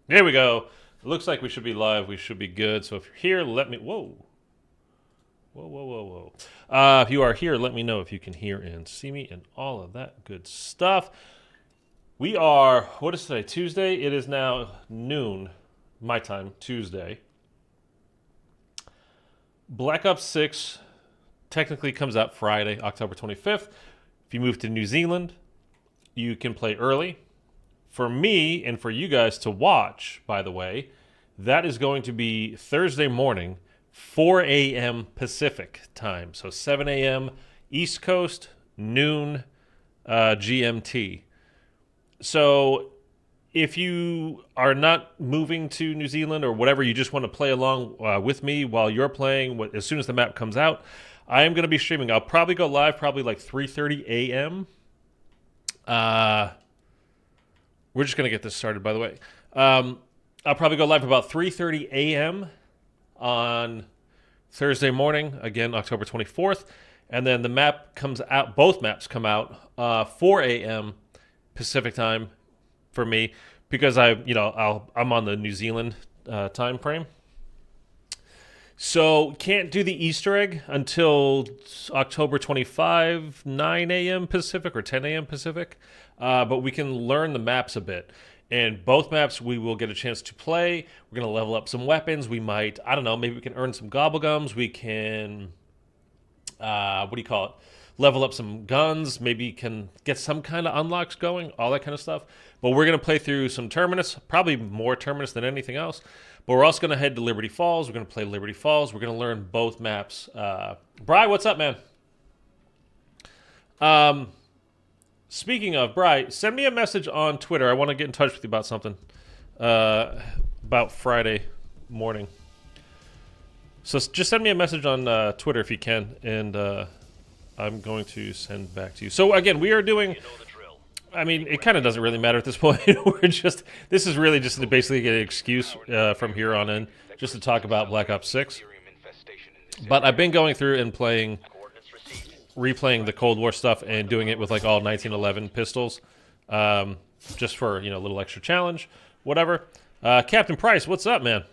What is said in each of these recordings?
There we go. It looks like we should be live. We should be good. So if you're here, let me. Whoa. Whoa, whoa, whoa, whoa. If you are here, let me know if you can hear and see me and all of that good stuff. We are, what is today? Tuesday. It is now noon, my time, Tuesday. Black Ops 6 technically comes out Friday, October 25th. If you move to New Zealand, you can play early. For me and for you guys to watch, by the way, that is going to be Thursday morning, 4 a.m. Pacific time. So 7 a.m. East Coast, noon GMT. So if you are not moving to New Zealand or whatever, you just want to play along with me while you're playing, as soon as the map comes out, I am going to be streaming. I'll probably go live probably like 3:30 a.m. We're just going to get this started, by the way. I'll probably go live about 3:30 a.m. on Thursday morning, again, October 24th. And then the map comes out, both maps come out 4 a.m. Pacific time for me because I'm on the New Zealand time frame. So can't do the Easter egg until October 25, 9 a.m. Pacific or 10 a.m. Pacific. But we can learn the maps a bit. And both maps we will get a chance to play. We're going to level up some weapons. We might, I don't know, maybe we can earn some gobblegums. We can, level up some guns. Maybe can get some kind of unlocks going, all that kind of stuff. But we're going to play through some Terminus, probably more Terminus than anything else. But we're also going to head to Liberty Falls. We're going to play Liberty Falls. We're going to learn both maps. Bri, what's up, man? Speaking of, Bri, send me a message on Twitter. I want to get in touch with you about something. About Friday morning. So just send me a message on Twitter if you can, and I'm going to send back to you. So again, we are doing... I mean, it kind of doesn't really matter at this point. This is really just to basically get an excuse from here on in, just to talk about Black Ops 6. But I've been going through and replaying the Cold War stuff and doing it with like all 1911 pistols, just for, a little extra challenge, whatever. Captain Price, what's up, man?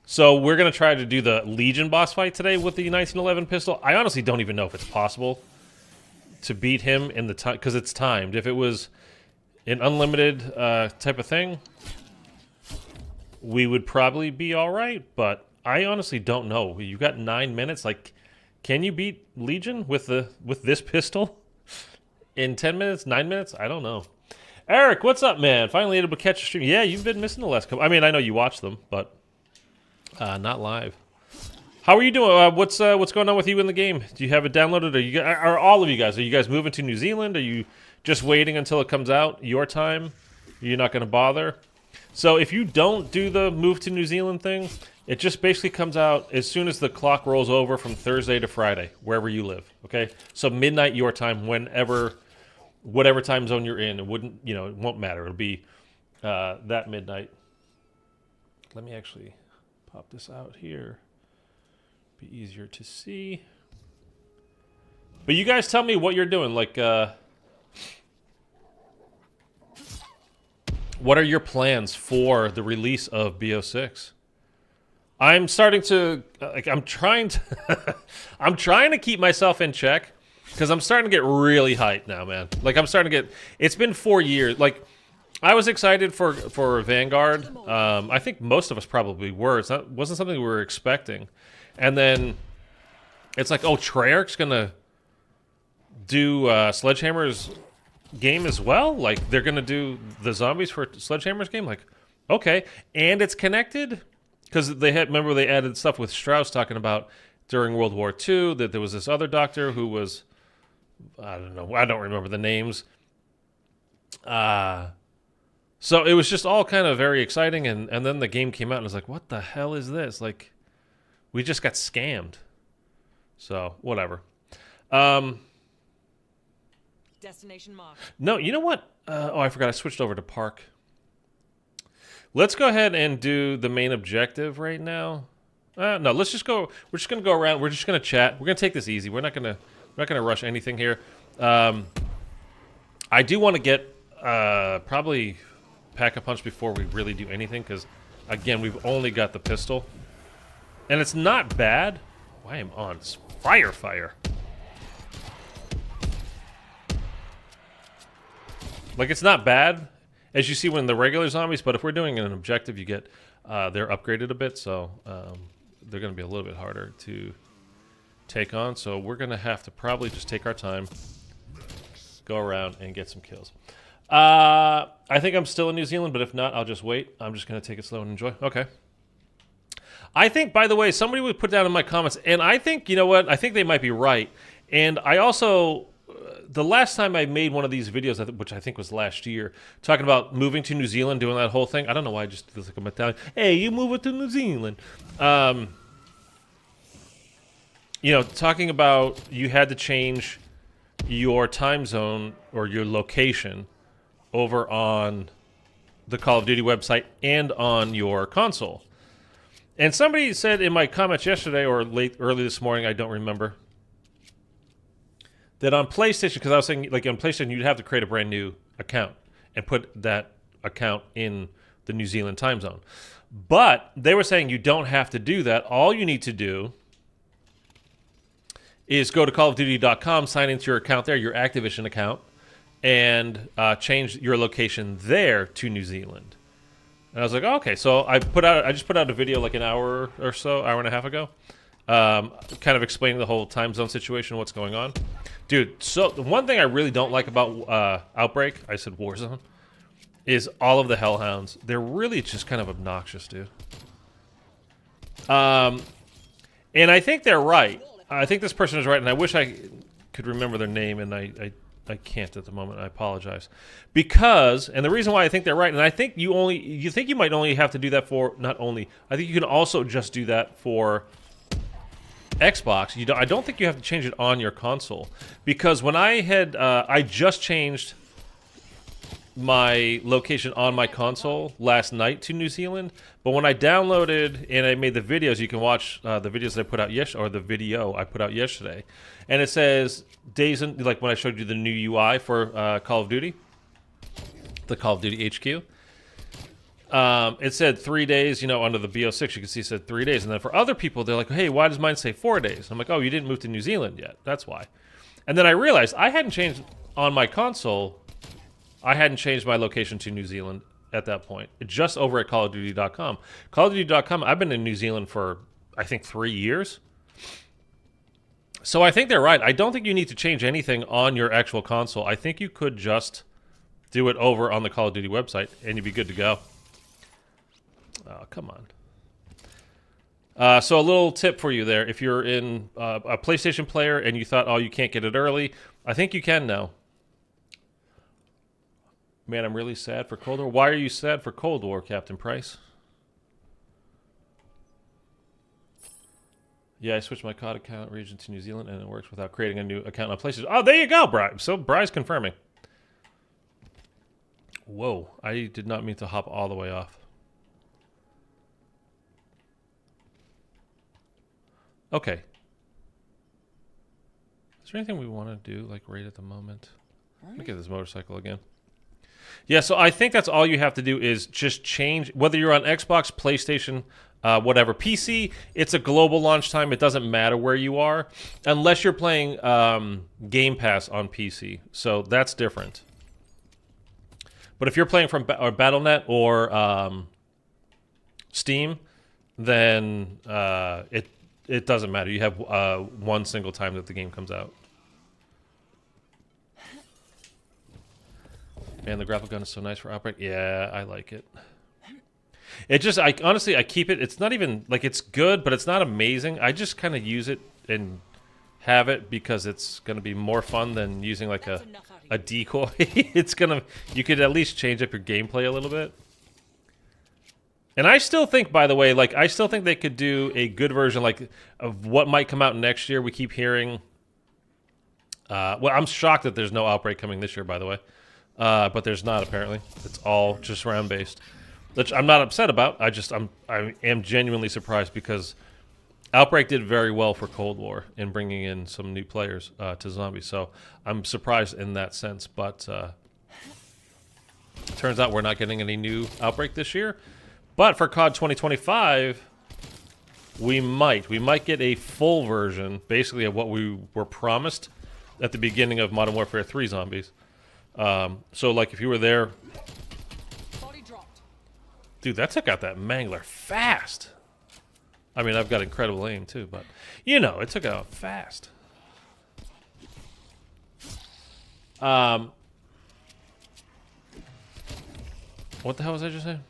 So we're going to try to do the Legion boss fight today with the 1911 pistol. I honestly don't even know if it's possible to beat him in the time, because it's timed. If it was an unlimited type of thing, we would probably be all right, but I honestly don't know. You got 9 minutes. Like, can you beat Legion with this pistol in 10 minutes, 9 minutes? I don't know. Eric, what's up, man? Finally able to catch a stream. Yeah, you've been missing the last couple. I mean, I know you watch them, but not live. How are you doing? What's going on with you in the game? Do you have it downloaded? Are all of you guys? Are you guys moving to New Zealand? Are you just waiting until it comes out your time? You're not going to bother. So if you don't do the move to New Zealand thing, it just basically comes out as soon as the clock rolls over from Thursday to Friday, wherever you live. Okay, so midnight your time, whatever time zone you're in, it won't matter. It'll be that midnight. Let me actually pop this out here. Be easier to see. But you guys tell me what you're doing. Like, what are your plans for the release of BO6? I'm starting to, I'm trying to keep myself in check because I'm starting to get really hyped now, man. Like, it's been 4 years. Like, I was excited for Vanguard. I think most of us probably were. Wasn't something we were expecting. And then it's like, oh, Treyarch's going to do Sledgehammer's game as well? Like, they're going to do the zombies for Sledgehammer's game? Like, okay. And it's connected? Because remember they added stuff with Strauss talking about during World War II that there was this other doctor who was, I don't know, I don't remember the names. So it was just all kind of very exciting, and then the game came out and I was like, what the hell is this? Like, we just got scammed. So, whatever. Destination marked. No, you know what? I forgot. I switched over to Park. Let's go ahead and do the main objective right now. No, let's just go. We're just going to go around. We're just going to chat. We're going to take this easy. We're not going to rush anything here. I do want to get probably pack a punch before we really do anything, because, again, we've only got the pistol. And it's not bad. I am on fire. Like, it's not bad, as you see when the regular zombies, but if we're doing an objective, you get, they're upgraded a bit, so they're going to be a little bit harder to take on. So we're going to have to probably just take our time, go around, and get some kills. I think I'm still in New Zealand, but if not, I'll just wait. I'm just going to take it slow and enjoy. Okay. I think, by the way, somebody would put down in my comments, and I think, you know what? I think they might be right. And I also, the last time I made one of these videos, which I think was last year, talking about moving to New Zealand, doing that whole thing. I don't know why I just feel like I'm Italian. Hey, you move it to New Zealand. You know, talking about you had to change your time zone or your location over on the Call of Duty website and on your console. And somebody said in my comments yesterday or early this morning, I don't remember, that on PlayStation, because I was saying, like, on PlayStation, you'd have to create a brand new account and put that account in the New Zealand time zone. But they were saying you don't have to do that. All you need to do is go to callofduty.com, sign into your account there, your Activision account, and change your location there to New Zealand. And I was like, oh, okay. So I just put out a video like an hour or so, hour and a half ago, kind of explaining the whole time zone situation, what's going on. Dude, so the one thing I really don't like about Outbreak, I said Warzone, is all of the Hellhounds. They're really just kind of obnoxious, dude. And I think they're right. I think this person is right, and I wish I could remember their name, and I can't at the moment. I apologize. Because, and the reason why I think they're right, and I think you think you might only have to do that for, not only, I think you can also just do that for Xbox. I don't think you have to change it on your console. Because when I had, I just changed my location on my console last night to New Zealand, but when I downloaded and I made the videos, you can watch the videos that I put out yesterday, or the video I put out yesterday, and it says days in, like when I showed you the new UI for Call of Duty, the Call of Duty HQ, it said 3 days, you know, under the BO6, you can see it said 3 days, and then for other people, they're like, hey, why does mine say 4 days? I'm like, oh, you didn't move to New Zealand yet, that's why. And then I realized I hadn't changed on my console. I hadn't changed my location to New Zealand at that point. Just over at callofduty.com. Callofduty.com, I've been in New Zealand for, I think, 3 years. So I think they're right. I don't think you need to change anything on your actual console. I think you could just do it over on the Call of Duty website, and you'd be good to go. Oh, come on. So a little tip for you there. If you're in a PlayStation player and you thought, oh, you can't get it early, I think you can now. Man, I'm really sad for Cold War. Why are you sad for Cold War, Captain Price? Yeah, I switched my COD account region to New Zealand, and it works without creating a new account on PlayStation. Oh, there you go, Bri. So Bri's confirming. Whoa, I did not mean to hop all the way off. Okay. Is there anything we want to do, like, right at the moment? Let me get this motorcycle again. Yeah, so I think that's all you have to do is just change, whether you're on Xbox, PlayStation, whatever. PC, it's a global launch time. It doesn't matter where you are, unless you're playing Game Pass on PC. So that's different. But if you're playing from Battle.net or Steam, then it doesn't matter. You have one single time that the game comes out. Man, the grapple gun is so nice for Outbreak. Yeah, I like it. It just, honestly, I keep it. It's not even, like, it's good, but it's not amazing. I just kind of use it and have it because it's going to be more fun than using, like, a decoy. It's going to, you could at least change up your gameplay a little bit. And I still think, by the way, like, I still think they could do a good version, like, of what might come out next year. We keep hearing, well, I'm shocked that there's no Outbreak coming this year, by the way. But there's not, apparently. It's all just round-based, which I'm not upset about. I am genuinely surprised because Outbreak did very well for Cold War in bringing in some new players to zombies. So I'm surprised in that sense. But Turns out we're not getting any new Outbreak this year. But for COD 2025, we might. We might get a full version, basically, of what we were promised at the beginning of Modern Warfare 3 Zombies. So, like, if you were there... Body dropped. Dude, that took out that Mangler fast. I mean, I've got incredible aim, too, but... You know, it took out fast. What the hell was I just saying?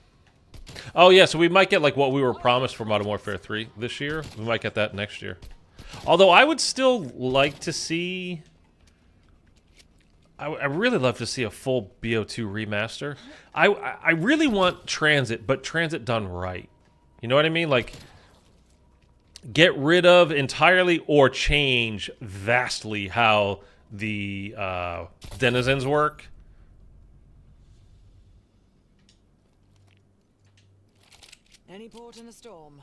Oh, yeah, so we might get, like, what we were promised for Modern Warfare 3 this year. We might get that next year. Although I would still like to see... I really love to see a full BO2 remaster. I really want Transit, but Transit done right. You know what I mean? Like, get rid of entirely or change vastly how the denizens work. Any port in a storm.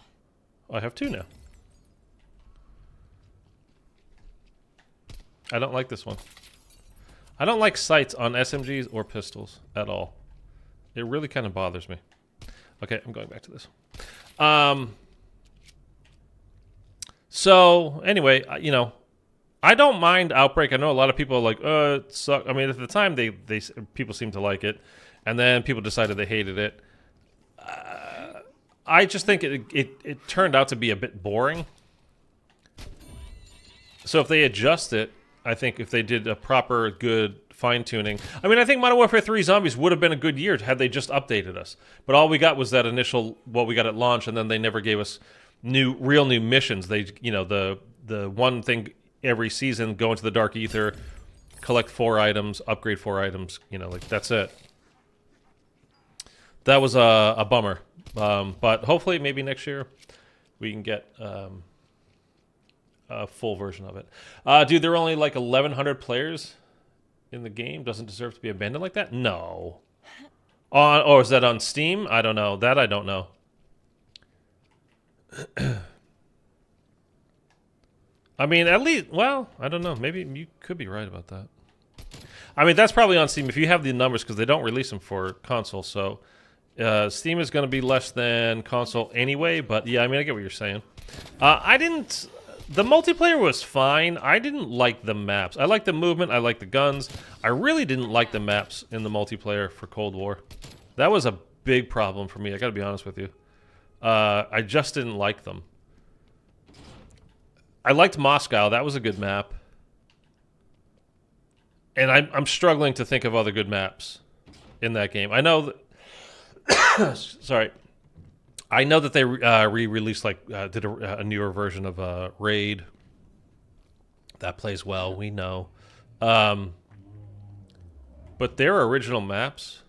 I have 2 now. I don't like this one. I don't like sights on SMGs or pistols at all. It really kind of bothers me. Okay, I'm going back to this. So, anyway, you know, I don't mind Outbreak. I know a lot of people are like, it sucks. I mean, at the time, people seemed to like it. And then people decided they hated it. I just think it turned out to be a bit boring. So if they adjust it, I think if they did a proper, good fine-tuning... I mean, I think Modern Warfare 3 Zombies would have been a good year had they just updated us. But all we got was that initial, what we got at launch, and then they never gave us real new missions. They, you know, the one thing every season, go into the Dark Ether, collect 4 items, upgrade 4 items, you know, like, that's it. That was a bummer. But hopefully, maybe next year, we can get... a full version of it. Dude, there are only like 1,100 players in the game. Doesn't deserve to be abandoned like that? No. Or is that on Steam? I don't know. That I don't know. I mean, at least, well, I don't know. Maybe you could be right about that. I mean, that's probably on Steam if you have the numbers, because they don't release them for console. So Steam is going to be less than console anyway. But yeah, I mean, I get what you're saying. The multiplayer was fine. I didn't like the maps. I like the movement. I like the guns. I really didn't like the maps in the multiplayer for Cold War. That was a big problem for me. I got to be honest with you. I just didn't like them. I liked Moscow. That was a good map. And I'm struggling to think of other good maps in that game. I know that... Sorry. I know that they re-released, like, did a newer version of Raid. That plays well, we know. But their original maps,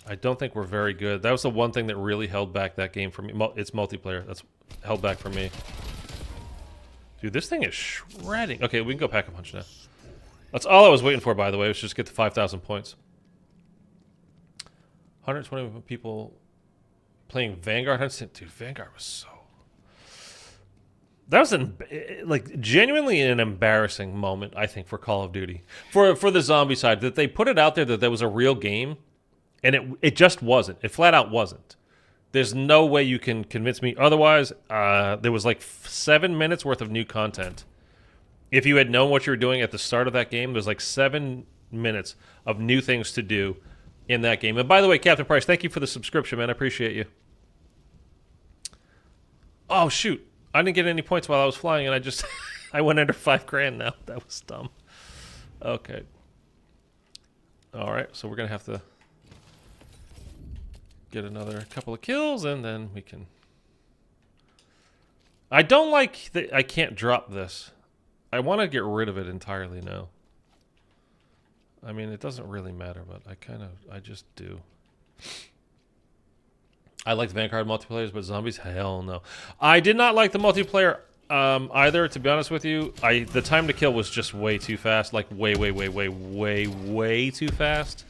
I don't think were very good. That was the one thing that really held back that game for me. It's multiplayer. That's held back for me. Dude, this thing is shredding. Okay, we can go pack a punch now. That's all I was waiting for, by the way, was just get to 5,000 points. 120 people... playing Vanguard. Dude, Vanguard was so... That was like genuinely an embarrassing moment, I think, for Call of Duty. For the zombie side, that they put it out there that there was a real game, and it just wasn't. It flat out wasn't. There's no way you can convince me otherwise. There was like 7 minutes worth of new content. If you had known what you were doing at the start of that game, there's like 7 minutes of new things to do in that game. And by the way, Captain Price, thank you for the subscription, man. I appreciate you. Oh, shoot. I didn't get any points while I was flying, and I just... I went under 5 grand now. That was dumb. Okay. Alright, so we're going to have to get another couple of kills, and then we can... I don't like that I can't drop this. I want to get rid of it entirely now. I mean, it doesn't really matter, but I just do. I like the Vanguard multiplayers, but zombies, hell no. I did not like the multiplayer either, to be honest with you. The time to kill was just way too fast. Like, way too fast.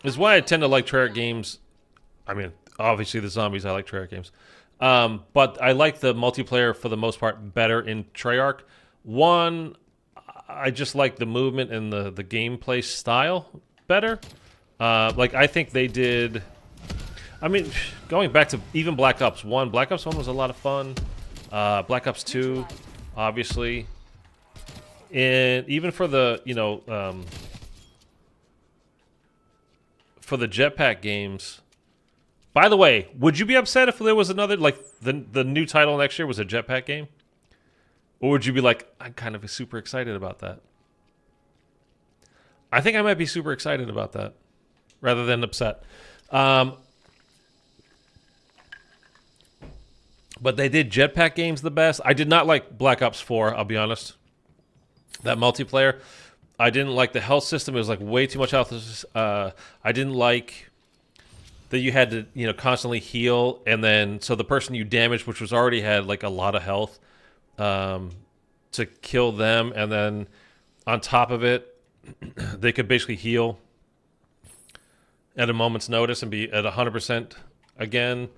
Is why I tend to like Treyarch games. I mean, obviously the zombies, I like Treyarch games. But I like the multiplayer, for the most part, better in Treyarch. One, I just like the movement and the gameplay style. better. Like, I think they did... I mean, going back to even Black Ops 1, Black Ops 1 was a lot of fun. Black Ops 2, obviously. And even for the, you know, for the jetpack games... By the way, would you be upset if there was another, like, the new title next year was a jetpack game? Or would you be like, I'm kind of super excited about that? I think I might be super excited about that, rather than upset. But they did jetpack games the best. I did not like Black Ops 4, I'll be honest. That multiplayer. I didn't like the health system. It was like way too much health. I didn't like that you had to, you know, constantly heal. And then, so the person you damaged, which was already had like a lot of health, to kill them. And then on top of it, they could basically heal at a moment's notice and be at 100% again.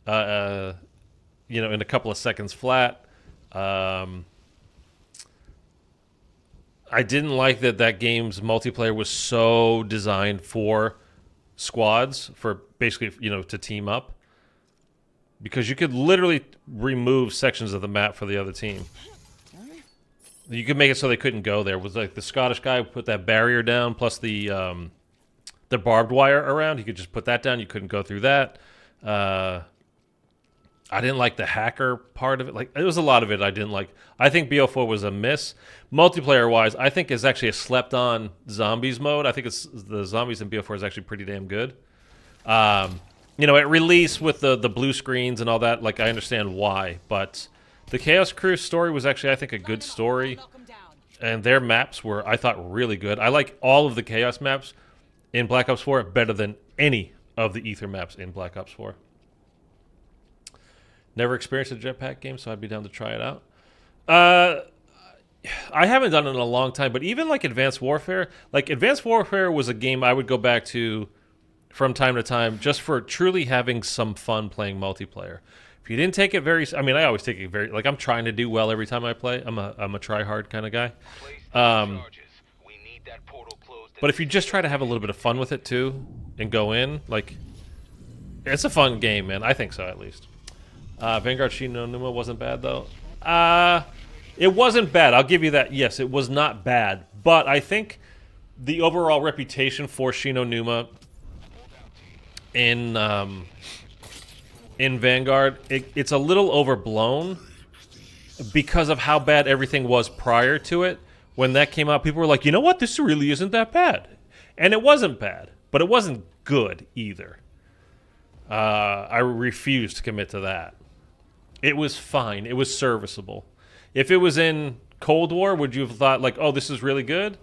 You know, in a couple of seconds flat. I didn't like that game's multiplayer was so designed for squads, for basically, you know, to team up. Because you could literally remove sections of the map for the other team. You could make it so they couldn't go there. It was like the Scottish guy put that barrier down, plus the barbed wire around. He could just put that down. You couldn't go through that. I didn't like the hacker part of it. Like, there was a lot of it I didn't like. I think BO4 was a miss. Multiplayer-wise, I think it's actually a slept-on zombies mode. I think it's the zombies in BO4 is actually pretty damn good. You know, at release with the blue screens and all that, like, I understand why. But the Chaos Crew story was actually, I think, a good story. And their maps were, I thought, really good. I like all of the Chaos maps in Black Ops 4 better than any of the Ether maps in Black Ops 4. Never experienced a jetpack game, so I'd be down to try it out. I haven't done it in a long time, but even like Advanced Warfare, was a game I would go back to from time to time just for truly having some fun playing multiplayer. If you didn't take it very, I mean, I always take it very, like, I'm trying to do well every time I play. I'm a try hard kind of guy. But if you just try to have a little bit of fun with it too and go in, like, it's a fun game, man. I think so, at least. Vanguard Shi no Numa wasn't bad, though. It wasn't bad. I'll give you that. Yes, it was not bad. But I think the overall reputation for Shi no Numa in Vanguard, it's a little overblown because of how bad everything was prior to it. When that came out, people were like, you know what? This really isn't that bad. And it wasn't bad. But it wasn't good, either. I refuse to commit to that. It was fine. It was serviceable. If it was in Cold War, would you have thought, like, oh, this is really good?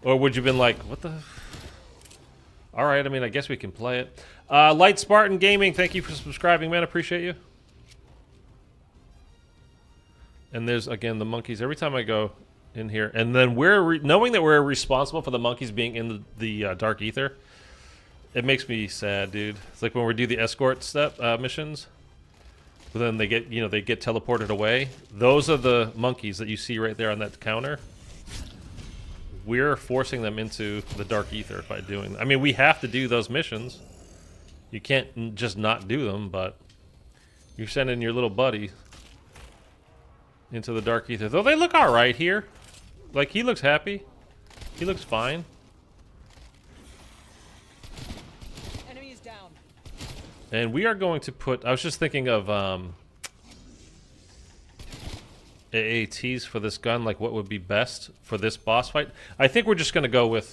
Or would you have been like, what the... All right, I mean, I guess we can play it. Light Spartan Gaming, thank you for subscribing, man. Appreciate you. And there's, again, the monkeys. Every time I go in here. And then knowing that we're responsible for the monkeys being in the Dark Ether, it makes me sad, dude. It's like when we do the escort missions. But then they get, you know, they get teleported away. Those are the monkeys that you see right there on that counter. We're forcing them into the Dark Ether by doing that. I mean, we have to do those missions. You can't just not do them, but you're sending your little buddy into the Dark Ether. Though they look all right here. Like, he looks happy. He looks fine. Enemy is down. And we are going to put... I was just thinking of AATs for this gun, like what would be best for this boss fight. I think we're just going to go with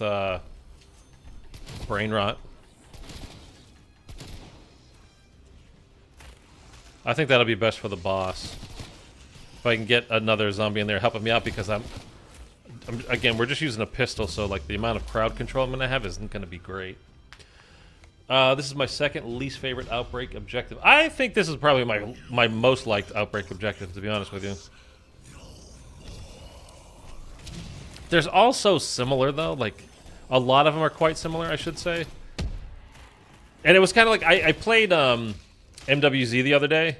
Brain Rot. I think that'll be best for the boss. If I can get another zombie in there helping me out, because again, we're just using a pistol, so like the amount of crowd control I'm going to have isn't going to be great. This is my second least favorite Outbreak objective. I think this is probably my most liked Outbreak objective, to be honest with you. There's also similar, though. Like, a lot of them are quite similar, I should say. And it was kind of like, I played MWZ the other day.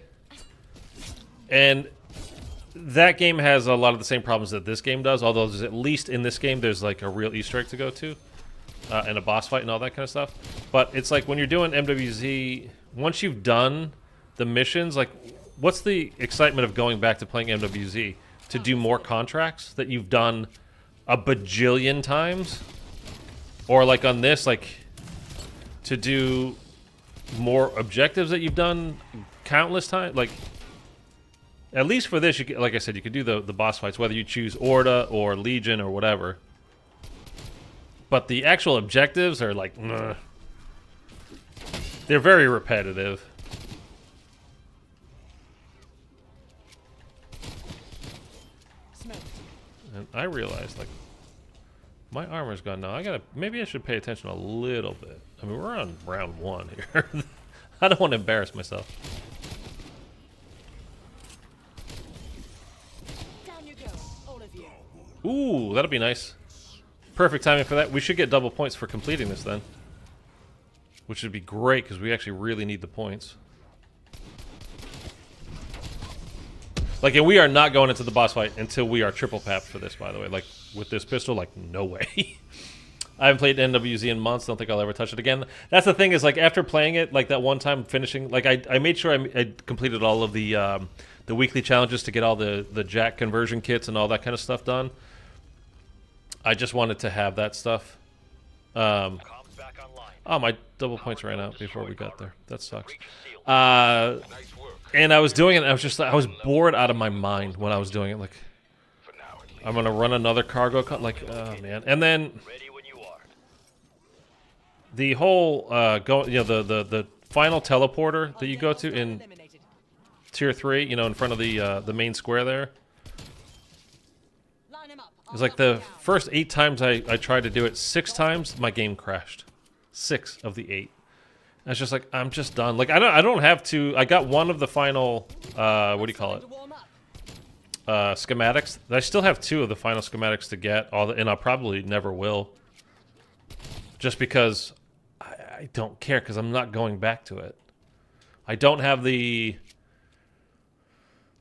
And that game has a lot of the same problems that this game does. Although, there's, at least in this game, there's like a real Easter egg to go to. and a boss fight and all that kind of stuff. But it's like when you're doing MWZ, once you've done the missions, like what's the excitement of going back to playing MWZ to do more contracts that you've done a bajillion times? Or like on this, like to do more objectives that you've done countless times? Like at least for this, you could, like I said, you could do the boss fights, whether you choose Orda or Legion or whatever. But the actual objectives are like, meh. They're very repetitive. Smoked. And I realized, like, my armor's gone now. Maybe I should pay attention a little bit. I mean, we're on round 1 here. I don't want to embarrass myself. Down you go, all of you. Ooh, that'll be nice. Perfect timing for that. We should get double points for completing this then. Which would be great, because we actually really need the points. Like, and we are not going into the boss fight until we are triple papped for this, by the way. Like, with this pistol, like, no way. I haven't played NWZ in months. Don't think I'll ever touch it again. That's the thing is, like, after playing it, like, that one time finishing... Like, I made sure I completed all of the weekly challenges to get all the jack conversion kits and all that kind of stuff done. I just wanted to have that stuff. Oh, my double points ran out before we got there. That sucks. And I was doing it, and I was bored out of my mind when I was doing it. Like, I'm gonna run another cargo cut. Like, oh man. And then the whole the final teleporter that you go to in tier 3, you know, in front of the main square there. It's like the first 8 times I tried to do it, 6 times my game crashed. 6 of the 8. I was just like, I'm just done. Like, I don't have to. I got one of the final what do you call it? Schematics. I still have 2 of the final schematics to get, and I probably never will. Just because I don't care, because I'm not going back to it. I don't have the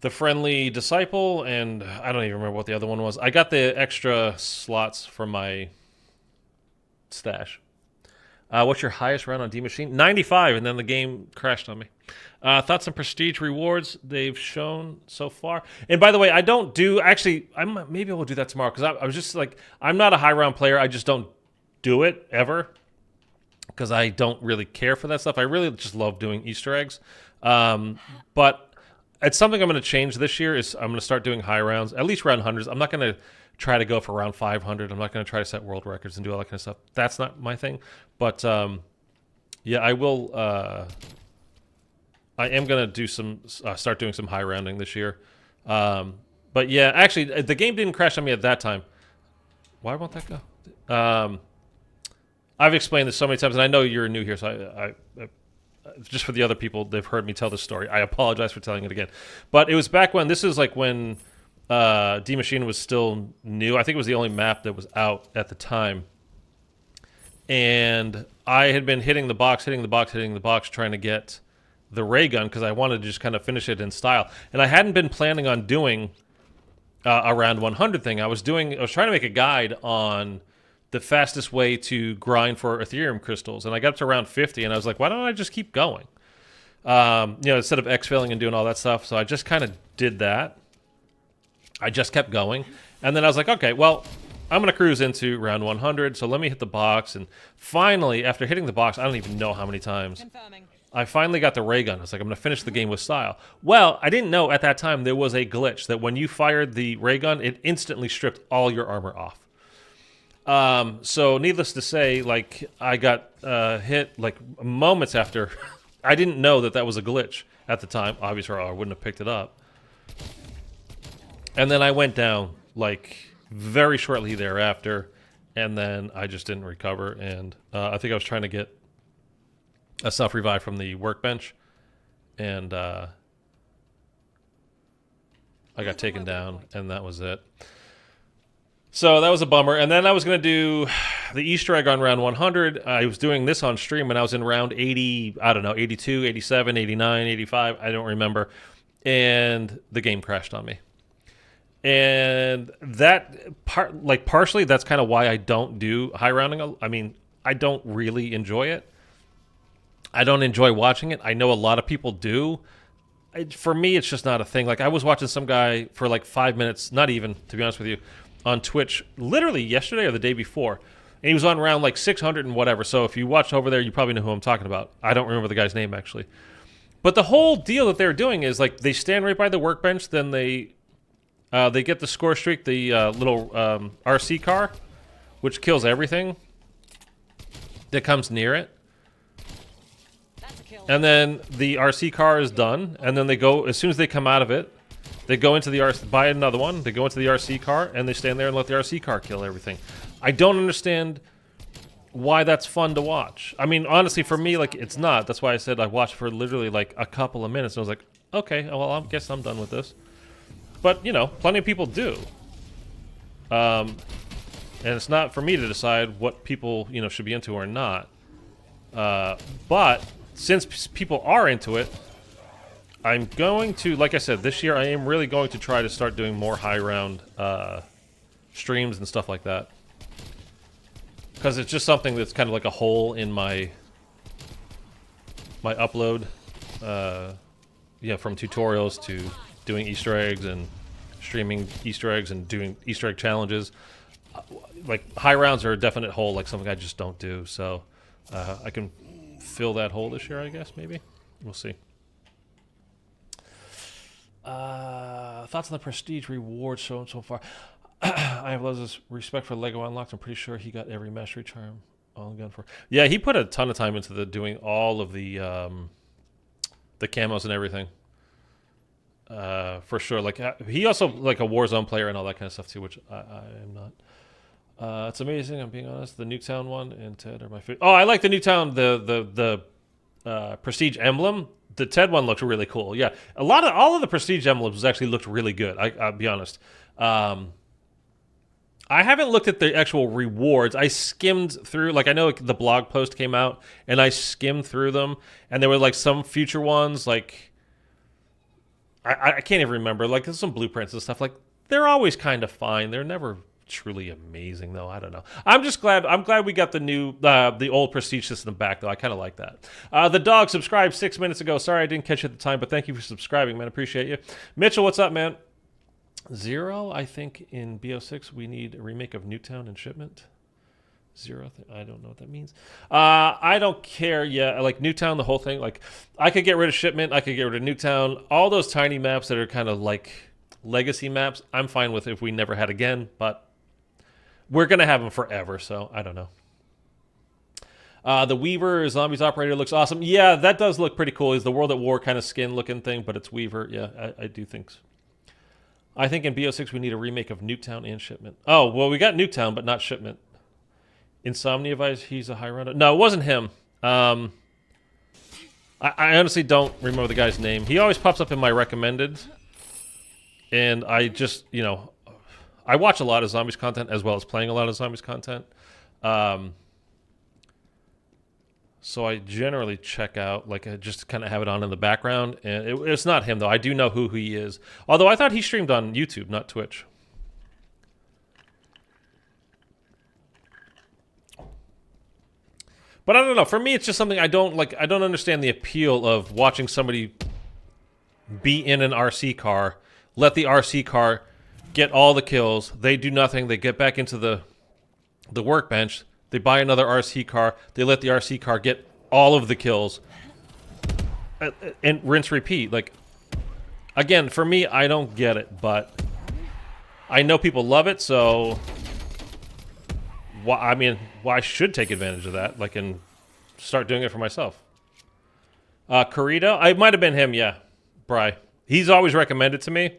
friendly disciple, and I don't even remember what the other one was. I got the extra slots for my stash. What's your highest round on D Machine? 95, and then the game crashed on me. Thoughts on prestige rewards they've shown so far. And by the way, I don't do... Actually, maybe I will do that tomorrow, because I was just like... I'm not a high round player. I just don't do it, ever. Because I don't really care for that stuff. I really just love doing Easter eggs. But... It's something I'm going to change this year. Is I'm going to start doing high rounds, at least round hundreds. I'm not going to try to go for round 500. I'm not going to try to set world records and do all that kind of stuff. That's not my thing. But yeah, I will. I am going to do start doing some high rounding this year. But yeah, actually, the game didn't crash on me at that time. Why won't that go? I've explained this so many times, and I know you're new here, so I just for the other people, they've heard me tell this story. I apologize for telling it again. But it was back when, this is like when D Machine was still new. I think it was the only map that was out at the time. And I had been hitting the box, trying to get the ray gun, because I wanted to just kind of finish it in style. And I hadn't been planning on doing a round 100 thing. I was trying to make a guide on the fastest way to grind for Ethereum crystals, and I got up to around 50, and I was like, why don't I just keep going? Instead of exfilling and doing all that stuff. So I just kind of did that. I just kept going, and then I was like, okay, well, I'm going to cruise into round 100, so let me hit the box. And finally, after hitting the box, I don't even know how many times, I finally got the ray gun. I was like, I'm going to finish the game with style. Well, I didn't know at that time there was a glitch that when you fired the ray gun, it instantly stripped all your armor off. So needless to say, like, I got hit like moments after. I didn't know that was a glitch at the time. Obviously, or I wouldn't have picked it up. And then I went down like very shortly thereafter, and then I just didn't recover. And I think I was trying to get a self-revive from the workbench, and I got taken down, and that was it. So that was a bummer. And then I was going to do the Easter egg on round 100. I was doing this on stream when I was in round 80, I don't know, 82, 87, 89, 85. I don't remember. And the game crashed on me. And that part, like, partially, that's kind of why I don't do high rounding. I mean, I don't really enjoy it. I don't enjoy watching it. I know a lot of people do. For me, it's just not a thing. Like, I was watching some guy for like 5 minutes, not even, to be honest with you, on Twitch, literally yesterday or the day before. And he was on around like 600 and whatever. So if you watch over there, you probably know who I'm talking about. I don't remember the guy's name, actually. But the whole deal that they're doing is, like, they stand right by the workbench, then they get the score streak, the little RC car, which kills everything that comes near it. That's a kill. And then the RC car is done, and then they go, as soon as they come out of it, they go into the RC, buy another one, they go into the RC car, and they stand there and let the RC car kill everything. I don't understand why that's fun to watch. I mean, honestly, for me, like, it's not. That's why I said I watched for literally, like, a couple of minutes, and I was like, okay, well, I guess I'm done with this. But, you know, plenty of people do. And it's not for me to decide what people, you know, should be into or not. But since people are into it, I'm going to, like I said, this year I am really going to try to start doing more high round streams and stuff like that. Because it's just something that's kind of like a hole in my upload. Yeah, from tutorials to doing Easter eggs and streaming Easter eggs and doing Easter egg challenges. Like, high rounds are a definite hole, like something I just don't do. So I can fill that hole this year, I guess, maybe. We'll see. Thoughts on the prestige rewards shown so far? I have lots of respect for Lego Unlocked. I'm pretty sure he got every mastery charm on gun for. Yeah, he put a ton of time into doing all of the camos and everything. For sure. Like, he also like a Warzone player and all that kind of stuff too, which I am not. It's amazing. I'm being honest. The Nuketown one and Ted are my favorite. Oh, I like the Nuketown the Prestige emblem. The Ted one looks really cool. Yeah, all of the Prestige emblems actually looked really good. I'll be honest. I haven't looked at the actual rewards. I skimmed through, like, I know the blog post came out, and I skimmed through them, and there were like some future ones, like I can't even remember. Like, there's some blueprints and stuff. Like, they're always kind of fine. They're never truly amazing, though. I don't know. I'm glad we got the old Prestige system back, though. I kind of like that. The dog subscribed 6 minutes ago. Sorry I didn't catch you at the time, but thank you for subscribing, man. Appreciate you. Mitchell, what's up, man? Zero, I think in BO6 we need a remake of Nuketown and Shipment. Zero, I don't know what that means. I don't care. Yeah, like Nuketown, the whole thing. Like, I could get rid of Shipment. I could get rid of Nuketown. All those tiny maps that are kind of like legacy maps, I'm fine with if we never had again. But we're gonna have them forever, so I don't know. The Weaver Zombies Operator looks awesome. Yeah, that does look pretty cool. He's the World at War kind of skin looking thing, but it's Weaver. Yeah, I do think so. I think in BO6 we need a remake of Nuketown and Shipment. Oh, well, we got Nuketown, but not Shipment. Insomnia Vice, he's a high runner. No, it wasn't him. I honestly don't remember the guy's name. He always pops up in my recommended. And I just, you know, I watch a lot of Zombies content as well as playing a lot of Zombies content. So I generally check out, like, I just kind of have it on in the background. And it's not him, though. I do know who he is. Although I thought he streamed on YouTube, not Twitch. But I don't know. For me, it's just something I don't like. I don't understand the appeal of watching somebody be in an RC car, let the RC car get all the kills. They do nothing. They get back into the workbench. They buy another RC car. They let the RC car get all of the kills. And rinse, repeat. Like, again, for me, I don't get it. But I know people love it, so... I should take advantage of that. Like, and start doing it for myself. Corrida? It might have been him, yeah. Bry. He's always recommended to me.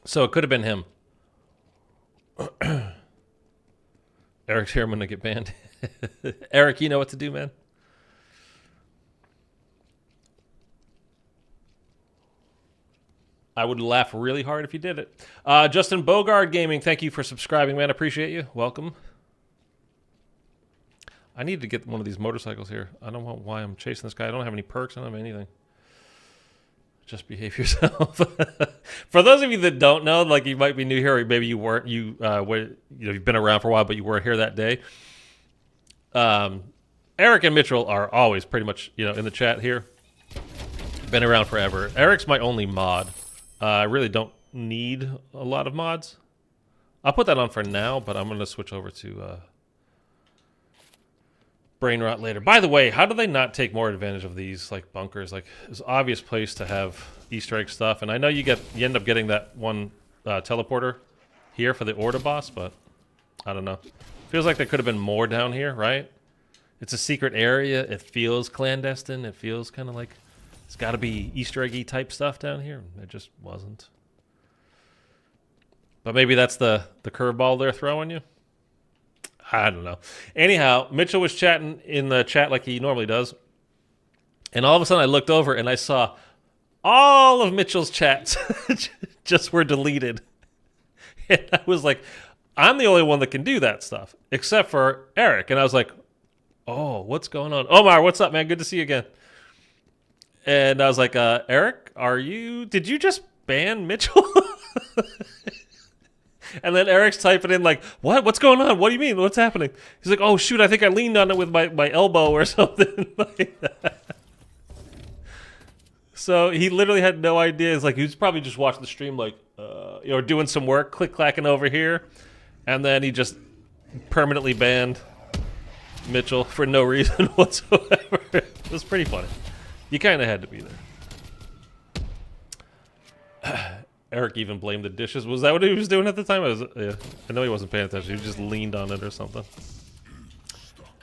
So it could have been him. Eric's here. I'm going to get banned. Eric, you know what to do, man. I would laugh really hard if you did it. Justin Bogard Gaming, thank you for subscribing, man. I appreciate you. Welcome. I need to get one of these motorcycles here. I don't know why I'm chasing this guy. I don't have any perks. I don't have anything. Just behave yourself. For those of you that don't know, like, you might be new here, or maybe you weren't. You've been around for a while, but you weren't here that day. Eric and Mitchell are always pretty much, in the chat here. Been around forever. Eric's my only mod. I really don't need a lot of mods. I'll put that on for now, but I'm going to switch over to Brain Rot later. By the way, how do they not take more advantage of these like bunkers? Like, it's an obvious place to have Easter egg stuff, and I know you end up getting that one teleporter here for the Order boss, but I don't know. Feels like there could have been more down here, right? It's a secret area. It feels clandestine. It feels kind of like it's got to be Easter eggy type stuff down here. It just wasn't. But maybe that's the curveball they're throwing you. I don't know. Anyhow, Mitchell was chatting in the chat like he normally does. And all of a sudden I looked over and I saw all of Mitchell's chats just were deleted. And I was like, I'm the only one that can do that stuff, except for Eric. And I was like, oh, what's going on? Omar, what's up, man? Good to see you again. And I was like, Eric, did you just ban Mitchell? And then Eric's typing in like, what? What's going on? What do you mean? What's happening? He's like, oh, shoot, I think I leaned on it with my elbow or something like that. So he literally had no idea. It's like he was probably just watching the stream like, doing some work, click-clacking over here. And then he just permanently banned Mitchell for no reason whatsoever. It was pretty funny. You kind of had to be there. Eric even blamed the dishes. Was that what he was doing at the time? I know he wasn't paying attention. He just leaned on it or something.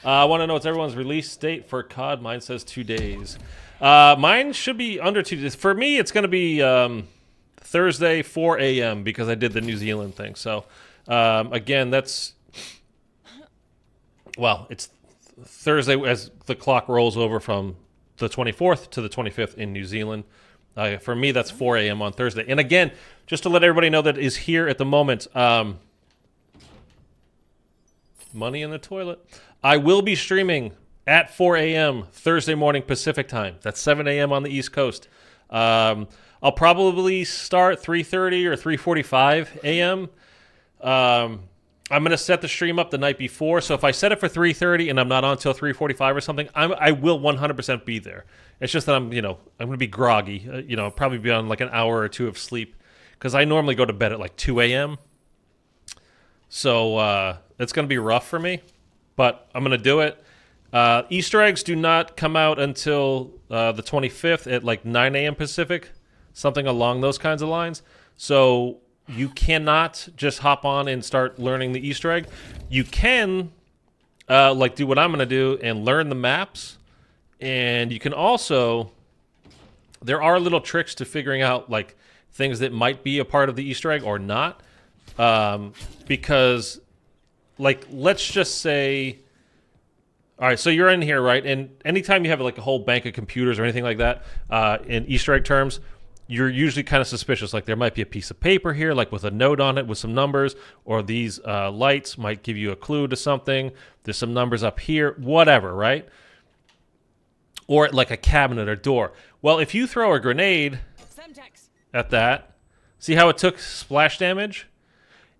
I want to know what's everyone's release date for COD. Mine says 2 days. Mine should be under 2 days. For me, it's going to be Thursday, 4 a.m. because I did the New Zealand thing. So, again, it's Thursday as the clock rolls over from the 24th to the 25th in New Zealand. For me, that's 4 a.m. on Thursday. And again, just to let everybody know that is here at the moment, money in the toilet. I will be streaming at 4 a.m. Thursday morning Pacific time. That's 7 a.m. on the East Coast. I'll probably start 3:30 or 3:45 a.m. I'm going to set the stream up the night before. So if I set it for 3:30 and I'm not on until 3:45 or something, I will 100% be there. It's just that I'm going to be groggy. Probably be on like an hour or two of sleep because I normally go to bed at like 2 a.m. So it's going to be rough for me, but I'm going to do it. Easter eggs do not come out until the 25th at like 9 a.m. Pacific, something along those kinds of lines. So you cannot just hop on and start learning the Easter egg. You can do what I'm going to do and learn the maps. And you can also, there are little tricks to figuring out like things that might be a part of the Easter egg or not. Because like, let's just say, all right, so you're in here, right? And anytime you have like a whole bank of computers or anything like that, in Easter egg terms, you're usually kind of suspicious. Like there might be a piece of paper here, like with a note on it with some numbers, or these lights might give you a clue to something. There's some numbers up here, whatever, right? Or like a cabinet or door. Well, if you throw a grenade at that, see how it took splash damage?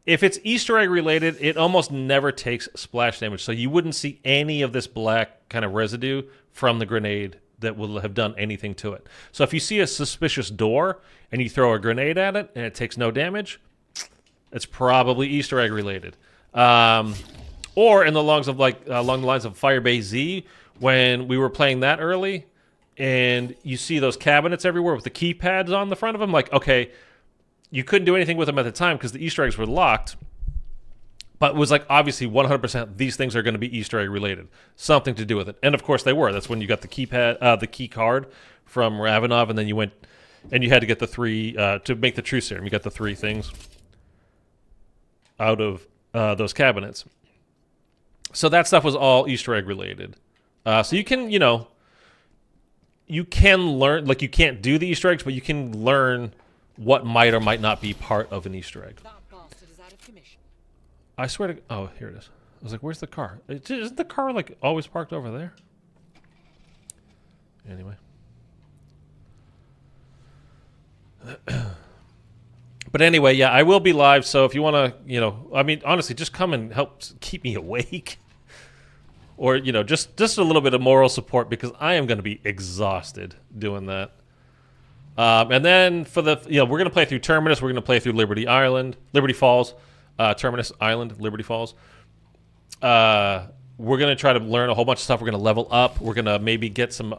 If it's Easter egg related, it almost never takes splash damage. So you wouldn't see any of this black kind of residue from the grenade that will have done anything to it. So if you see a suspicious door and you throw a grenade at it and it takes no damage, it's probably Easter egg related. Or in the along the lines of Firebase Z, when we were playing that early, and you see those cabinets everywhere with the keypads on the front of them, like, okay, you couldn't do anything with them at the time because the Easter eggs were locked, but it was like, obviously, 100% these things are going to be Easter egg related. Something to do with it. And of course they were. That's when you got the keypad, the key card from Ravenov, and then you went, and you had to get the three, to make the Truth Serum, you got the 3 things out of those cabinets. So that stuff was all Easter egg related. So you can, you can learn, like you can't do the Easter eggs, but you can learn what might or might not be part of an Easter egg. That bastard is out of commission. I swear to, oh, here it is. I was like, where's the car? Isn't the car like always parked over there? Anyway. But anyway, yeah, I will be live. So if you want to, I mean, honestly, just come and help keep me awake. or just a little bit of moral support because I am going to be exhausted doing that. And then for the we're going to play through Terminus. We're going to play through Liberty Falls, Terminus Island, Liberty Falls. We're going to try to learn a whole bunch of stuff. We're going to level up. We're going to maybe get some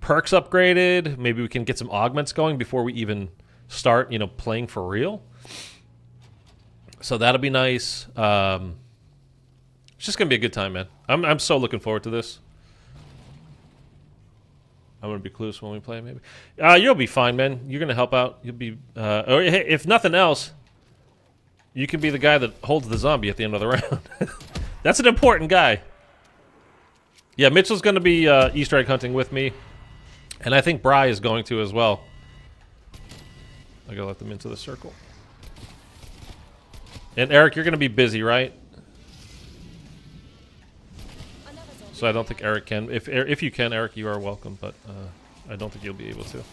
perks upgraded. Maybe we can get some augments going before we even start, playing for real. So that'll be nice. It's just going to be a good time, man. I'm so looking forward to this. I'm going to be clueless when we play, maybe. You'll be fine, man. You're going to help out. You'll be... or if nothing else, you can be the guy that holds the zombie at the end of the round. That's an important guy. Yeah, Mitchell's going to be Easter egg hunting with me. And I think Bry is going to as well. I got to let them into the circle. And Eric, you're going to be busy, right? So I don't think Eric can. If you can, Eric, you are welcome. But I don't think you'll be able to.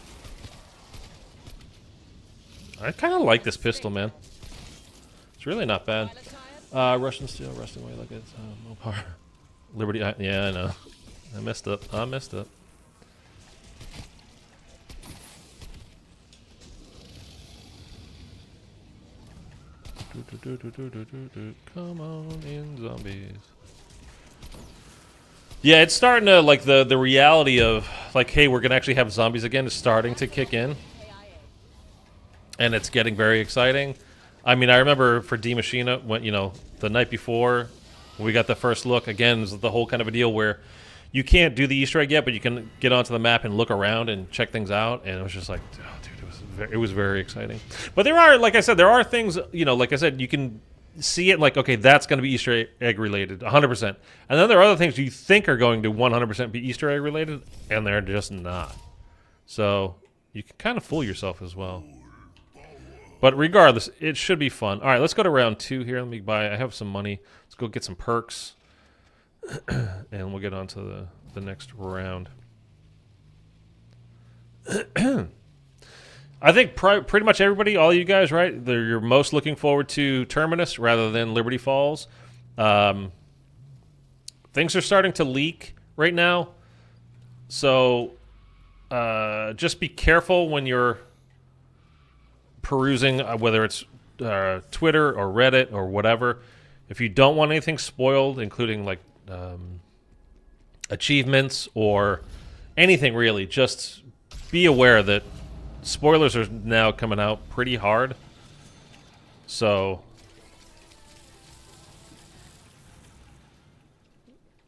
I kind of like this pistol, man. It's really not bad. Russian steel, rusting away like it's Mopar. Liberty, yeah, I know. I messed up. Come on in, zombies. Yeah, it's starting to, like, the reality of, like, hey, we're gonna actually have zombies again is starting to kick in. And it's getting very exciting. I mean, I remember for D Machina, when, the night before, we got the first look, again, it was the whole kind of a deal where you can't do the Easter egg yet, but you can get onto the map and look around and check things out, and it was just like, oh, dude, it was very exciting. But there are, like I said, there are things, like I said, you can see it like, okay, that's going to be Easter egg related, 100%. And then there are other things you think are going to 100% be Easter egg related, and they're just not. So you can kind of fool yourself as well. But regardless, it should be fun. All right, let's go to round 2 here. Let me I have some money. Let's go get some perks. And we'll get on to the next round. I think pretty much everybody, all you guys, right? You're most looking forward to Terminus rather than Liberty Falls. Things are starting to leak right now. So just be careful when you're perusing, whether it's Twitter or Reddit or whatever. If you don't want anything spoiled, including like achievements or anything really, just be aware that spoilers are now coming out pretty hard. So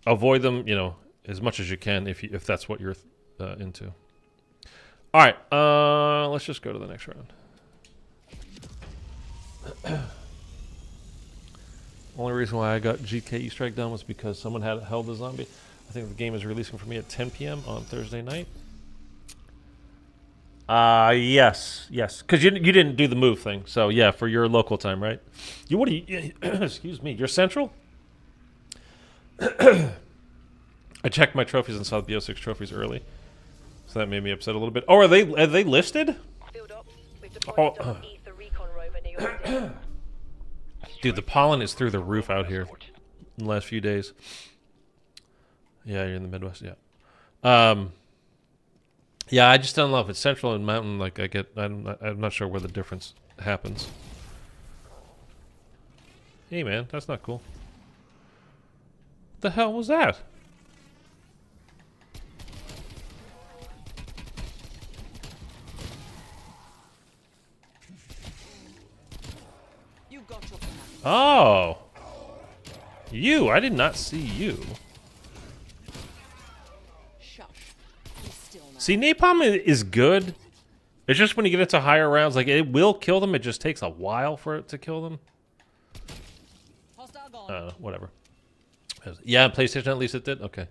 avoid them, as much as you can if that's what you're into. All right, let's just go to the next round. Only reason why I got GK Easter egg done was because someone had held the zombie. I think the game is releasing for me at 10 p.m. on Thursday night. Yes, because you didn't do the move thing, so yeah, for your local time, right? Excuse me, you're Central. I checked my trophies and saw the BO6 trophies early, so that made me upset a little bit. Oh, are they listed? Oh. Dude, the pollen is through the roof out here in the last few days. Yeah, you're in the Midwest, yeah. Yeah, I just don't know if it's Central and Mountain. Like I'm not sure where the difference happens. Hey, man, that's not cool. What the hell was that? Oh, I did not see you. See, napalm is good. It's just when you get into higher rounds, like, it will kill them. It just takes a while for it to kill them. Whatever. Yeah, on PlayStation at least it did? Okay.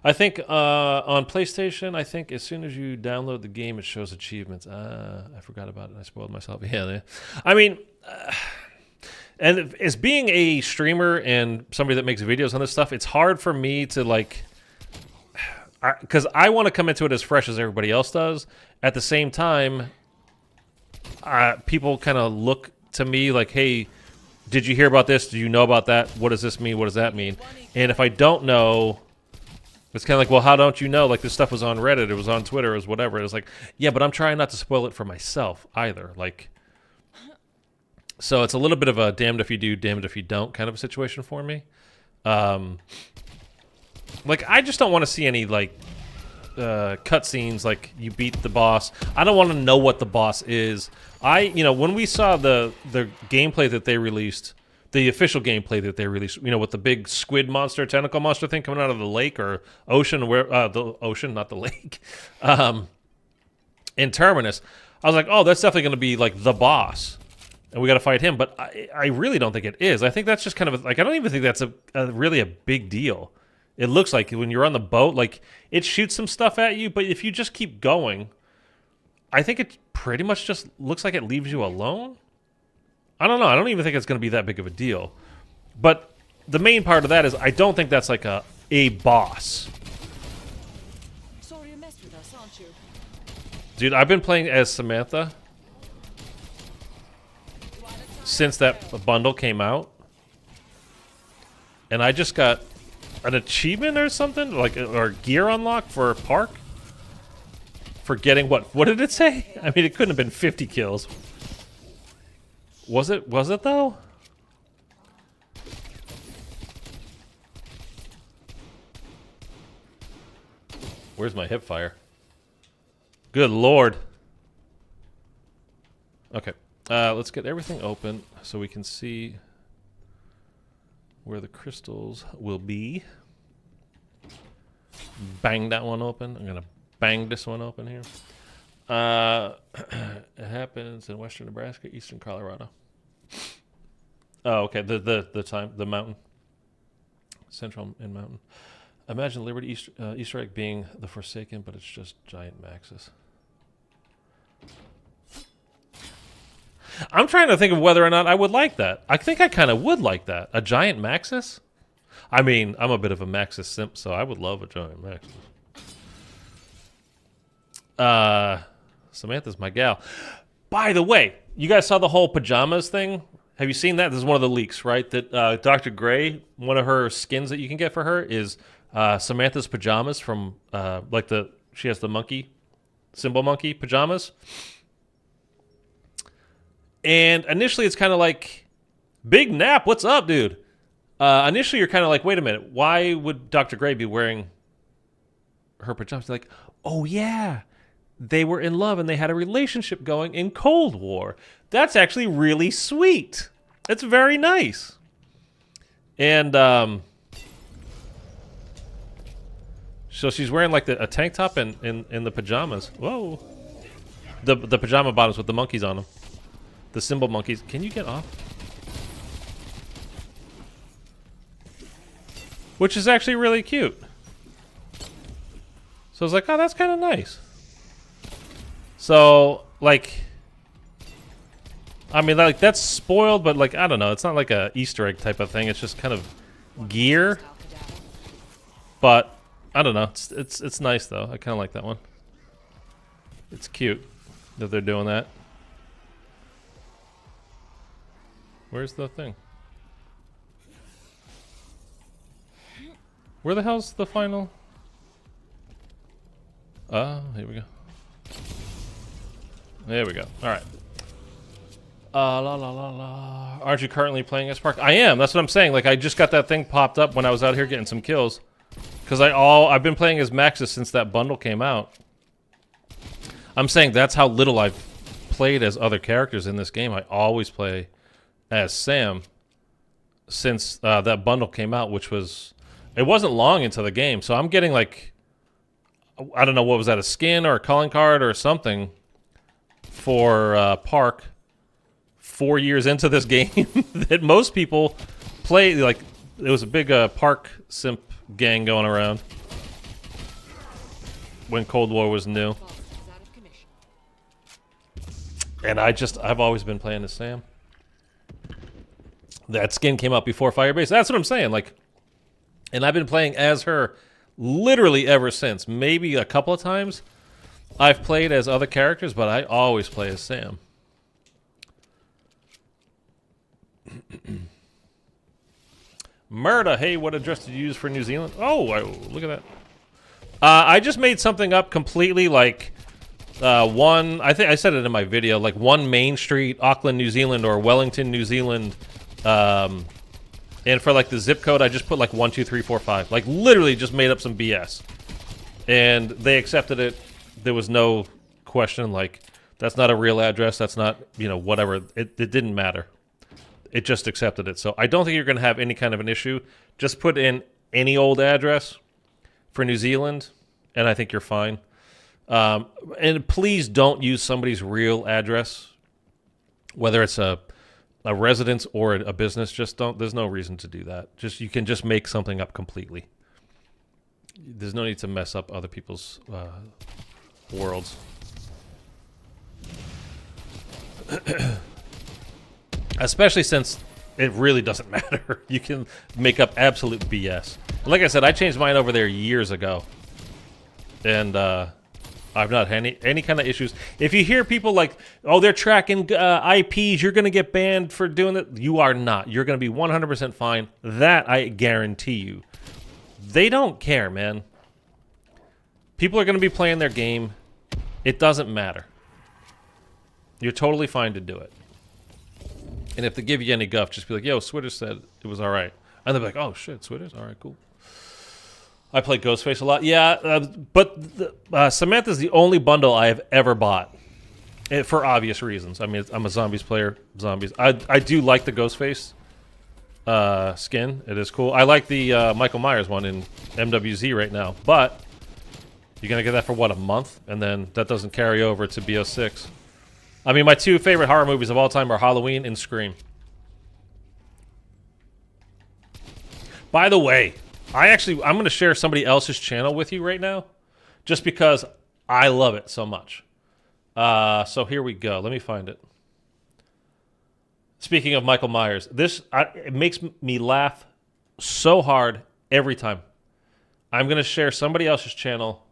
I think on PlayStation, I think as soon as you download the game, it shows achievements. I forgot about it. I spoiled myself. Yeah. I mean... and as being a streamer and somebody that makes videos on this stuff, it's hard for me to, like... Because I want to come into it as fresh as everybody else does. At the same time, people kind of look to me like, hey, did you hear about this? Do you know about that? What does this mean? What does that mean? And if I don't know, it's kind of like, well, how don't you know? Like, this stuff was on Reddit, it was on Twitter, it was whatever. It was like, yeah, but I'm trying not to spoil it for myself either. Like, so it's a little bit of a damned if you do, damned if you don't kind of a situation for me. Like, I just don't want to see any, like, cutscenes, like, you beat the boss. I don't want to know what the boss is. You know, when we saw the gameplay that they released, the official gameplay that they released, you know, with the big squid monster, tentacle monster thing coming out of the lake or ocean, where the ocean, not the lake, in Terminus, I was like, oh, that's definitely going to be like the boss, and we got to fight him. But I really don't think it is. I think that's just kind of like, I don't even think that's really a big deal. It looks like when you're on the boat, like, it shoots some stuff at you, but if you just keep going, I think it pretty much just looks like it leaves you alone. I don't know. I don't even think it's going to be that big of a deal. But the main part of that is I don't think that's like a boss. Sorry you messed with us, aren't you? Dude, I've been playing as Samantha since that bundle came out. And I just got an achievement or something, like, or gear unlock for Park. For getting what did it say? I mean, it couldn't have been 50 kills. Was it though? Where's my hip fire? Good lord. Okay. Let's get everything open so we can see where the crystals will be. Bang that one open. I'm gonna bang this one open here. It happens in western Nebraska, eastern Colorado. Oh, okay. The mountain, central and mountain. Imagine Liberty Easter egg being the Forsaken, but it's just giant Maxis. I'm trying to think of whether or not I would like that. I think I kind of would like that. A giant Maxis? I mean, I'm a bit of a Maxis simp, so I would love a giant Maxis. Samantha's my gal. By the way, you guys saw the whole pajamas thing? Have you seen that? This is one of the leaks, right? That Dr. Gray, one of her skins that you can get for her is Samantha's pajamas from, she has the monkey, symbol monkey pajamas. And initially it's kind of like, Big Nap, what's up, dude? Initially you're kind of like, wait a minute, why would Dr. Gray be wearing her pajamas? Like, oh yeah, they were in love and they had a relationship going in Cold War. That's actually really sweet. It's very nice. And so she's wearing like a tank top in the pajamas. Whoa. The pajama bottoms with the monkeys on them. The symbol monkeys. Can you get off? Which is actually really cute. So I was like, oh, that's kind of nice. So, like, I mean, like, that's spoiled, but, like, I don't know. It's not like a Easter egg type of thing. It's just kind of gear. But, I don't know. It's nice, though. I kind of like that one. It's cute that they're doing that. Where's the thing? Where the hell's the final? Here we go. There we go. All right. La la la la. Aren't you currently playing as Park? I am. That's what I'm saying. Like, I just got that thing popped up when I was out here getting some kills. Because I've been playing as Maxis since that bundle came out. I'm saying that's how little I've played as other characters in this game. I always play as Sam since that bundle came out, which was... It wasn't long into the game, so I'm getting, like... I don't know, what was that, a skin or a calling card or something for Park 4 years into this game that most people play. Like, it was a big Park simp gang going around when Cold War was new. And I've always been playing as Sam. That skin came out before Firebase. That's what I'm saying. Like, and I've been playing as her literally ever since. Maybe a couple of times I've played as other characters, but I always play as Sam. Murda, hey, what address did you use for New Zealand? Oh, look at that. I just made something up completely, like I think I said it in my video, like 1 Main Street, Auckland, New Zealand, or Wellington, New Zealand. And for like the zip code, I just put like 12345. Like literally just made up some BS. And they accepted it. There was no question, like, that's not a real address, that's not, you know, whatever. It didn't matter. It just accepted it. So I don't think you're going to have any kind of an issue. Just put in any old address for New Zealand, and I think you're fine. And please don't use somebody's real address, whether it's a residence or a business. Just don't. There's no reason to do that. You can just make something up completely. There's no need to mess up other people's worlds. Especially since it really doesn't matter. You can make up absolute BS. Like I said, I changed mine over there years ago. And I've not had any kind of issues. If you hear people like, oh, they're tracking IPs, you're going to get banned for doing that. You are not. You're going to be 100% fine. That I guarantee you. They don't care, man. People are going to be playing their game. It doesn't matter. You're totally fine to do it. And if they give you any guff, just be like, yo, Switter said it was all right. And they'll be like, oh, shit, Switter's? All right, cool. I play Ghostface a lot. Yeah, but Samantha's the only bundle I have ever bought. For obvious reasons. I mean, I'm a zombies player. Zombies. I do like the Ghostface skin. It is cool. I like the Michael Myers one in MWZ right now. But you're going to get that for, what, a month? And then that doesn't carry over to BO6. I mean, my 2 favorite horror movies of all time are Halloween and Scream. By the way, I'm going to share somebody else's channel with you right now, just because I love it so much. So here we go. Let me find it. Speaking of Michael Myers, it makes me laugh so hard every time. I'm going to share somebody else's channel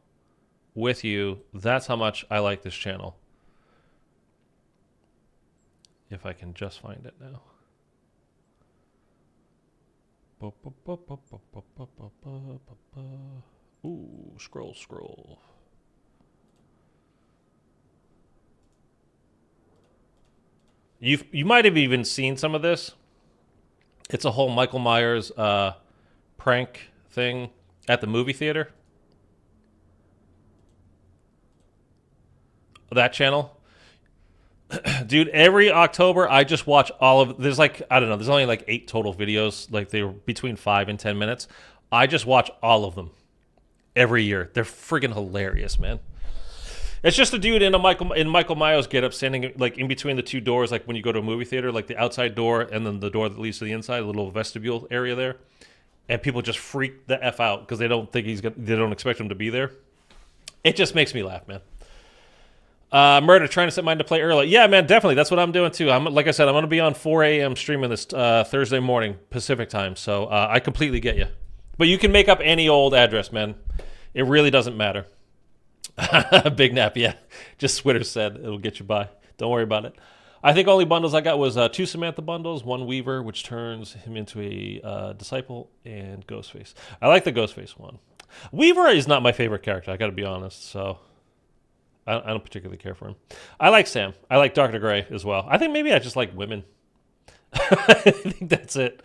with you. That's how much I like this channel. If I can just find it now. Ooh, scroll. You might have even seen some of this. It's a whole Michael Myers prank thing at the movie theater. That channel. Dude, every October I just watch all of. There's like, I don't know. There's only like 8 total videos. Like they were between 5 and 10 minutes. I just watch all of them every year. They're friggin' hilarious, man. It's just a dude in Michael Myers getup standing like in between the 2 doors, like when you go to a movie theater, like the outside door and then the door that leads to the inside, a little vestibule area there, and people just freak the f out because they don't think they don't expect him to be there. It just makes me laugh, man. Murder, trying to set mine to play early. Yeah, man, definitely. That's what I'm doing, too. Like I said, I'm going to be on 4 a.m. streaming this Thursday morning, Pacific time. So I completely get you. But you can make up any old address, man. It really doesn't matter. Big nap, yeah. Just Twitter said it'll get you by. Don't worry about it. I think only bundles I got was 2 Samantha bundles, 1 Weaver, which turns him into a disciple, and Ghostface. I like the Ghostface one. Weaver is not my favorite character, I got to be honest, so... I don't particularly care for him. I like Sam. I like Dr. Gray as well. I think maybe I just like women. I think that's it.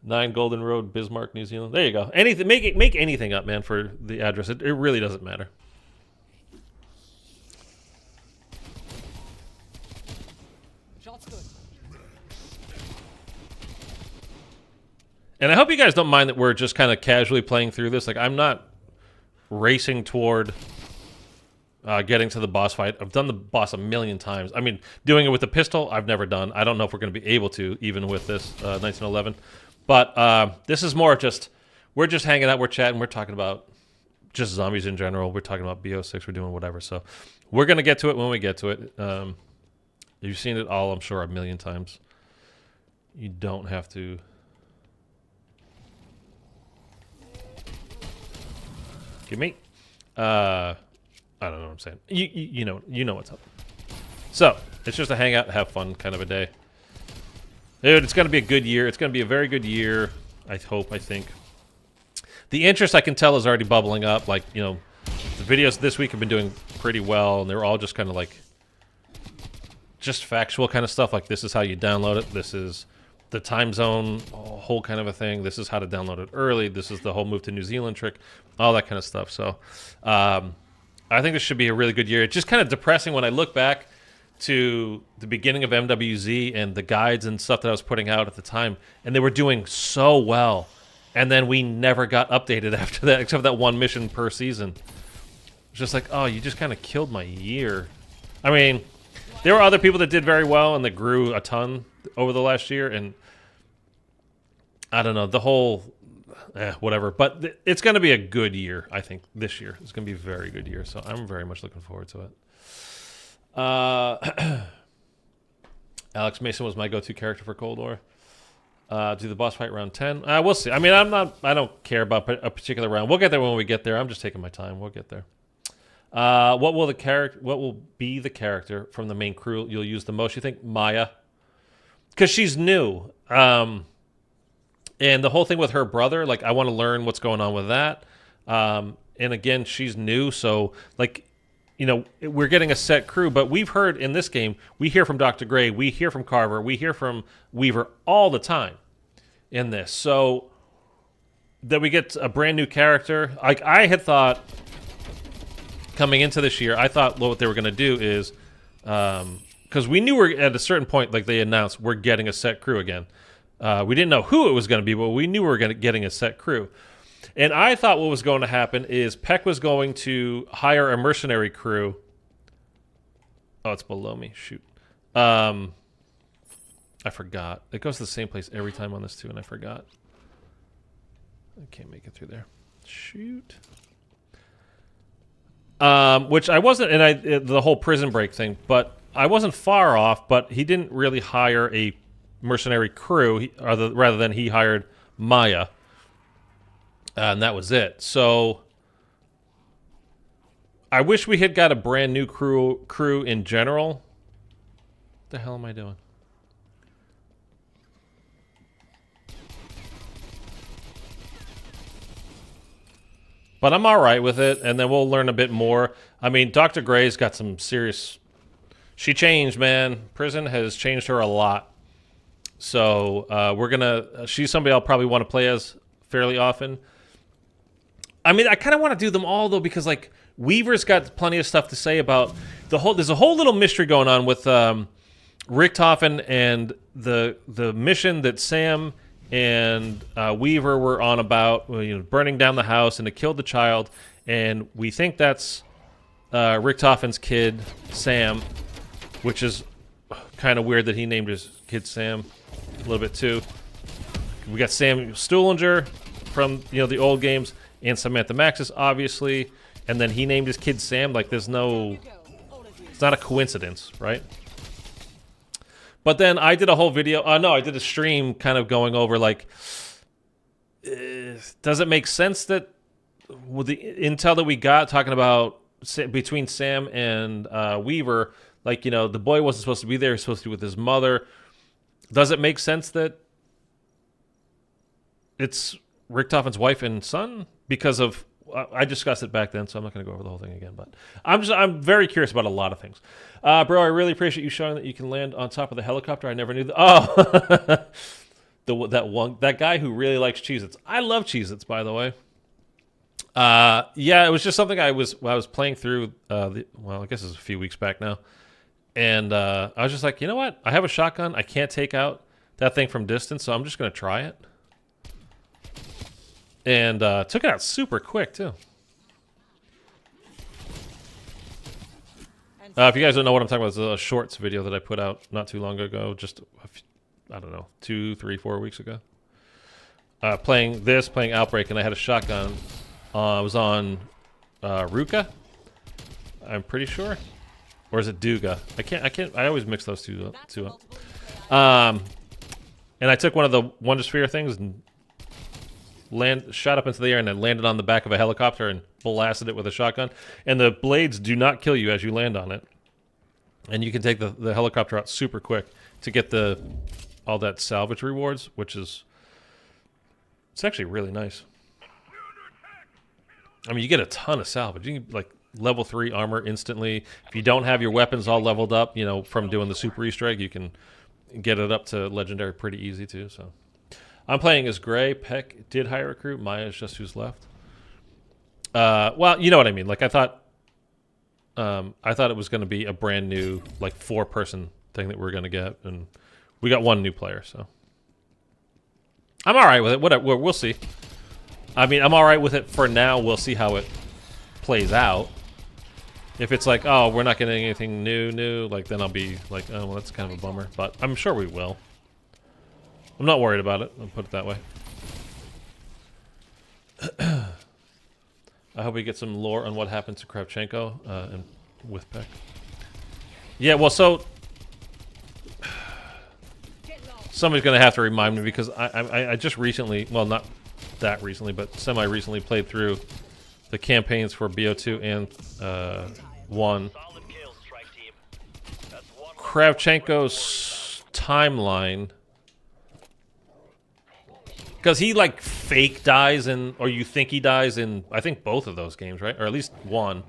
9 Golden Road, Bismarck, New Zealand. There you go. Anything, make anything up, man, for the address. It really doesn't matter. Shot's good. And I hope you guys don't mind that we're just kind of casually playing through this. Like, I'm not racing toward... getting to the boss fight. I've done the boss a million times. I mean, doing it with the pistol, I've never done. I don't know if we're going to be able to, even with this 1911. But this is more just, we're just hanging out, we're chatting, we're talking about just zombies in general. We're talking about BO6, we're doing whatever. So we're going to get to it when we get to it. You've seen it all, I'm sure, a million times. You don't have to... Give me... I don't know what I'm saying. You know what's up. So, it's just a hangout, have fun kind of a day. Dude, it's going to be a good year. It's going to be a very good year. I hope, I think. The interest I can tell is already bubbling up. Like, you know, the videos this week have been doing pretty well, and they're all just kind of like, just factual kind of stuff. Like, this is how you download it. This is the time zone, whole kind of a thing. This is how to download it early. This is the whole move to New Zealand trick, all that kind of stuff. So, I think this should be a really good year. It's just kind of depressing when I look back to the beginning of MWZ and the guides and stuff that I was putting out at the time, and they were doing so well, and then we never got updated after that, except for that one mission per season. It's just like, oh, you just kind of killed my year. I mean, there were other people that did very well and that grew a ton over the last year, and I don't know, the whole, whatever. But it's going to be a good year, I think, this year. It's going to be a very good year, so I'm very much looking forward to it. Alex Mason was my go-to character for Cold War. Do the boss fight round 10? We'll see. I mean, I don't care about a particular round. We'll get there when we get there. I'm just taking my time. We'll get there. What will be the character from the main crew you'll use the most? You think Maya? Because she's new. And the whole thing with her brother, like, I want to learn what's going on with that. And again, she's new, so, like, you know, we're getting a set crew, but we've heard in this game, we hear from Dr. Gray, we hear from Carver, we hear from Weaver all the time in this. So that we get a brand new character. Like, I had thought coming into this year, I thought what they were going to do is, because we knew we're at a certain point, like they announced, we're getting a set crew again. We didn't know who it was going to be, but we knew we were getting a set crew. And I thought what was going to happen is Peck was going to hire a mercenary crew. Oh, it's below me. Shoot. I forgot. It goes to the same place every time on this, too, and I forgot. I can't make it through there. Shoot. Which I wasn't, and the whole prison break thing, but I wasn't far off, but he didn't really hire a mercenary crew, rather than he hired Maya. And that was it. So I wish we had got a brand new crew in general. What the hell am I doing? But I'm all right with it, and then we'll learn a bit more. I mean, Dr. Gray's got some serious... She changed, man. Prison has changed her a lot. So we're going to... She's somebody I'll probably want to play as fairly often. I mean, I kind of want to do them all, though, because, like, Weaver's got plenty of stuff to say about the whole... There's a whole little mystery going on with Richtofen and the mission that Sam and Weaver were on about, you know, burning down the house and to kill the child. And we think that's Richtofen's kid, Sam, which is kind of weird that he named his kid Sam a little bit, too. We got Sam Stuhlinger from, you know, the old games, and Samantha Maxis, obviously, and then he named his kid Sam. Like, there's no... It's not a coincidence, right? But then I did a whole video... no, I did a stream kind of going over, like... does it make sense that... with the intel that we got talking about between Sam and Weaver, like, you know, the boy wasn't supposed to be there. He was supposed to be with his mother. Does it make sense that it's Richtofen's wife and son? Because of, I discussed it back then, so I'm not going to go over the whole thing again. But I'm very curious about a lot of things. Bro, I really appreciate you showing that you can land on top of the helicopter. I never knew that. Oh, that guy who really likes Cheez-Its. I love Cheez-Its, by the way. Yeah, it was just something I was playing through. Well, I guess it was a few weeks back now, and I was just like, you know what? I have a shotgun. I can't take out that thing from distance, so I'm just going to try it. And took it out super quick, too. If you guys don't know what I'm talking about, it's a shorts video that I put out not too long ago. Just, I don't know, 2, 3, 4 weeks ago. Playing Outbreak, and I had a shotgun. I was on Ruka, I'm pretty sure. Or is it Duga? I always mix those two up. And I took one of the Wonder Sphere things and shot up into the air and then landed on the back of a helicopter and blasted it with a shotgun. And the blades do not kill you as you land on it. And you can take the helicopter out super quick to get the all that salvage rewards, which is it's actually really nice. I mean, you get a ton of salvage. You can like level 3 armor instantly. If you don't have your weapons all leveled up, you know, from doing the super Easter egg, you can get it up to legendary pretty easy too. So I'm playing as Gray. Peck did hire a recruit. Maya's just who's left. Well, you know what I mean. Like I thought it was going to be a brand new like 4-person thing that we're going to get, and we got 1 new player. So I'm all right with it. Whatever. We'll see. I mean, I'm all right with it for now. We'll see how it plays out. If it's like, oh, we're not getting anything new, like then I'll be like, oh, well, that's kind of a bummer. But I'm sure we will. I'm not worried about it. I'll put it that way. I hope we get some lore on what happened to Kravchenko and with Peck. Yeah, well, so somebody's going to have to remind me because I just recently, well, not that recently, but semi-recently played through the campaigns for BO2 and 1. Kravchenko's timeline, because he like fake dies in, or you think he dies in, I think both of those games, right? Or at least 1.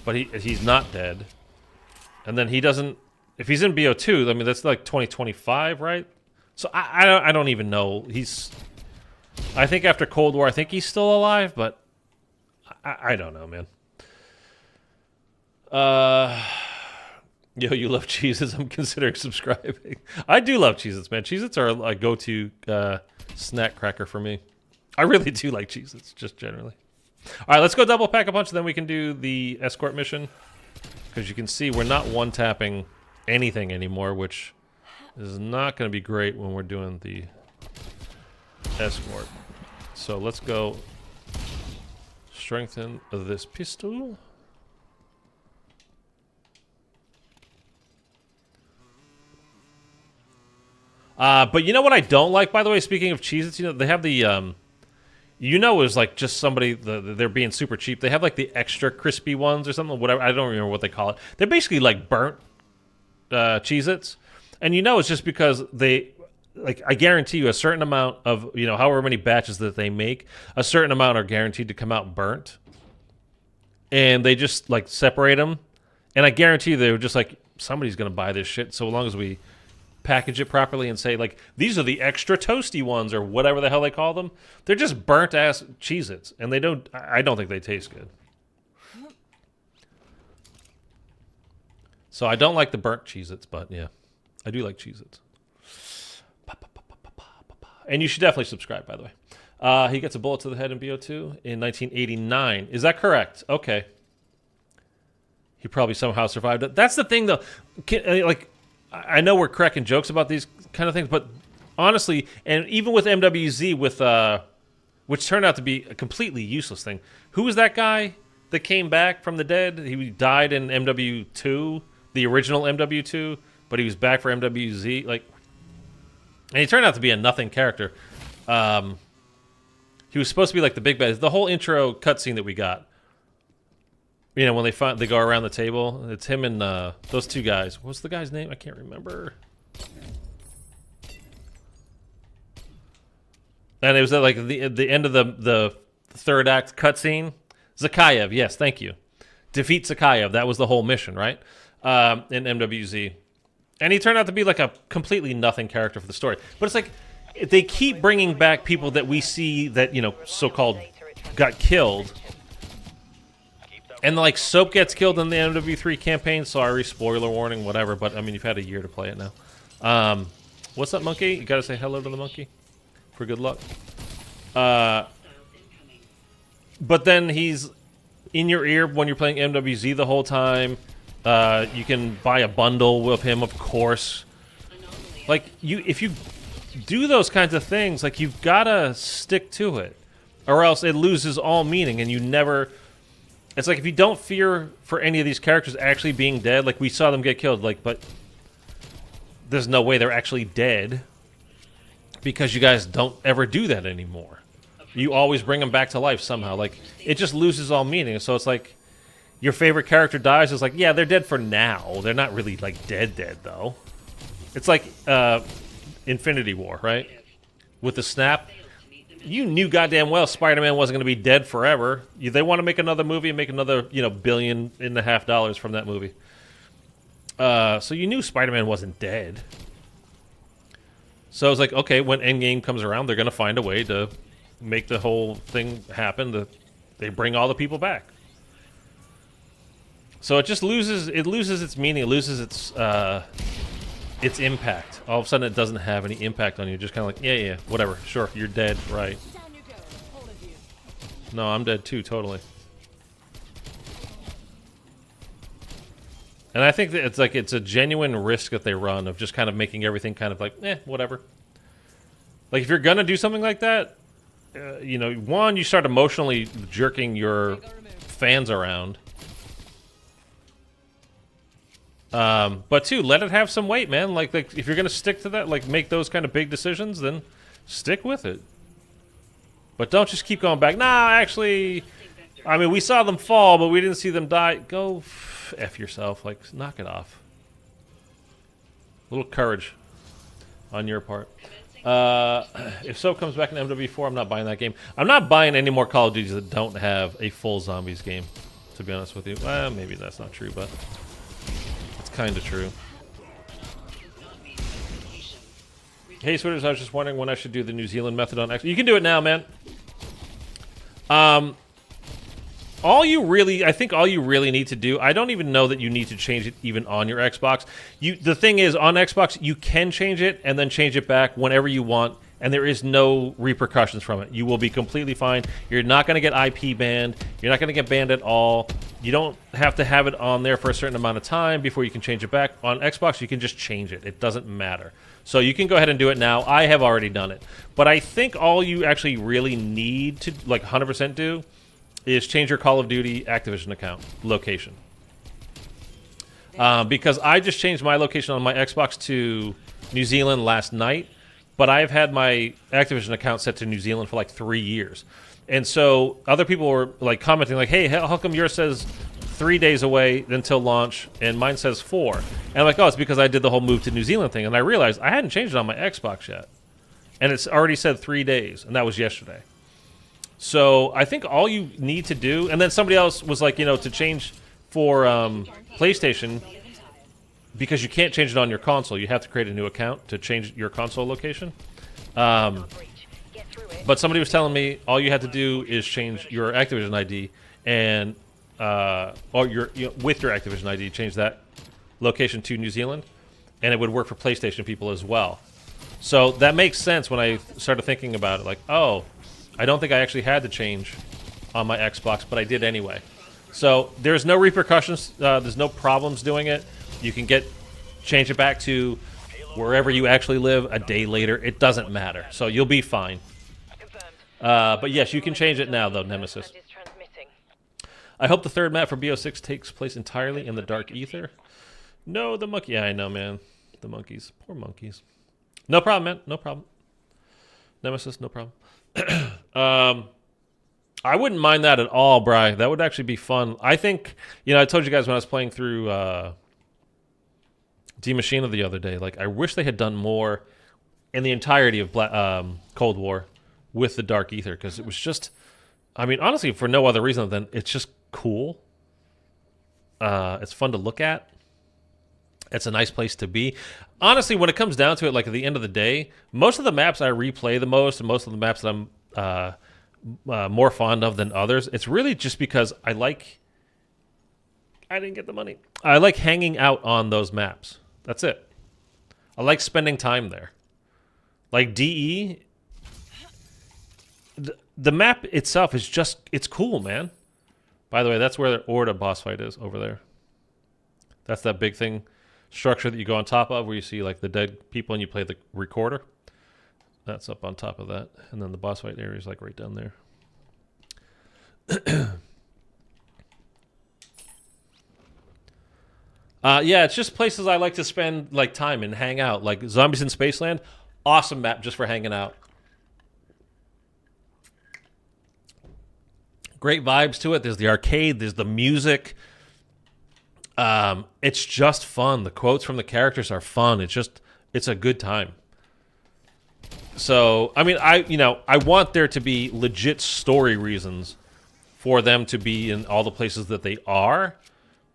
But he's not dead. And then he doesn't, if he's in BO2, I mean that's like 2025, right? So I don't even know. I think after Cold War, I think he's still alive, but I don't know, man. Yo, you love Cheez-Its. I'm considering subscribing. I do love Cheez-Its, man. Cheez-Its are a go-to snack cracker for me. I really do like Cheez-Its, just generally. All right, let's go double pack a punch, then we can do the escort mission. Because you can see we're not one-tapping anything anymore, which is not going to be great when we're doing the escort. So let's go strengthen this pistol. But you know what I don't like, by the way, speaking of Cheez-Its, you know, they have the, you know, it was like just somebody, they're being super cheap. They have like the extra crispy ones or something, whatever. I don't remember what they call it. They're basically like burnt Cheez-Its. And you know it's just because they, like, I guarantee you a certain amount of, you know, however many batches that they make, a certain amount are guaranteed to come out burnt. And they just, like, separate them. And I guarantee you they were just like, somebody's going to buy this shit so long as we package it properly and say, like, these are the extra toasty ones or whatever the hell they call them. They're just burnt-ass Cheez-Its. And they don't, I don't think they taste good. So I don't like the burnt Cheez-Its, but yeah, I do like Cheez-Its. And you should definitely subscribe, by the way. He gets a bullet to the head in BO2 in 1989. Is that correct? Okay. He probably somehow survived it. That's the thing, though. Like, I know we're cracking jokes about these kind of things, but honestly, and even with MWZ, with which turned out to be a completely useless thing. Who was that guy that came back from the dead? He died in MW2, the original MW2, but he was back for MWZ. Like, and he turned out to be a nothing character. He was supposed to be like the big bad. The whole intro cutscene that we got, you know, when they go around the table, it's him and those two guys. What's the guy's name? I can't remember. And it was at like the end of the third act cutscene. Zakhaev, yes, thank you. Defeat Zakhaev. That was the whole mission, right? In MWZ. And he turned out to be like a completely nothing character for the story. But it's like, they keep bringing back people that we see that, you know, so-called got killed. And like Soap gets killed in the MW3 campaign. Sorry, spoiler warning, whatever. But I mean, you've had a year to play it now. What's up, monkey? You gotta say hello to the monkey for good luck. But then he's in your ear when you're playing MWZ the whole time. You can buy a bundle with him, of course. Like, if you do those kinds of things, like, you've gotta stick to it, or else it loses all meaning, and you never. It's like if you don't fear for any of these characters actually being dead, like we saw them get killed, like, but there's no way they're actually dead because you guys don't ever do that anymore. You always bring them back to life somehow. Like, it just loses all meaning. So it's like your favorite character dies. It's like, yeah, they're dead for now. They're not really like dead, though. It's like Infinity War, right? With the snap, you knew goddamn well Spider-Man wasn't going to be dead forever. They want to make another movie and make another, $1.5 billion from that movie. So you knew Spider-Man wasn't dead. So I was like, okay, when Endgame comes around, they're going to find a way to make the whole thing happen. They bring all the people back. So it just loses its meaning. It loses its impact. All of a sudden, it doesn't have any impact on you. Just kind of like, yeah, whatever. Sure, you're dead, right? Down you go, all of you. No, I'm dead too, totally. And I think that it's a genuine risk that they run of just kind of making everything kind of like, whatever. Like, if you're going to do something like that, one, you start emotionally jerking your fans around. But two, let it have some weight, man. Like if you're going to stick to that, like make those kind of big decisions, then stick with it. But don't just keep going back. Nah, actually, I mean, we saw them fall, but we didn't see them die. Go F yourself. Like, knock it off. A little courage on your part. If Soap comes back in MW4, I'm not buying that game. I'm not buying any more Call of Duties that don't have a full zombies game, to be honest with you. Well, maybe that's not true, but it's kind of true. Hey, Switters, I was just wondering when I should do the New Zealand method on X. You can do it now, man. I think all you really need to do, I don't even know that you need to change it even on your Xbox. The thing is, on Xbox, you can change it and then change it back whenever you want, and there is no repercussions from it. You will be completely fine. You're not going to get IP banned. You're not going to get banned at all. You don't have to have it on there for a certain amount of time before you can change it back. On Xbox, you can just change it. It doesn't matter. So you can go ahead and do it now. I have already done it. But I think all you actually really need to, like 100% do, is change your Call of Duty Activision account location. Because I just changed my location on my Xbox to New Zealand last night, but I've had my Activision account set to New Zealand for like 3 years. And so other people were like commenting like, hey, how come yours says 3 days away until launch and mine says 4? And I'm like, oh, it's because I did the whole move to New Zealand thing. And I realized I hadn't changed it on my Xbox yet. And it's already said 3 days, and that was yesterday. So I think all you need to do, and then somebody else was like, to change for PlayStation, because you can't change it on your console. You have to create a new account to change your console location. But somebody was telling me all you had to do is change your Activision ID and with your Activision ID, change that location to New Zealand, and it would work for PlayStation people as well. So that makes sense when I started thinking about it. Like, oh, I don't think I actually had to change on my Xbox, but I did anyway. So there's no repercussions. There's no problems doing it. You can change it back to wherever you actually live a day later. It doesn't matter. So you'll be fine. But yes, you can change it now, though, Nemesis. I hope the third map for BO6 takes place entirely in the Dark Ether. No, the monkey. Yeah, I know, man. The monkeys. Poor monkeys. No problem, man. No problem. Nemesis, no problem. I wouldn't mind that at all, Bri. That would actually be fun. I think, I told you guys when I was playing through D Machina the other day, like, I wish they had done more in the entirety of Cold War with the Dark Ether, because it was just, I mean, honestly, for no other reason than it's just cool. It's fun to look at. It's a nice place to be. Honestly, when it comes down to it, like at the end of the day, most of the maps I replay the most, and most of the maps that I'm more fond of than others, it's really just because I didn't get the money. I like hanging out on those maps. That's it. I like spending time there. Like DE, the map itself is just, it's cool, man. By the way, that's where the Orda boss fight is, over there. That's that big thing. Structure that you go on top of where you see like the dead people and you play the recorder. That's up on top of that. And then the boss fight area is like right down there. Yeah, it's just places I like to spend like time and hang out. Like Zombies in Spaceland, awesome map just for hanging out. Great vibes to it. There's the arcade, there's the music. It's just fun. The quotes from the characters are fun. It's a good time. So, I mean, I want there to be legit story reasons for them to be in all the places that they are,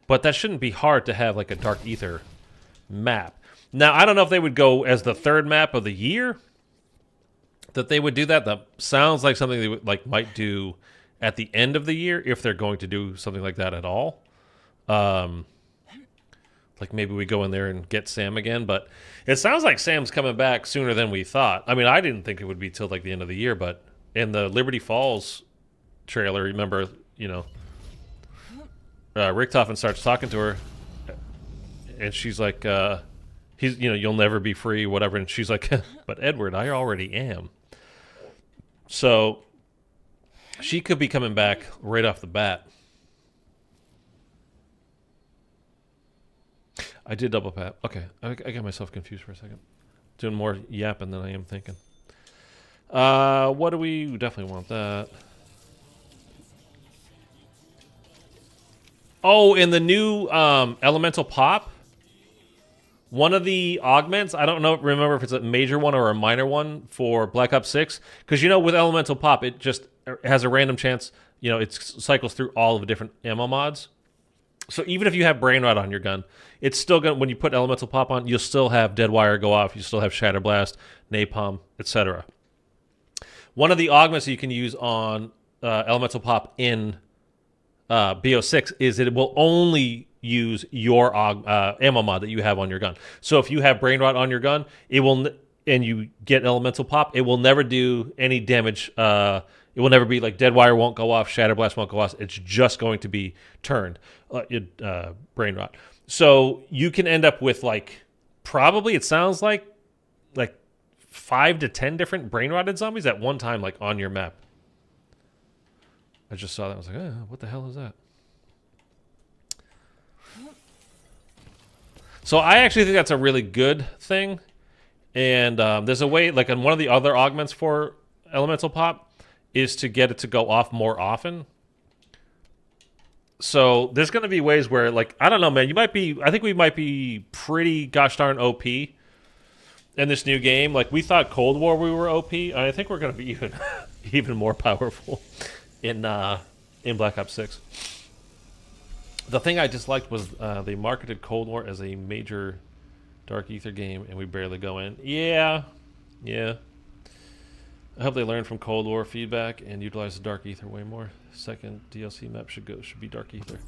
but that shouldn't be hard to have like a Dark Ether map. Now, I don't know if they would go as the third map of the year, that they would do that. That sounds like something they would, like, might do at the end of the year, if they're going to do something like that at all. Like maybe we go in there and get Sam again, but it sounds like Sam's coming back sooner than we thought. I mean, I didn't think it would be till like the end of the year, but in the Liberty Falls trailer, remember, Richtofen starts talking to her, and she's like, you'll never be free, whatever. And she's like, but Edward, I already am. So she could be coming back right off the bat. I did double pat. Okay, I got myself confused for a second. Doing more yapping than I am thinking. What do we definitely want that? Oh, in the new elemental pop, one of the augments, I don't know, remember if it's a major one or a minor one for Black Ops 6, because with elemental pop, it just has a random chance, it cycles through all of the different ammo mods. So even if you have Brainrot on your gun, it's still going to, when you put elemental pop on, you'll still have Deadwire go off, you still have Shatterblast, Napalm, etc. One of the augments that you can use on elemental pop in BO6 is that it will only use your ammo mod that you have on your gun. So if you have Brainrot on your gun, it will, and you get elemental pop, it will never do any damage. It will never be like Deadwire won't go off, Shatterblast won't go off. It's just going to be turned, Brainrot. So you can end up with probably, it sounds like 5 to 10 different Brainrotted zombies at one time, on your map. I just saw that. I was like, what the hell is that? So I actually think that's a really good thing. And there's a way, on one of the other augments for elemental pop, is to get it to go off more often. So there's going to be ways where, I don't know, man, I think we might be pretty gosh darn OP in this new game. We thought Cold War we were OP. I think we're going to be even more powerful in Black Ops 6. The thing I disliked was they marketed Cold War as a major Dark Ether game, and we barely go in. Yeah. I hope they learn from Cold War feedback and utilize the Dark Ether way more. Second DLC map should be Dark Ether.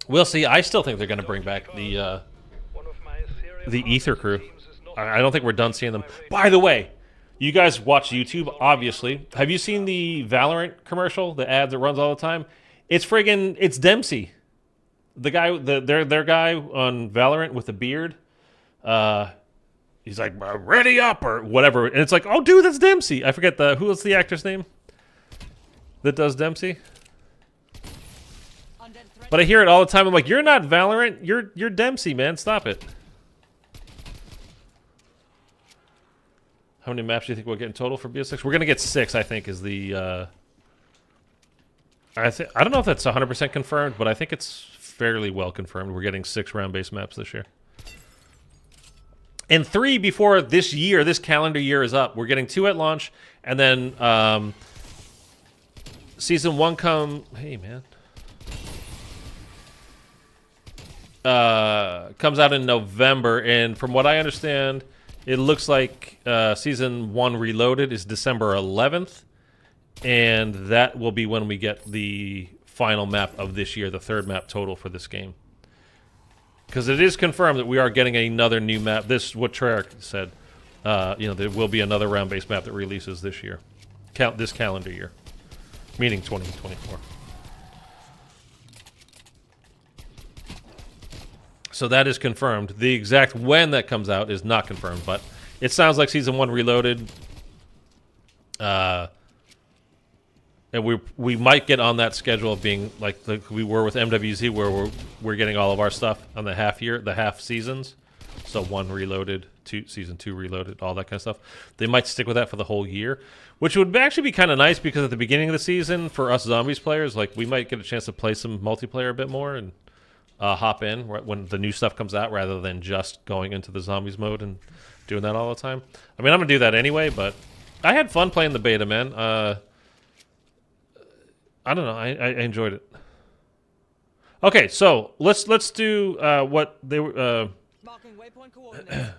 We'll see. I still think they're going to bring back the Ether crew. I don't think we're done seeing them. By the way, you guys watch YouTube, obviously. Have you seen the Valorant commercial, the ad that runs all the time? It's Dempsey, the guy, their guy on Valorant with the beard. He's like, ready up, or whatever. And it's like, oh, dude, that's Dempsey. I forget who was the actor's name that does Dempsey. But I hear it all the time. I'm like, you're not Valorant. You're Dempsey, man. Stop it. How many maps do you think we'll get in total for BO6? We're going to get 6, I think, is the... I don't know if that's 100% confirmed, but I think it's fairly well confirmed. We're getting 6 round-based maps this year. And 3 before this calendar year is up. We're getting 2 at launch, and then Season 1 Hey, man. Comes out in November, and from what I understand, it looks like Season 1 Reloaded is December 11th, and that will be when we get the final map of this year, the 3rd map total for this game. Because it is confirmed that we are getting another new map. This is what Treyarch said. There will be another round-based map that releases this year. This calendar year. Meaning 2024. So that is confirmed. The exact when that comes out is not confirmed, but it sounds like Season 1 Reloaded. And we might get on that schedule of being like we were with MWZ, where we're getting all of our stuff on the half seasons. So 1 Reloaded, Season 2 Reloaded, all that kind of stuff. They might stick with that for the whole year, which would actually be kind of nice, because at the beginning of the season, for us Zombies players, we might get a chance to play some multiplayer a bit more, and hop in when the new stuff comes out, rather than just going into the zombies mode and doing that all the time. I mean, I'm gonna do that anyway, but I had fun playing the beta, man. I don't know. I enjoyed it. Okay, so let's do what they were. Marking waypoint coordinates.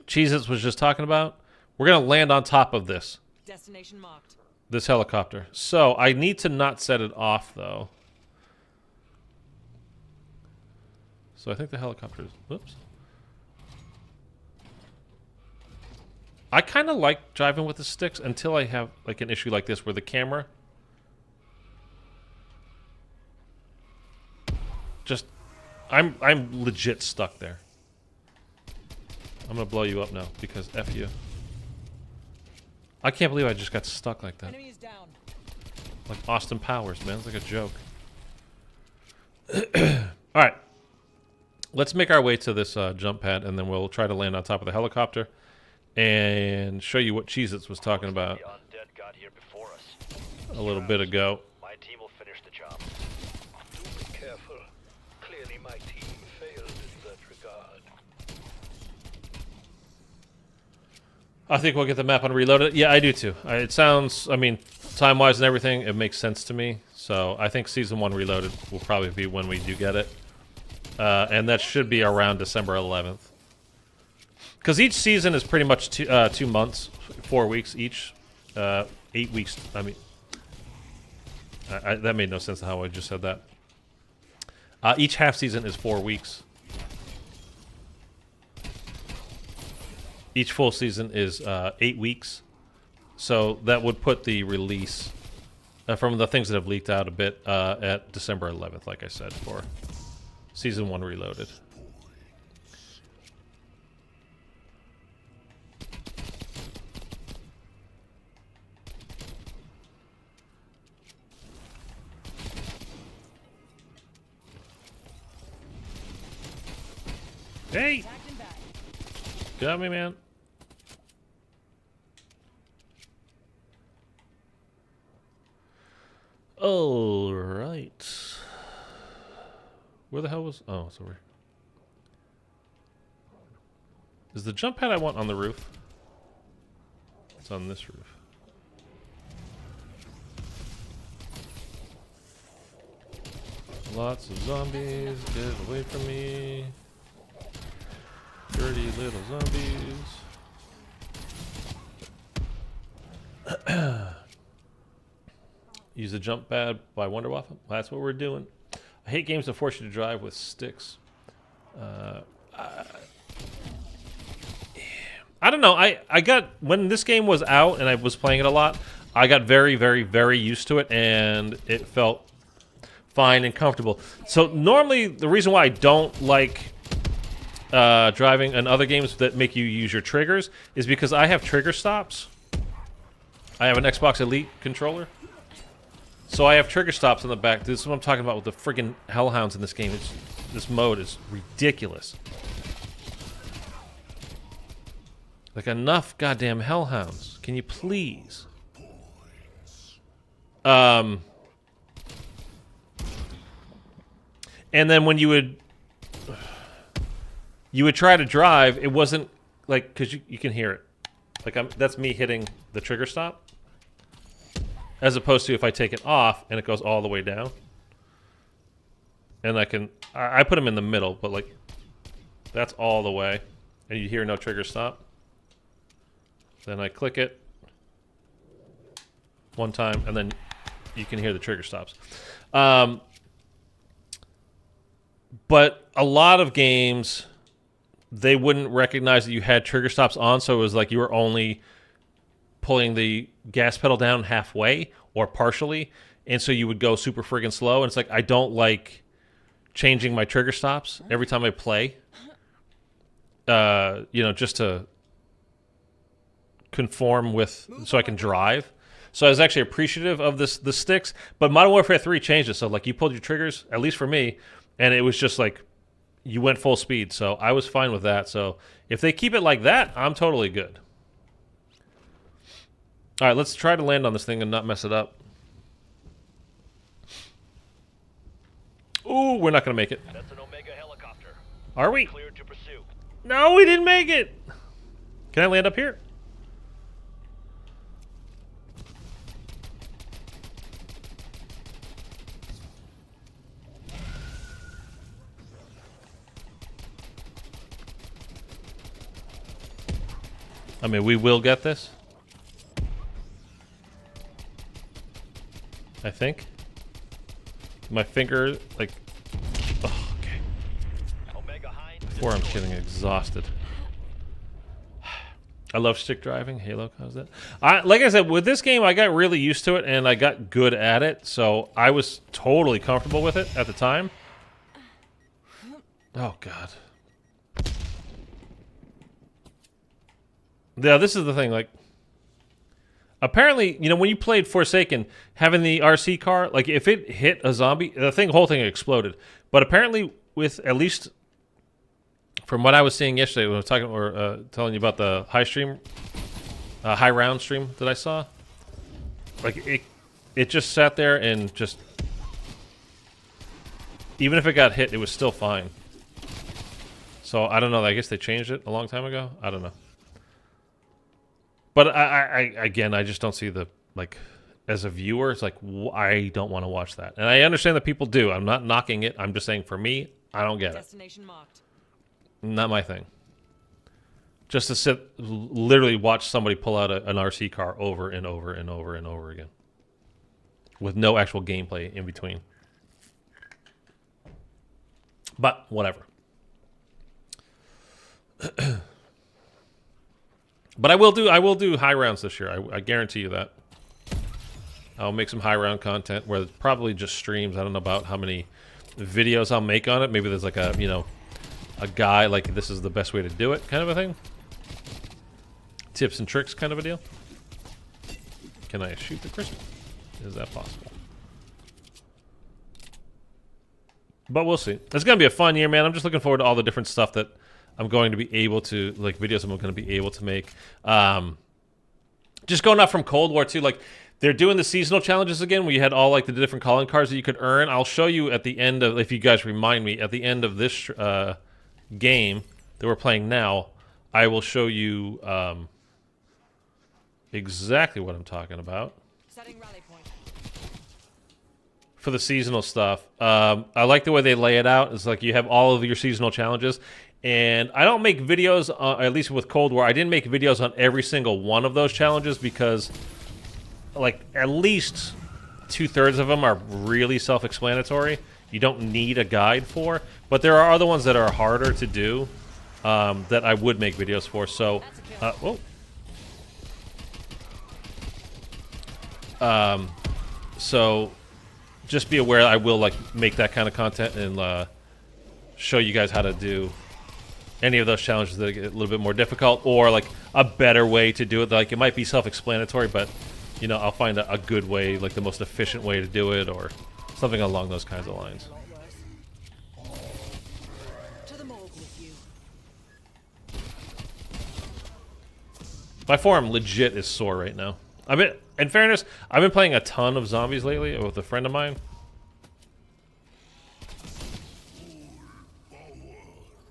Cheez-Its was just talking about. We're gonna land on top of this Destination marked. helicopter. So I need to not set it off though. So I think the helicopter is. Whoops. I kind of like driving with the sticks until I have like an issue like this where the camera just I'm legit stuck there. I'm gonna blow you up now because F you. I can't believe I just got stuck like that. Enemy is down. Like Austin Powers, man. It's like a joke. Alright. Let's make our way to this jump pad, and then we'll try to land on top of the helicopter and show you what Cheez-Its was talking about The undead got here before us. a little bit ago. My team will finish the job. Do be careful. Clearly my team failed in that regard. I think we'll get the map on Reloaded. Yeah, I do too. It sounds, I mean, time-wise and everything, it makes sense to me. So I think Season 1 Reloaded will probably be when we do get it. And that should be around December 11th. Because each season is pretty much 2 months, 4 weeks each. 8 weeks, I mean. That made no sense how I just said that. Each half season is 4 weeks. Each full season is 8 weeks. So that would put the release from the things that have leaked out a bit at December 11th, like I said, for Season 1 Reloaded. Hey! Got me, man. All right. Where the hell was... Oh, it's over here. Is the jump pad I want on the roof? It's on this roof. Lots of zombies. Get away from me. Dirty little zombies. Use the jump pad by Wonder Waffle. That's what we're doing. I hate games that force you to drive with sticks. I don't know. I got, when this game was out and I was playing it a lot, I got very, very, very used to it, and it felt fine and comfortable. So normally the reason why I don't like driving in other games that make you use your triggers is because I have trigger stops. I have an Xbox Elite controller. So I have trigger stops on the back. This is what I'm talking about with the friggin' hellhounds in this game. This mode is ridiculous. Like, enough goddamn hellhounds. Can you please? And then when you would try to drive, it wasn't like, because you can hear it. Like, that's me hitting the trigger stop. As opposed to if I take it off and it goes all the way down. And I put them in the middle, but like, that's all the way. And you hear no trigger stop. Then I click it one time, and then you can hear the trigger stops. But a lot of games, they wouldn't recognize that you had trigger stops on, so it was like you were only pulling the gas pedal down halfway or partially, and so you would go super friggin' slow, and it's like, I don't like changing my trigger stops every time I play. You know, just to conform with, so I can drive. So I was actually appreciative of the sticks, but Modern Warfare 3 changed it. So like, you pulled your triggers, at least for me, and it was just like, you went full speed. So I was fine with that. So if they keep it like that, I'm totally good. All right, let's try to land on this thing and not mess it up. Ooh, we're not gonna make it. That's an Omega helicopter. Are we? Cleared to pursue. No, we didn't make it. Can I land up here? I mean, we will get this. I think. My finger, like... Oh, okay. Omega Hind. Forearm's getting exhausted. I love stick driving. Halo caused it. Like I said, with this game, I got really used to it, and I got good at it, so I was totally comfortable with it at the time. Oh, God. Yeah, this is the thing, like... Apparently, you know, when you played Forsaken, having the RC car, like, if it hit a zombie, the whole thing exploded. But apparently, with at least... From what I was seeing yesterday when I was talking or telling you about the high round stream that I saw, like it just sat there and just even if it got hit, it was still fine. So I don't know. I guess they changed it a long time ago. I don't know. But I again, I just don't see the like as a viewer. It's like I don't want to watch that, and I understand that people do. I'm not knocking it. I'm just saying for me, I don't get it. Destination marked. Not my thing. Just to sit, literally watch somebody pull out an RC car over and over and over and over again. With no actual gameplay in between. But, whatever. But I will do high rounds this year. I guarantee you that. I'll make some high round content where it's probably just streams. I don't know about how many videos I'll make on it. Maybe there's like a, you know, a guy, like, this is the best way to do it, kind of a thing. Tips and tricks kind of a deal. Can I shoot the Christmas? Is that possible? But we'll see. It's going to be a fun year, man. I'm just looking forward to all the different stuff that I'm going to be able to, like, videos I'm going to be able to make. Just going up from Cold War, too, like, they're doing the seasonal challenges again where you had all, like, the different calling cards that you could earn. I'll show you at the end of, if you guys remind me, at the end of this game that we're playing now, I will show you exactly what I'm talking about. Setting rally point. For the seasonal stuff. I like the way they lay it out. It's like you have all of your seasonal challenges. And I don't make videos, at least with Cold War, I didn't make videos on every single one of those challenges because, like, at least 2/3 of them are really self-explanatory. You don't need a guide for. But there are other ones that are harder to do that I would make videos for. So, so just be aware I will like make that kind of content and show you guys how to do any of those challenges that get a little bit more difficult or like a better way to do it. Like it might be self-explanatory, but you know I'll find a good way, like the most efficient way to do it or something along those kinds of lines. To the morgue with you. My forearm legit is sore right now. I mean, in fairness, I've been playing a ton of zombies lately with a friend of mine.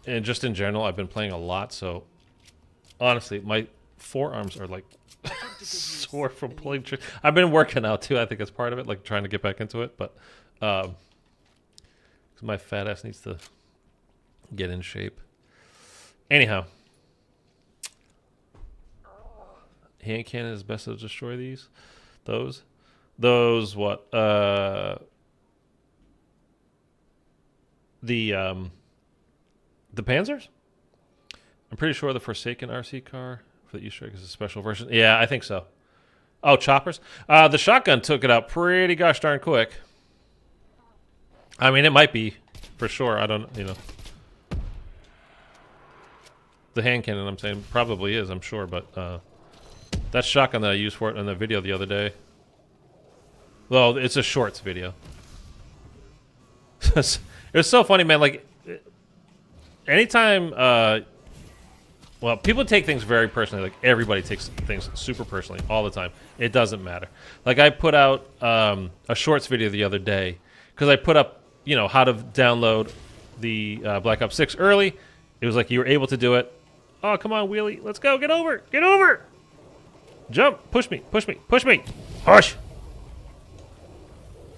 And just in general, I've been playing a lot, so honestly, my forearms are like sore from pulling tricks. I've been working out too. I think it's part of it, like trying to get back into it. But my fat ass needs to get in shape. Anyhow, hand cannon is best to destroy these. Those what? The Panzers? I'm pretty sure the Forsaken RC car for the Easter egg is a special version. Yeah, I think so. Oh, choppers? The shotgun took it out pretty gosh darn quick. I mean, it might be, for sure. I don't, you know. The hand cannon, I'm saying, probably is, I'm sure. But that shotgun that I used for it in the video the other day. Well, it's a shorts video. It was so funny, man. Like, anytime, well, people take things very personally. Like, everybody takes things super personally all the time. It doesn't matter. Like, I put out a shorts video the other day because I put up, you know, how to download the Black Ops 6 early. It was like you were able to do it. Oh, come on, Wheelie. Let's go. Get over. Get over. Jump. Push me. Push me. Push me. Hush.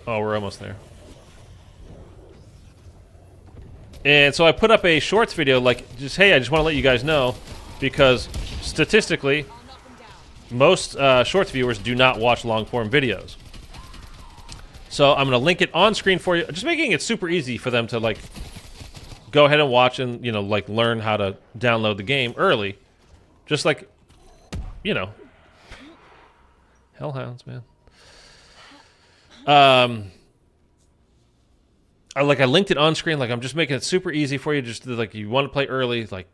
Oh, we're almost there. And so I put up a shorts video like, just, hey, I just want to let you guys know, because statistically, most shorts viewers do not watch long-form videos. So I'm going to link it on screen for you, just making it super easy for them to, like, go ahead and watch and, you know, like, learn how to download the game early. Just like, you know, hellhounds, man. I linked it on screen. Like, I'm just making it super easy for you. Just like, you want to play early, like,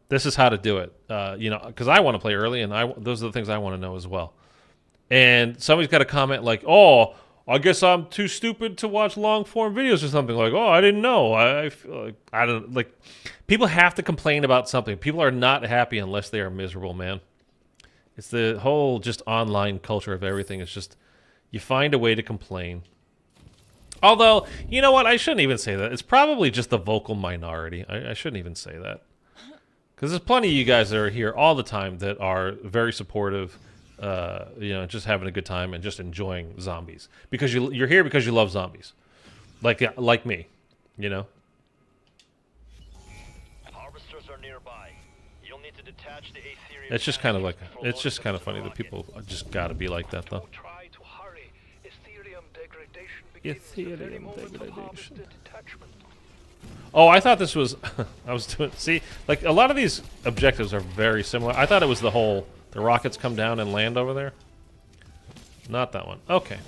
this is how to do it. You know, because I want to play early, and those are the things I want to know as well. And somebody's got a comment like, "Oh, I guess I'm too stupid to watch long form videos," or something like, "Oh, I didn't know." I feel like, I don't, like, people have to complain about something. People are not happy unless they are miserable, man. It's the whole just online culture of everything. It's just, you find a way to complain. Although, you know what? I shouldn't even say that. It's probably just the vocal minority. I shouldn't even say that. Because there's plenty of you guys that are here all the time that are very supportive, you know, just having a good time and just enjoying zombies. Because you're here because you love zombies. Like me, you know? Harvesters are nearby. You'll need to detach the Aetherium. It's just kind of like, it's just kind of funny that people just gotta be like that, though. Don't try to hurry. Ethereum degradation begins the very Ethereum moment of degradation. harvester detachment. Oh, I thought this was, I was doing, see, like, a lot of these objectives are very similar. I thought it was the rockets come down and land over there. Not that one. Okay.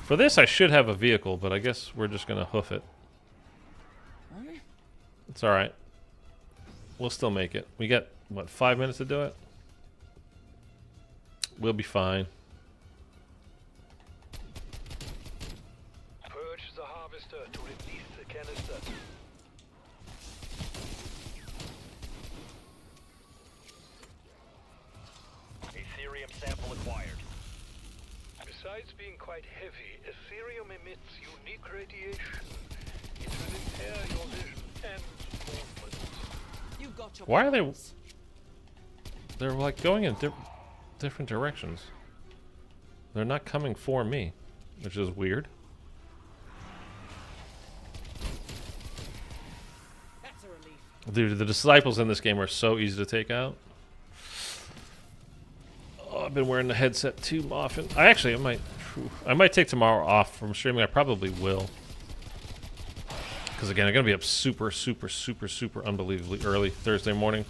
For this, I should have a vehicle, but I guess we're just going to hoof it. It's alright. We'll still make it. We got, what, 5 minutes to do it? We'll be fine. Purge the harvester to release the canister. Aetherium sample acquired. Besides being quite heavy, Ethereum emits unique radiation. It will impair your vision and movement. You've got your Why are they... problems. They're, like, going in different directions. They're not coming for me, which is weird. That's a relief. Dude, the disciples in this game are so easy to take out. Oh, I've been wearing the headset too often. I might take tomorrow off from streaming. I probably will. Because again, I'm going to be up super unbelievably early Thursday morning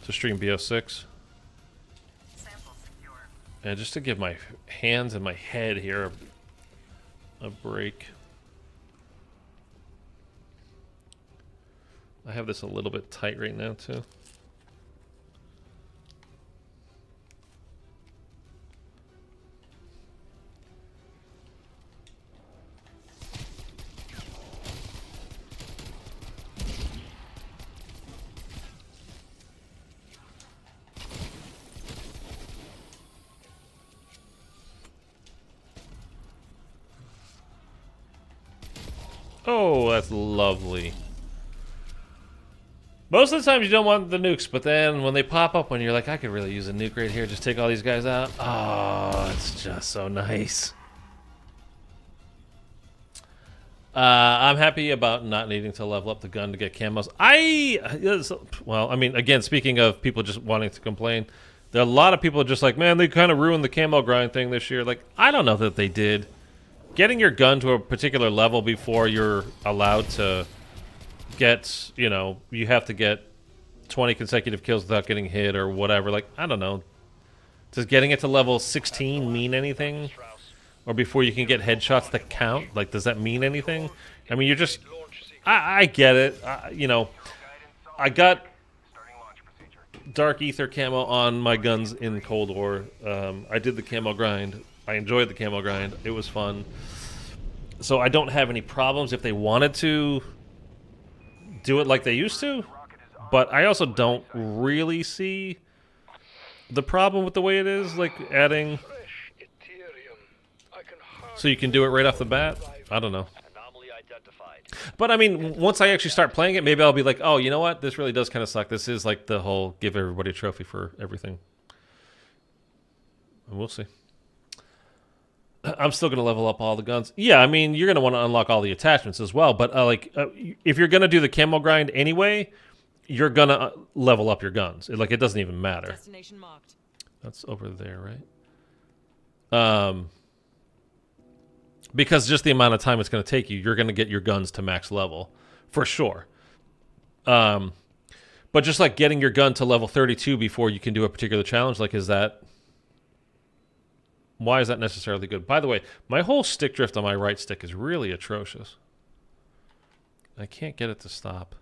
to stream BO6. And just to give my hands and my head here a break. I have this a little bit tight right now, too. Oh, that's lovely. Most of the times you don't want the nukes, but then when they pop up, when you're like, I could really use a nuke right here, just take all these guys out. Oh, it's just so nice. I'm happy about not needing to level up the gun to get camos. Well, I mean, again, speaking of people just wanting to complain, there are a lot of people just like, man, they kind of ruined the camo grind thing this year. Like, I don't know that they did. Getting your gun to a particular level before you're allowed to get, you know, you have to get 20 consecutive kills without getting hit or whatever. Like, I don't know. Does getting it to level 16 mean anything? Or before you can get headshots that count? Like, does that mean anything? I mean, you're just... I get it. You know, I got Dark Ether camo on my guns in Cold War. I did the camo grind. I enjoyed the camo grind. It was fun. So I don't have any problems if they wanted to do it like they used to. But I also don't really see the problem with the way it is, like adding... Fresh Ethereum. I can So you can do it right off the bat? I don't know. But I mean, once I actually start playing it, maybe I'll be like, oh, you know what? This really does kind of suck. This is like the whole give everybody a trophy for everything. And we'll see. I'm still going to level up all the guns. Yeah, I mean, you're going to want to unlock all the attachments as well. But if you're going to do the camo grind anyway, you're going to level up your guns. It doesn't even matter. Destination marked. That's over there, right? Because just the amount of time it's going to take you, you're going to get your guns to max level for sure. But just like getting your gun to level 32 before you can do a particular challenge, why is that necessarily good? By the way, my whole stick drift on my right stick is really atrocious. I can't get it to stop.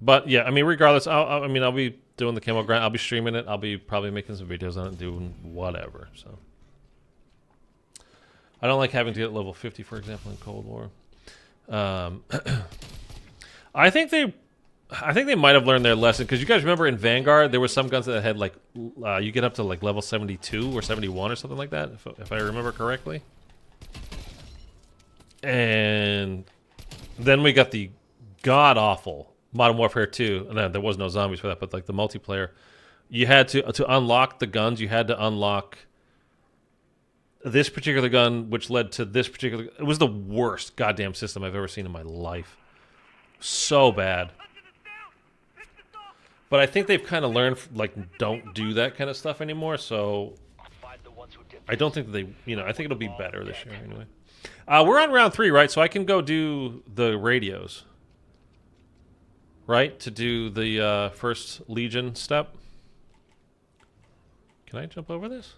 But yeah, I mean, regardless, I'll be doing the camo grind. I'll be streaming it. I'll be probably making some videos on it, doing whatever. So I don't like having to get level 50, for example, in Cold War. I think they might have learned their lesson, because you guys remember in Vanguard there were some guns that had you get up to like level 72 or 71 or something like that, if I remember correctly. And then we got the god awful Modern Warfare 2. No, there was no zombies for that, but like the multiplayer, you had to unlock the guns. You had to unlock this particular gun, which led to this particular. It was the worst goddamn system I've ever seen in my life. So bad. But I think they've kind of learned, don't do that kind of stuff anymore. So I don't think that they, I think it'll be better this year anyway. We're on round 3, right? So I can go do the radios. Right? To do the first Legion step. Can I jump over this?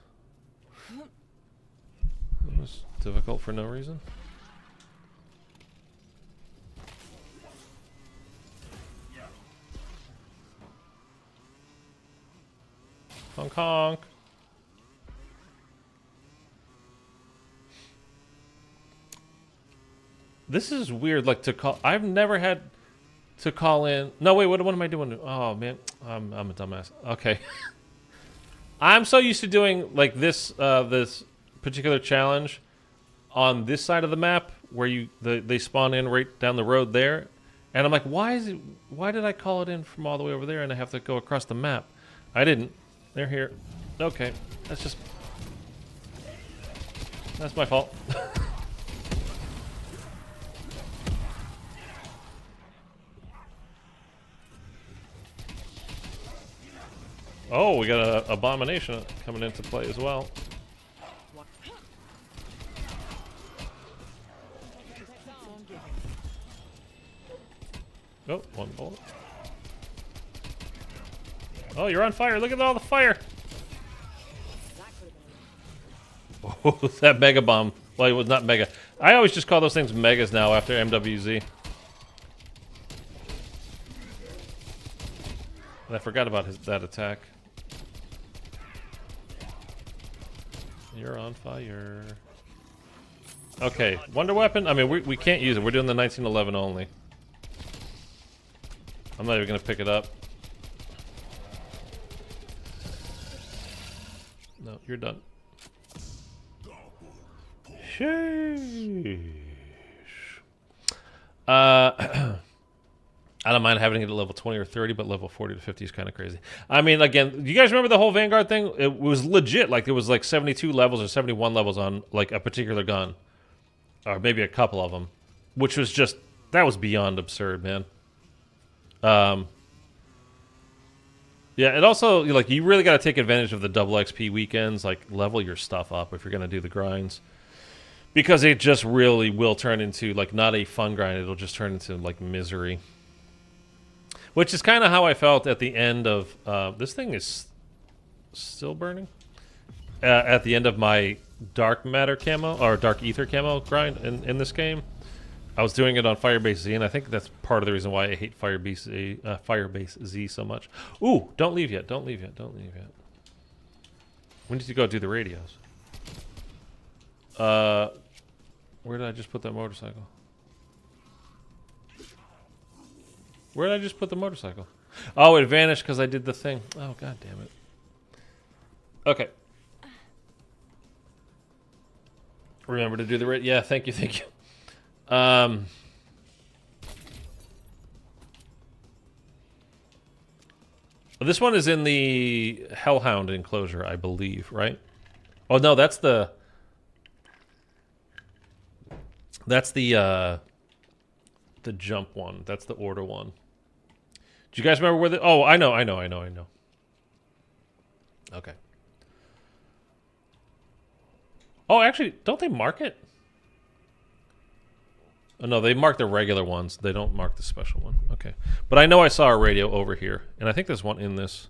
It was difficult for no reason. Honk honk. This is weird, to call. I've never had to call in. No, wait, what am I doing? Oh, man. I'm a dumbass. Okay. I'm so used to doing, this this particular challenge on this side of the map where they spawn in right down the road there. And I'm like, why did I call it in from all the way over there and I have to go across the map? I didn't. They're here. Okay. That's my fault. Oh, we got an abomination coming into play as well. Oh, one bullet. Oh, you're on fire. Look at all the fire. Oh, that mega bomb. Well, it was not mega. I always just call those things megas now after MWZ. And I forgot about that attack. You're on fire. Okay, wonder weapon. I mean, we can't use it. We're doing the 1911 only. I'm not even gonna pick it up. No, you're done. Sheesh. I don't mind having it at level 20 or 30, but level 40 to 50 is kind of crazy. I mean, again, do you guys remember the whole Vanguard thing? It was legit. It was 72 levels or 71 levels on a particular gun. Or maybe a couple of them. Which was just, that was beyond absurd, man. Yeah, it also, you really got to take advantage of the double XP weekends. Level your stuff up if you're going to do the grinds. Because it just really will turn into, not a fun grind. It'll just turn into, misery. Which is kind of how I felt at the end of... this thing is still burning? At the end of my Dark Matter camo, or Dark Ether camo grind in this game. I was doing it on Firebase Z, and I think that's part of the reason why I hate Firebase Z so much. Ooh, don't leave yet, don't leave yet, don't leave yet. We need to go do the radios. Where did I just put that motorcycle? Where did I just put the motorcycle? Oh, it vanished because I did the thing. Oh, god damn it. Okay. Remember to do the right. Yeah, thank you, thank you. This one is in the Hellhound enclosure, I believe, right? Oh no, that's the jump one. That's the order one. Do you guys remember where the? Oh, I know. Okay. Oh, actually, don't they mark it? Oh, no, they mark the regular ones. They don't mark the special one. Okay. But I know I saw a radio over here. And I think there's one in this.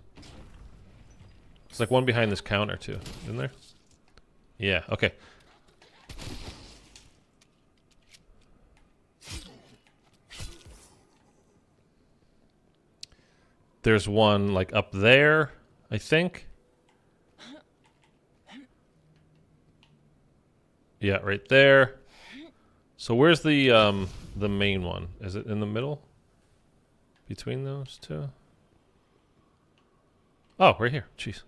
It's like one behind this counter, too. Isn't there? Yeah, okay. There's one, like, up there, I think. Yeah, right there. So where's the main one? Is it in the middle? Between those two? Oh, right here. Jeez.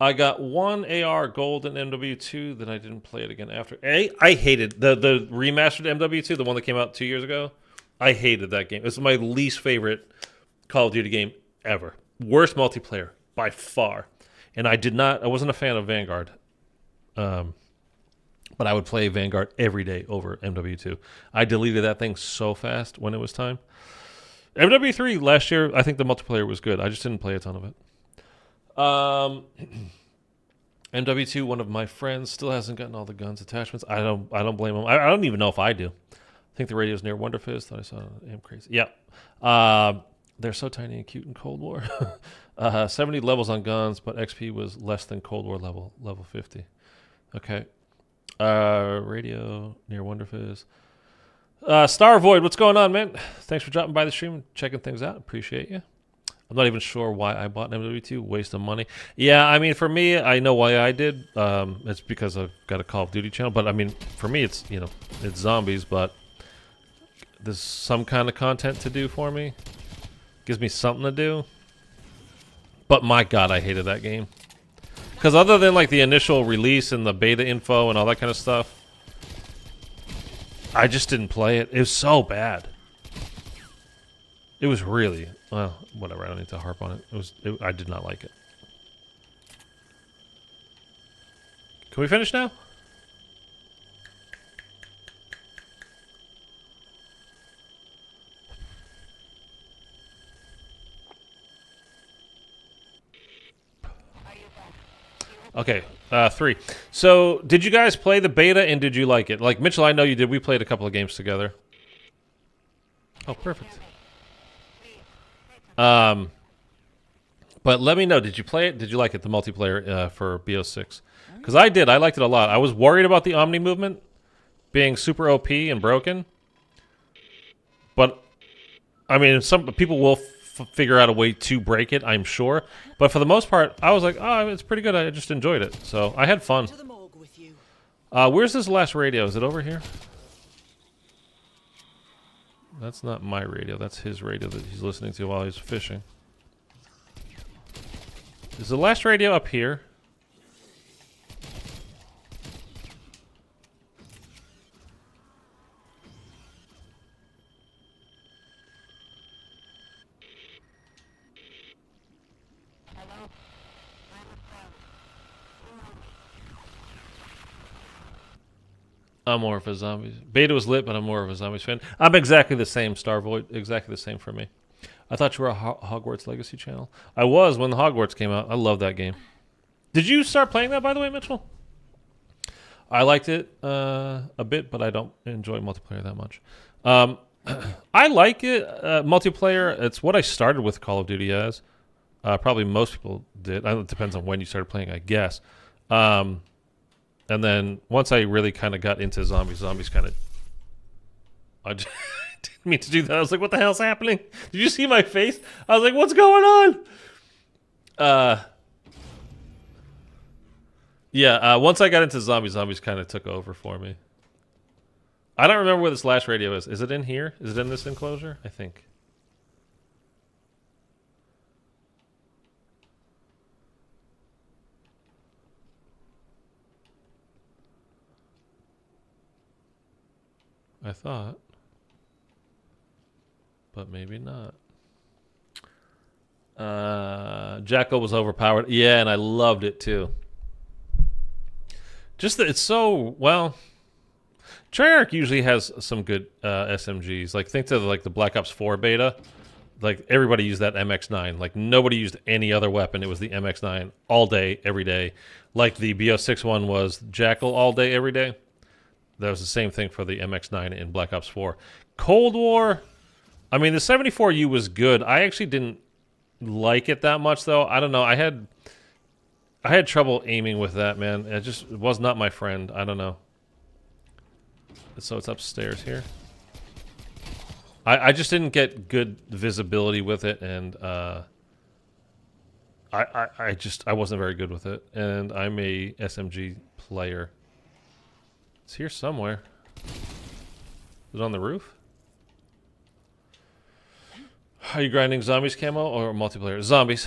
I got one AR gold in MW2, then I didn't play it again after. I hated the remastered MW2, the one that came out 2 years ago. I hated that game. It was my least favorite Call of Duty game ever. Worst multiplayer by far. And I wasn't a fan of Vanguard. But I would play Vanguard every day over MW2. I deleted that thing so fast when it was time. MW3 last year, I think the multiplayer was good. I just didn't play a ton of it. MW2, one of my friends still hasn't gotten all the guns attachments. I don't blame him. I don't even know if I do. I think the radio's near Wonderfist. Thought I saw it. I'm crazy. Yeah. They're so tiny and cute in Cold War. 70 levels on guns, but XP was less than Cold War level 50. Okay. Radio near Wonderfizz. Star Void, what's going on, man? Thanks for dropping by the stream and checking things out. Appreciate you. I'm not even sure why I bought an MW2. Waste of money. Yeah, I mean, for me, I know why I did. It's because I've got a Call of Duty channel. But, I mean, for me, it's zombies, but there's some kind of content to do for me. Gives me something to do. But, my God, I hated that game. Because other than, like, the initial release and the beta info and all that kind of stuff, I just didn't play it. It was so bad. It was really... Well, whatever. I don't need to harp on it. I did not like it. Can we finish now? Okay, 3. So, did you guys play the beta and did you like it? Like, Mitchell, I know you did. We played a couple of games together. Oh, perfect. But let me know. Did you play it? Did you like it, the multiplayer for BO6? Because I did. I liked it a lot. I was worried about the Omni movement being super OP and broken. But, I mean, some people will figure out a way to break it, I'm sure. But for the most part, I was like, oh, it's pretty good. I just enjoyed it. So I had fun. To the morgue with you. Where's this last radio? Is it over here? That's not my radio. That's his radio that he's listening to while he's fishing. Is the last radio up here? I'm more of a zombies. Beta was lit, but I'm more of a zombies fan. I'm exactly the same, Star Void. Exactly the same for me. I thought you were a Hogwarts Legacy channel. I was when the Hogwarts came out. I love that game. Did you start playing that, by the way, Mitchell? I liked it a bit, but I don't enjoy multiplayer that much. I like it, multiplayer. It's what I started with Call of Duty as. Probably most people did. It depends on when you started playing, I guess. And then once I really kind of got into zombies kind of... I just didn't mean to do that. I was like, what the hell's happening? Did you see my face? I was like, what's going on? Yeah, once I got into zombies kind of took over for me. I don't remember where this last radio is. Is it in here? Is it in this enclosure? I think. I thought. But maybe not. Jackal was overpowered. Yeah, and I loved it too. Just that it's so, well, Treyarch usually has some good SMGs. Like, think to the Black Ops 4 beta. Like, everybody used that MX9. Like, nobody used any other weapon. It was the MX9 all day, every day. Like the BO6 one was Jackal all day, every day. That was the same thing for the MX9 in Black Ops 4. Cold War, I mean, the 74U was good. I actually didn't like it that much, though. I don't know. I had trouble aiming with that, man. It was not my friend. I don't know. So it's upstairs here. I just didn't get good visibility with it, and I wasn't very good with it. And I'm a SMG player. It's here somewhere. Is it on the roof? Are you grinding zombies camo or multiplayer? Zombies.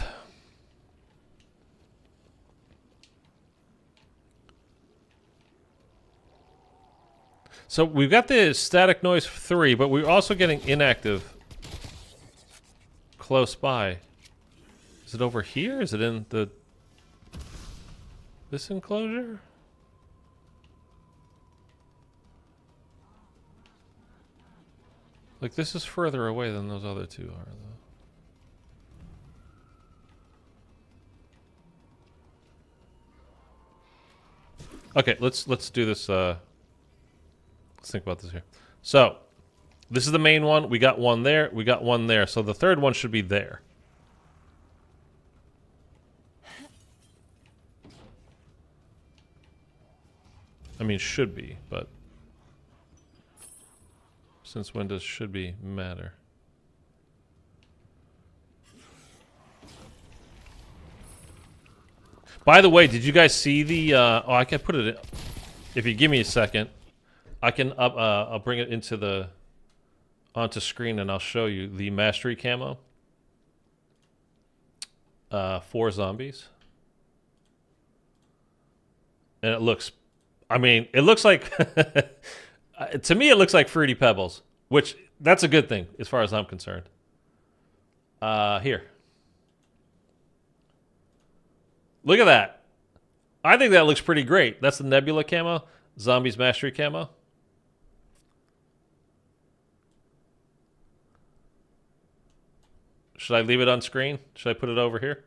So we've got the static noise 3, but we're also getting inactive close by. Is it over here? Is it in this enclosure? Like, this is further away than those other two are, though. Okay, let's do this. Let's think about this here. So, this is the main one. We got one there. We got one there. So the third one should be there. I mean, should be, but since when does should be matter? By the way, did you guys see the? Oh, I can put it in. If you give me a second, I can I'll bring it onto screen and I'll show you the mastery camo. 4 zombies, and it looks. I mean, it looks like. To me, it looks like Fruity Pebbles, which that's a good thing as far as I'm concerned. Here. Look at that. I think that looks pretty great. That's the Nebula camo, Zombies Mastery camo. Should I leave it on screen? Should I put it over here?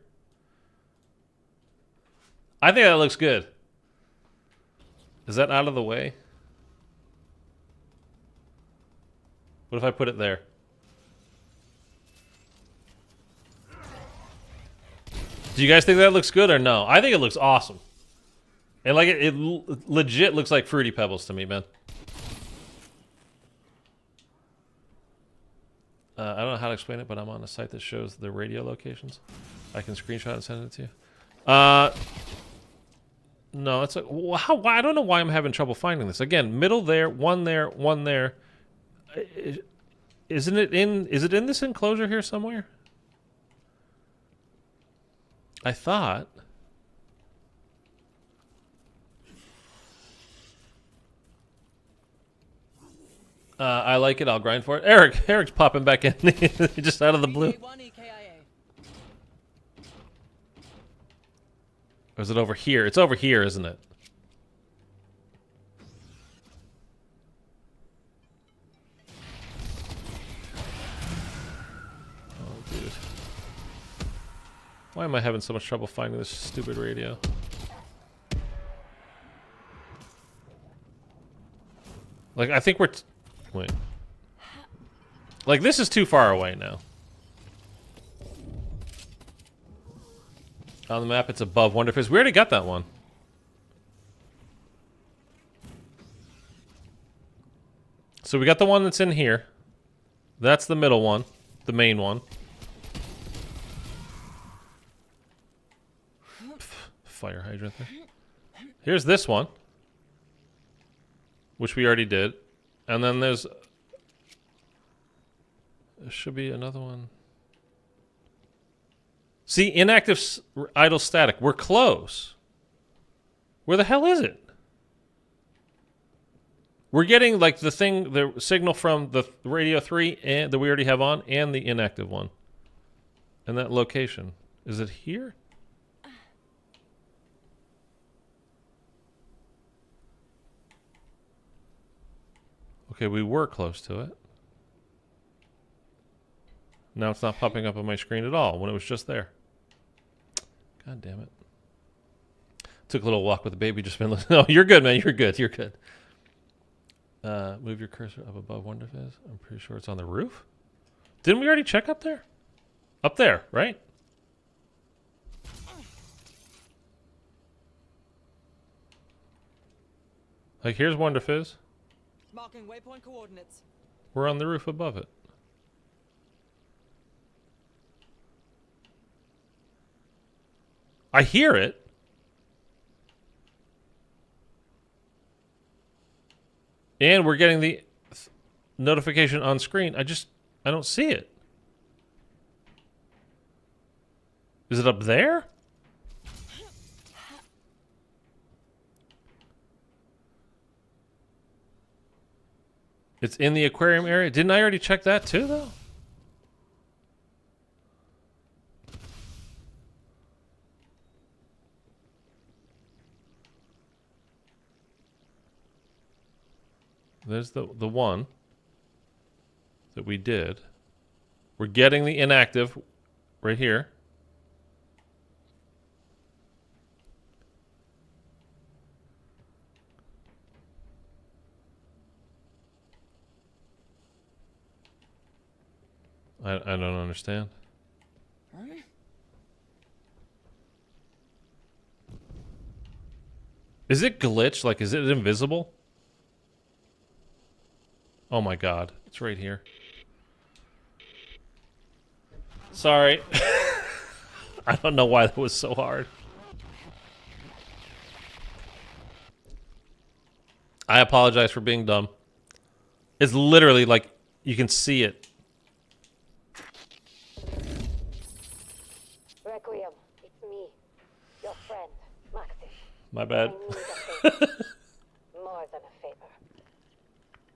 I think that looks good. Is that out of the way? What if I put it there? Do you guys think that looks good or no? I think it looks awesome. And like it legit looks like Fruity Pebbles to me, man. I don't know how to explain it, but I'm on a site that shows the radio locations. I can screenshot and send it to you. No, it's like, why? I don't know why I'm having trouble finding this. Again, middle there, one there, one there. Isn't it in? Is it in this enclosure here somewhere? I thought. I like it. I'll grind for it. Eric's popping back in just out of the blue. Or is it over here? It's over here, isn't it? Oh, dude. Why am I having so much trouble finding this stupid radio? Like, I think we're... Wait. Like, this is too far away now. On the map, it's above Wonder Fizz. We already got that one. So we got the one that's in here. That's the middle one. The main one. Fire hydrant there. Here's this one. Which we already did. And then there should be another one. See, inactive idle static. We're close. Where the hell is it? We're getting like the signal from the radio 3 and that we already have on, and the inactive one. And that location. Is it here? Okay, we were close to it. Now it's not popping up on my screen at all when it was just there. God damn it. Took a little walk with the baby, just been listening. No, you're good, man. You're good. You're good. Move your cursor up above Wonderfizz. I'm pretty sure it's on the roof. Didn't we already check up there? Up there, right? Like, here's Wonderfizz. Marking waypoint coordinates. We're on the roof above it. I hear it. And we're getting the notification on screen. I don't see it. Is it up there? It's in the aquarium area. Didn't I already check that too, though? There's the one that we did. We're getting the inactive right here. I don't understand. Is it glitched? Like, is it invisible? Oh my god. It's right here. Sorry. I don't know why that was so hard. I apologize for being dumb. It's literally like, you can see it. Requiem, it's me, your friend, Maxis. My bad. I need a favor. More than a favor.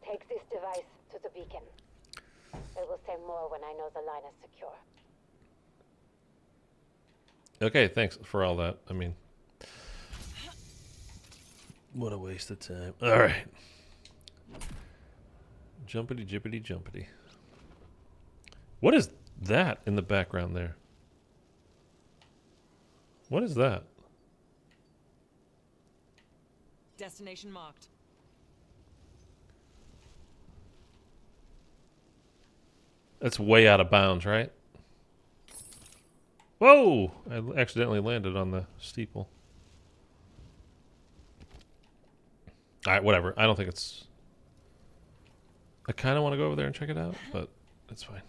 Take this device to the beacon. It will say more when I know the line is secure. Okay, thanks for all that. I mean, what a waste of time. All right. Jumpity, jippity, jumpity. What is that in the background there? What is that? Destination marked. That's way out of bounds, right? Whoa! I accidentally landed on the steeple. Alright, whatever. I don't think it's... I kind of want to go over there and check it out, but it's fine.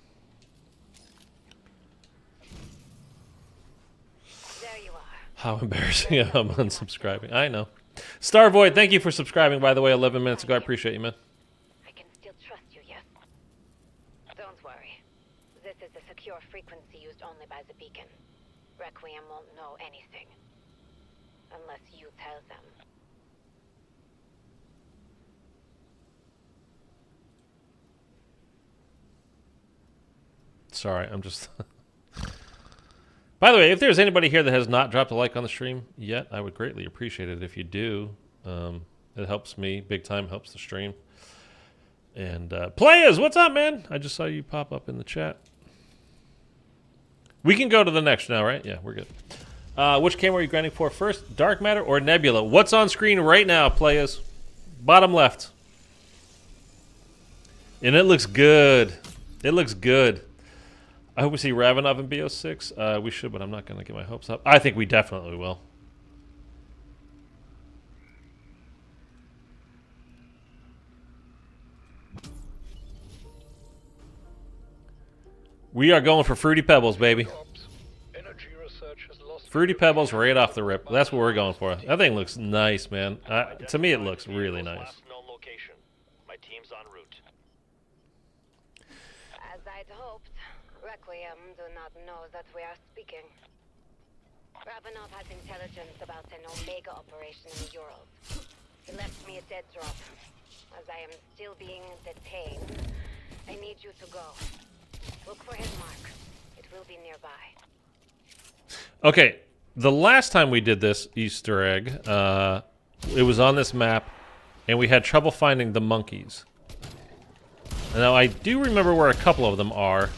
There you are. How embarrassing. I'm unsubscribing. I know. Starvoid, thank you for subscribing, by the way, 11 minutes ago. I appreciate you, man. I can still trust you, yes? Don't worry. This is the secure frequency used only by the beacon. Requiem won't know anything. Unless you tell them. Sorry, I'm just... By the way, if there's anybody here that has not dropped a like on the stream yet, I would greatly appreciate it if you do. It helps me big time, helps the stream. And Players, what's up, man? I just saw you pop up in the chat. We can go to the next now, right? Yeah, we're good. Which camera are you grinding for first? Dark Matter or Nebula? What's on screen right now, Players? Bottom left. And it looks good. It looks good. I hope we see Ravenov in BO6. We should, but I'm not going to get my hopes up. I think we definitely will. We are going for Fruity Pebbles, baby. Energy research has lost Fruity Pebbles right off the rip. That's what we're going for. That thing looks nice, man. To me, it looks really nice. Last known location. My teams Survivors en route. As I'd hoped, Requiem do not know that we are speaking. Ravenov has intelligence about an Omega operation in the Urals. He left me a dead drop. As I am still being detained, I need you to go. Look for his mark. It will be nearby. Okay, the last time we did this Easter egg, it was on this map, and we had trouble finding the monkeys. Now, I do remember where a couple of them are,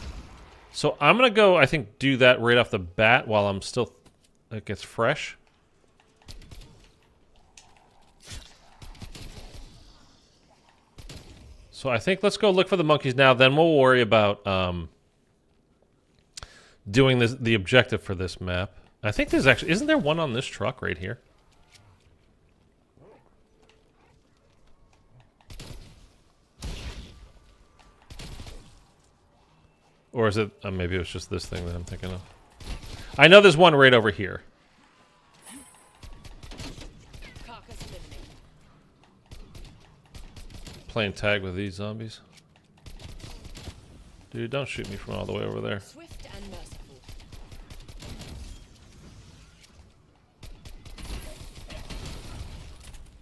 so I'm going to go, I think, do that right off the bat while I'm still... it gets fresh. So I think let's go look for the monkeys now, then we'll worry about doing the objective for this map. I think there's actually... isn't there one on this truck right here? Or is it... maybe it was just this thing that I'm thinking of. I know there's one right over here. Carcass eliminated. Playing tag with these zombies. Dude, don't shoot me from all the way over there. Swift and merciful.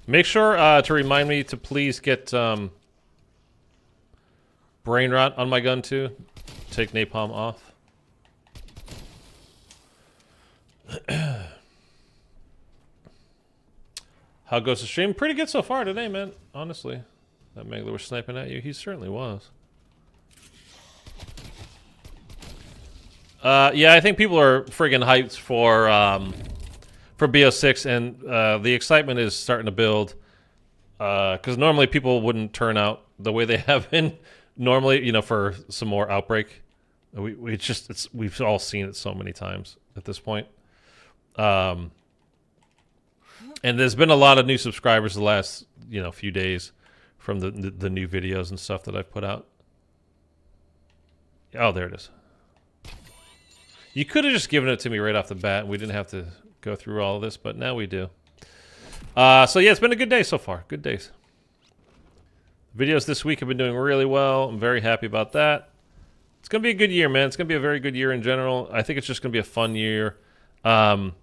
Make sure to remind me to please get brain rot on my gun too. Take napalm off. How goes the stream? Pretty good so far today, man. Honestly. That Megler was sniping at you. He certainly was. Yeah, I think people are friggin' hyped for BO6, and the excitement is starting to build. Because normally people wouldn't turn out the way they have been. Normally, you know, for some more Outbreak. We've all seen it so many times at this point. And there's been a lot of new subscribers the last, you know, few days from the new videos and stuff that I've put out. Oh, there it is. You could have just given it to me right off the bat, and we didn't have to go through all of this, but now we do. So yeah, it's been a good day so far. Good days. Videos this week have been doing really well. I'm very happy about that. It's going to be a good year, man. It's going to be a very good year in general. I think it's just going to be a fun year. You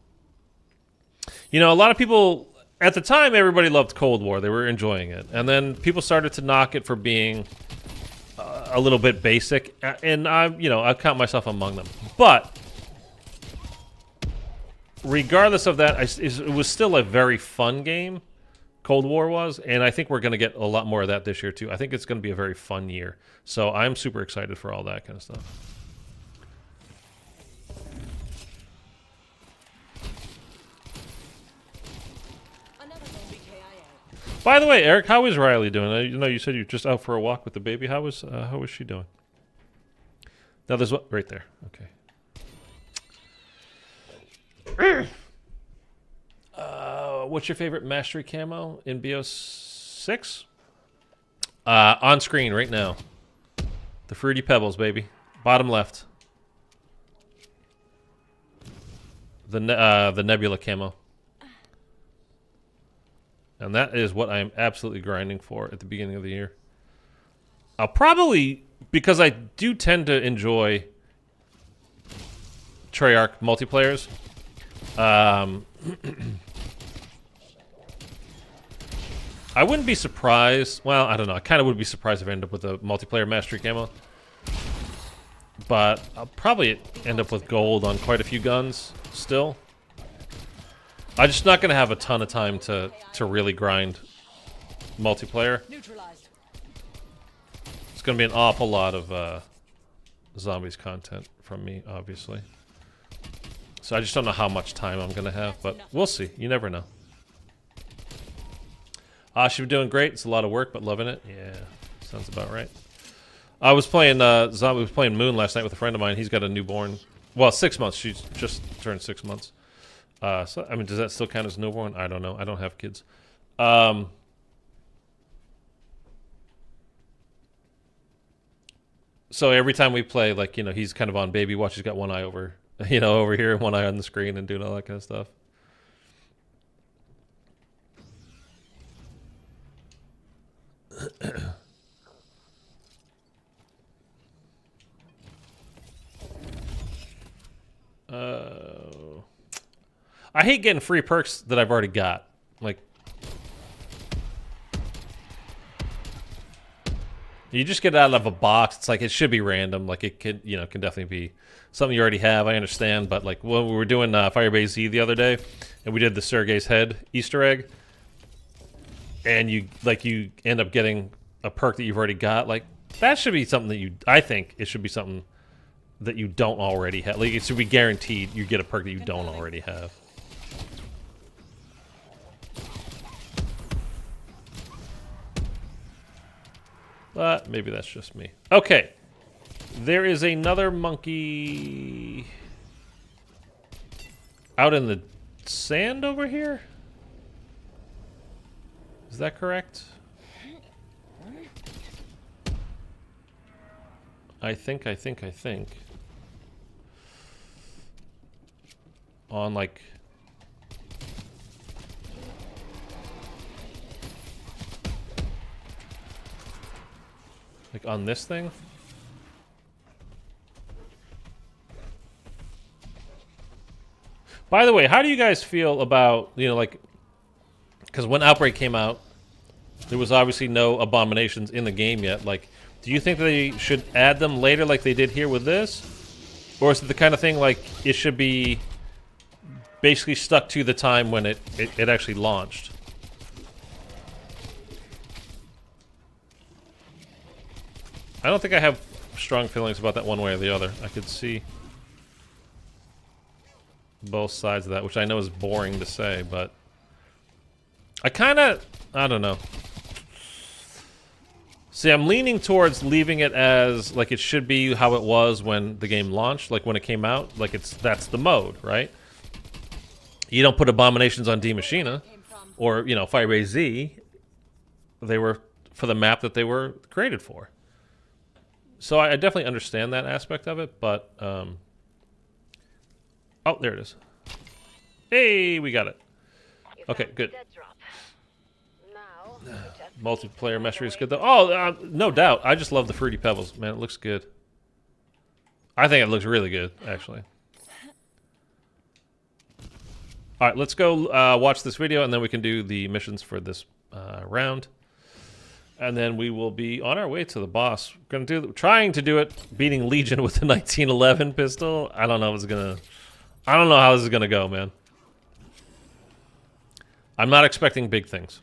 know, a lot of people, at the time, everybody loved Cold War. They were enjoying it. And then people started to knock it for being a little bit basic. And I count myself among them. But regardless of that, it was still a very fun game. Cold War was, and I think we're going to get a lot more of that this year too. I think it's going to be a very fun year. So I'm super excited for all that kind of stuff. Another zombie KIA. By the way, Eric, how is Riley doing? You know, you said you're just out for a walk with the baby. How is she doing? Now there's what right there. Okay. What's your favorite mastery camo in BO6? On screen right now. The Fruity Pebbles, baby. Bottom left. The Nebula camo. And that is what I am absolutely grinding for at the beginning of the year. I'll probably, because I do tend to enjoy Treyarch multiplayers. I wouldn't be surprised. Well, I don't know. I kind of would be surprised if I end up with a multiplayer mastery camo. But I'll probably end up with gold on quite a few guns still. I'm just not going to have a ton of time to really grind multiplayer. Neutralized. It's going to be an awful lot of zombies content from me, obviously. So I just don't know how much time I'm going to have, but we'll see. You never know. She's been doing great. It's a lot of work, but loving it. Yeah, sounds about right. I was playing Moon last night with a friend of mine. He's got a newborn. Well, 6 months. She's just turned 6 months. So I mean, does that still count as newborn? I don't know. I don't have kids. So every time we play, like, you know, he's kind of on baby watch. He's got one eye over, you know, over here, and one eye on the screen, and doing all that kind of stuff. I hate getting free perks that I've already got. Like, you just get it out of a box. It's like it should be random. Like it could, you know, can definitely be something you already have. I understand, but like when we were doing Firebase Z the other day, and we did the Sergei's head Easter egg, and you end up getting a perk that you've already got. Like that should be something that I think it should be something that you don't already have. Like it should be guaranteed you get a perk that you don't already have. But maybe that's just me. Okay. There is another monkey out in the sand over here? Is that correct? I think. On like... Like on this thing? By the way, how do you guys feel about, you know, like, because when Outbreak came out, there was obviously no abominations in the game yet. Like, do you think they should add them later like they did here with this? Or is it the kind of thing like it should be basically stuck to the time when it actually launched? I don't think I have strong feelings about that one way or the other. I could see both sides of that, which I know is boring to say, but I don't know. See, I'm leaning towards leaving it as like it should be how it was when the game launched, like when it came out, like that's the mode, right? You don't put abominations on D Machina or, you know, Firebase Z. They were for the map that they were created for. So I definitely understand that aspect of it, but oh, there it is. Hey, we got it. Okay, good. Multiplayer mystery is good though. Oh, no doubt. I just love the Fruity Pebbles, man. It looks good. I think it looks really good, actually. All right, let's go watch this video, and then we can do the missions for this round. And then we will be on our way to the boss. We're gonna trying to do it, beating Legion with the 1911 pistol. I don't know how this is gonna go, man. I'm not expecting big things.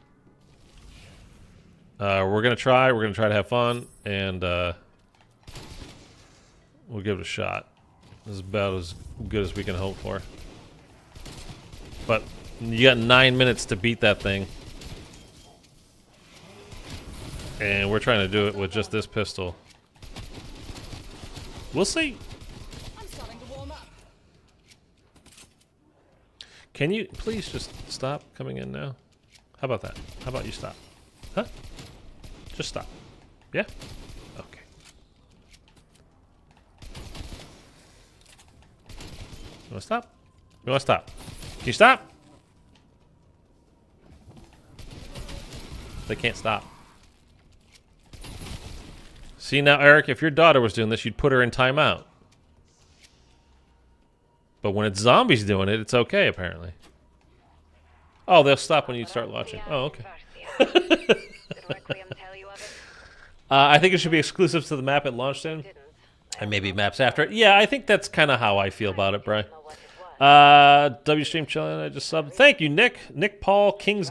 We're gonna try to have fun, and we'll give it a shot. This is about as good as we can hope for. But you got 9 minutes to beat that thing. And we're trying to do it with just this pistol. We'll see. I'm starting to warm up. Can you please just stop coming in now? How about that? How about you stop? Huh? Just stop. Yeah? Okay. You wanna stop? You wanna stop? Can you stop? They can't stop. See now, Eric, if your daughter was doing this, you'd put her in timeout. But when it's zombies doing it, it's okay, apparently. Oh, they'll stop when you start watching. Oh, okay. I think it should be exclusive to the map it launched in. And maybe maps after it. Yeah, I think that's kind of how I feel about it, Bri. WStream chilling, I just subbed. Thank you, Nick. Nick Paul, King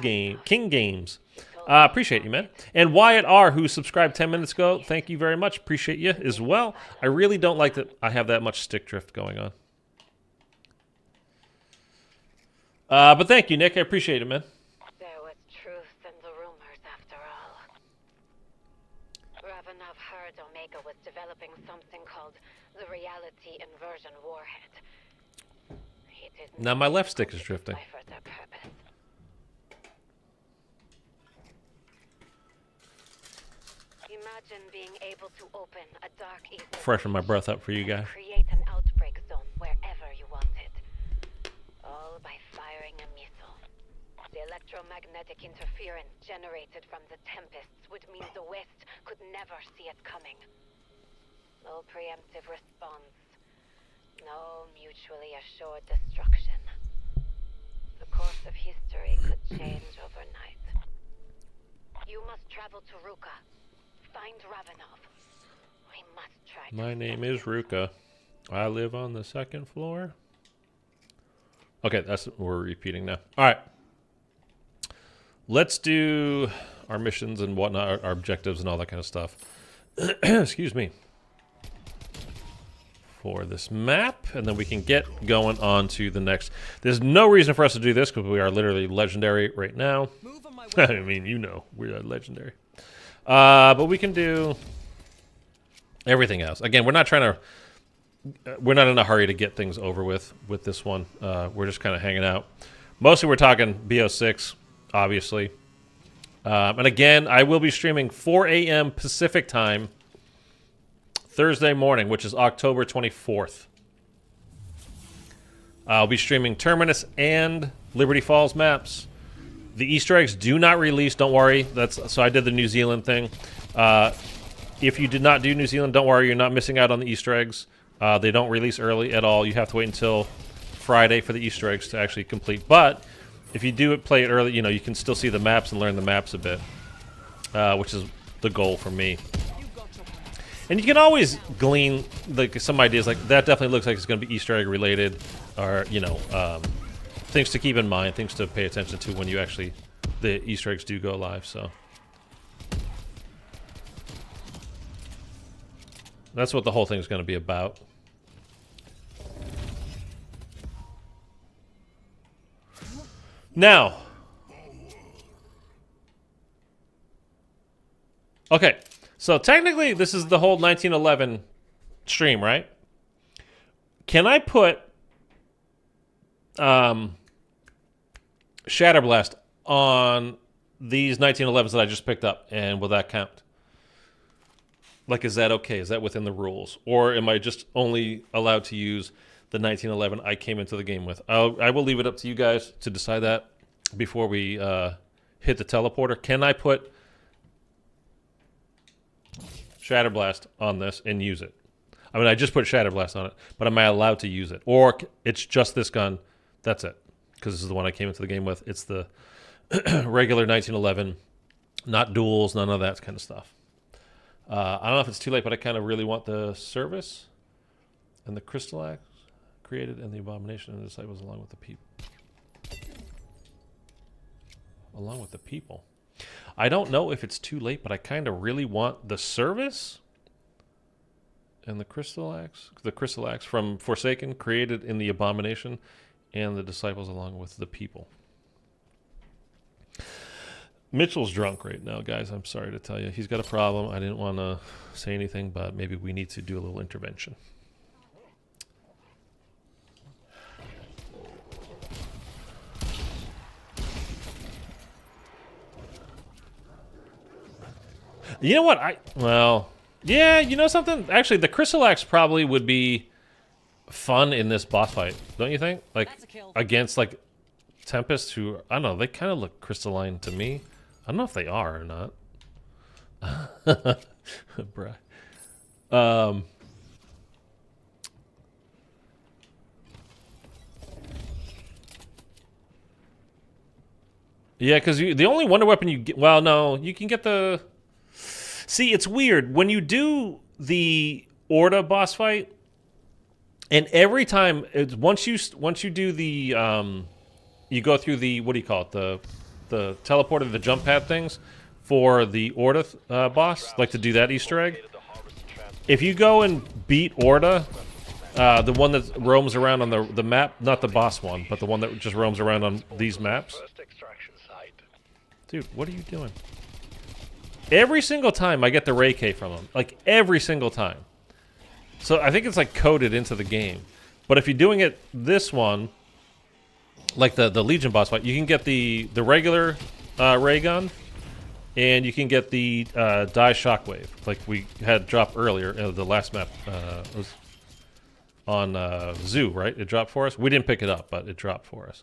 Games. Appreciate you, man. And Wyatt R, who subscribed 10 minutes ago, thank you very much. Appreciate you as well. I really don't like that I have that much stick drift going on. But thank you, Nick. I appreciate it, man. There was truth in the rumors after all. Ravenov heard Omega was developing something called the Reality Inversion Warhead. He didn't Now my left stick is drifting. for their purpose. Imagine being able to open a dark ether. Freshen my breath up for you guys. Create an outbreak zone wherever you wanted. All by firing a missile. The electromagnetic interference generated from the tempests would mean the West could never see it coming. No preemptive response. No mutually assured destruction. of history could change overnight. You must travel to Ruka. Find Ravenov. We must try to My name stop is him. Ruka. I live on the second floor. Okay, that's what we're repeating now. All right. Let's do our missions and whatnot, our objectives and all that kind of stuff. Excuse me. For this map, and then we can get going on to the next. There's no reason for us to do this because we are literally legendary right now. Move on my I way. mean, you know, we are legendary. But we can do everything else. Again, we're not trying to. We're not in a hurry to get things over with this one. We're just kind of hanging out. Mostly, we're talking BO6, obviously. And again, I will be streaming 4 a.m. Pacific time Thursday morning, which is October 24th. I'll be streaming Terminus and Liberty Falls maps. The Easter eggs do not release. Don't worry. So I did the New Zealand thing. If you did not do New Zealand, don't worry. You're not missing out on the Easter eggs. They don't release early at all. You have to wait until Friday for the Easter eggs to actually complete. But if you do play it early, you can still see the maps and learn the maps a bit, which is the goal for me. You got your plan. And you can always glean some ideas like that. Definitely looks like it's going to be Easter egg related, or things to keep in mind, things to pay attention to when the Easter eggs do go live. So that's what the whole thing is going to be about. Now, okay, so technically this is the whole 1911 stream, right? Can I put Shatterblast on these 1911s that I just picked up, and will that count? Like, is that okay? Is that within the rules? Or am I just only allowed to use the 1911 I came into the game with? I will leave it up to you guys to decide that before we hit the teleporter. Can I put Shatterblast on this and use it? I mean, I just put Shatterblast on it, but am I allowed to use it? Or it's just this gun, that's it? Because this is the one I came into the game with. It's the regular 1911, not duels, none of that kind of stuff. I don't know if it's too late, but I kind of really want the service and the crystal axe created and the abomination and the disciples along with the people. Along with the people. I don't know if it's too late, but I kind of really want the service and the crystal axe from Forsaken created in the abomination and the disciples along with the people. Mitchell's drunk right now, guys. I'm sorry to tell you. He's got a problem. I didn't want to say anything, but maybe we need to do a little intervention. You know what? Yeah, you know something? Actually, the Crystal Axe probably would be fun in this boss fight, don't you think? Like, That's a kill. against, like, Tempest, who, I don't know, they kind of look crystalline to me. I don't know if they are or not. Bruh. Yeah, because the only wonder weapon you get... Well, no, you can get the... See, it's weird. When you do the Orda boss fight, and every time... Once you do the... you go through the... What do you call it? The teleporter, the jump pad things for the Orda boss, like to do that Easter egg. If you go and beat Orda, the one that roams around on the map, not the boss one, but the one that just roams around on these maps. First extraction site. Dude, what are you doing? Every single time I get the Ray K from him. Like, every single time. So I think it's, like, coded into the game. But if you're doing it this one, like the Legion boss fight, you can get the regular ray gun, and you can get the Die Shockwave, like we had dropped earlier. The last map was on Zoo, right? It dropped for us. We didn't pick it up, but it dropped for us.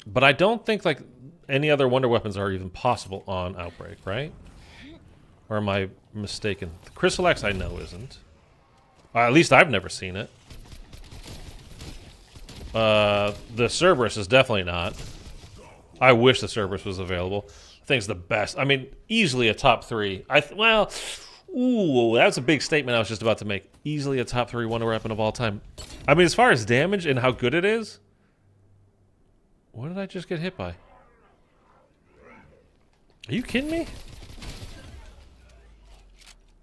But I don't think like any other wonder weapons are even possible on Outbreak, right? Or am I mistaken? The Crystal Axe I know isn't. At least I've never seen it. The Cerberus is definitely not. I wish the Cerberus was available. I think it's the best. I mean, easily a top 3. Ooh, that's a big statement I was just about to make. Easily a top 3 wonder weapon of all time. I mean, as far as damage and how good it is, what did I just get hit by? Are you kidding me?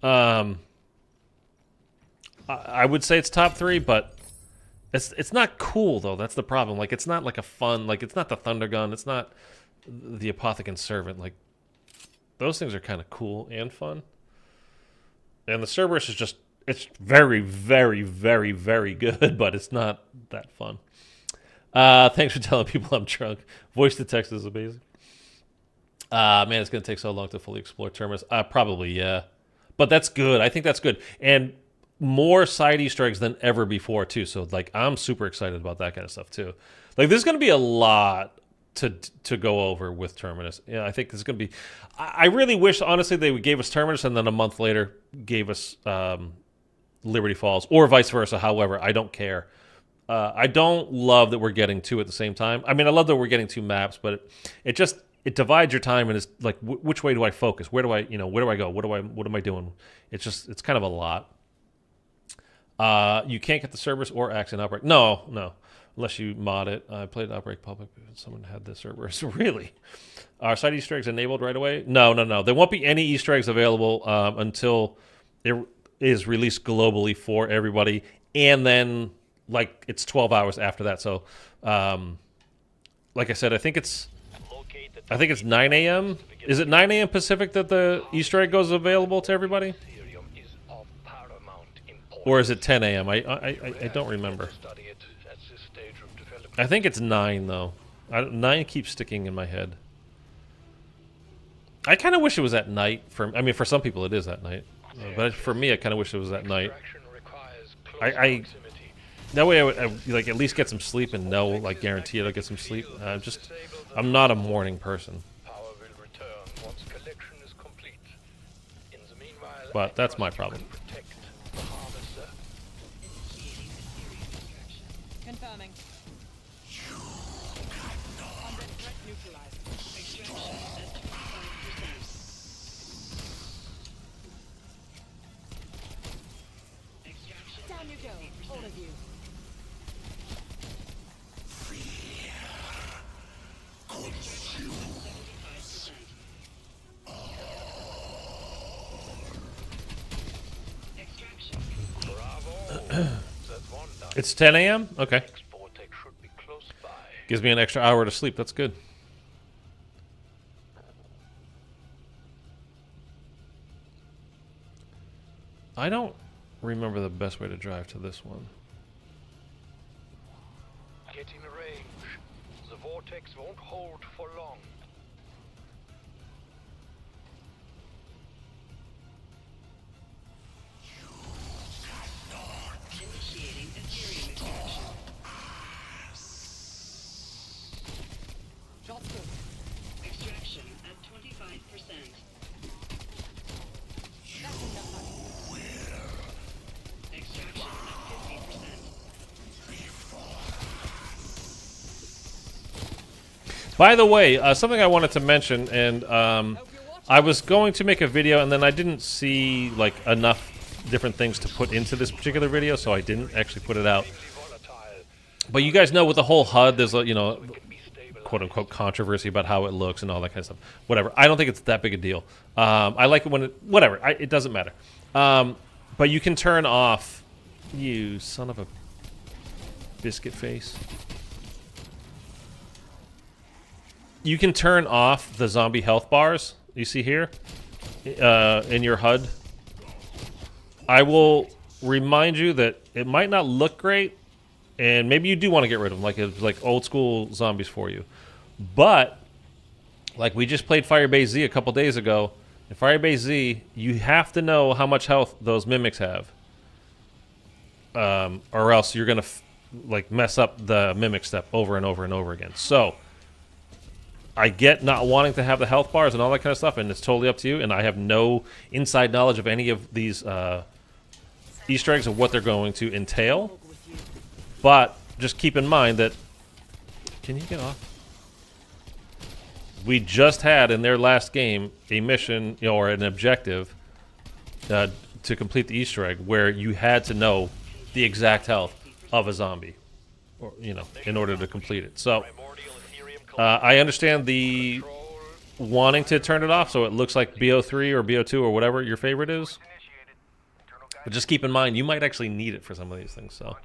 I would say it's top 3, but it's not cool though. That's the problem. Like, it's not like a fun, like, it's not the Thunder Gun. It's not the Apothicon Servant. Like, those things are kind of cool and fun. And the Cerberus is just, it's very, very, very, very good, but it's not that fun. Thanks for telling people I'm drunk. Voice to text is amazing. Man, it's going to take so long to fully explore Terminus. Probably, yeah. But that's good. I think that's good. And more side Easter eggs than ever before, too. So, like, I'm super excited about that kind of stuff, too. Like, there's going to be a lot to go over with Terminus. Yeah, I think there's going to be... I really wish, honestly, they gave us Terminus and then a month later gave us Liberty Falls. Or vice versa, however. I don't care. I don't love that we're getting 2 at the same time. I mean, I love that we're getting 2 maps, but it divides your time and it's like, which way do I focus? Where do I go? What am I doing? It's kind of a lot. You can't get the Cerberus or Axe in Outbreak. No. Unless you mod it. I played Outbreak Public. Someone had the Cerberus. Really? Are side Easter eggs enabled right away? No. There won't be any Easter eggs available until it is released globally for everybody. And then, like, it's 12 hours after that. So, like I said, I think it's 9 a.m. Is it 9 a.m. Pacific that the Easter egg goes available to everybody? Or is it 10 a.m.? I don't remember. I think it's 9, though. 9 keeps sticking in my head. I kind of wish it was at night. For some people it is at night. But for me, I kind of wish it was at night. That way I would like at least get some sleep and know, like, guaranteed I'll get some sleep. I'm not a morning person. But that's my problem. Confirming. Undead threat neutralized. Down you go, all of you. It's 10 a.m.? Okay. Gives me an extra hour to sleep. That's good. I don't remember the best way to drive to this one. Get in range. The vortex won't hold for long. Shots good. Extraction at 25%. That's enough money. Extraction at 50%. By the way, something I wanted to mention, and I was going to make a video, and then I didn't see, like, enough different things to put into this particular video, so I didn't actually put it out. But you guys know with the whole HUD, there's a, quote-unquote controversy about how it looks and all that kind of stuff. Whatever. I don't think it's that big a deal. I like it when it... Whatever. It doesn't matter. But you can turn off... You son of a biscuit face. You can turn off the zombie health bars. You see here? In your HUD. I will remind you that it might not look great, and maybe you do want to get rid of them, like old school zombies for you. But, like we just played Firebase Z a couple days ago. In Firebase Z, you have to know how much health those mimics have. Or else you're going to mess up the mimic step over and over and over again. So, I get not wanting to have the health bars and all that kind of stuff, and it's totally up to you, and I have no inside knowledge of any of these Easter eggs of what they're going to entail. But just keep in mind that... Can you get off? We just had in their last game a mission, you know, or an objective to complete the Easter egg where you had to know the exact health of a zombie, or you know, in order to complete it. So I understand the wanting to turn it off so it looks like BO3 or BO2 or whatever your favorite is. But just keep in mind you might actually need it for some of these things. So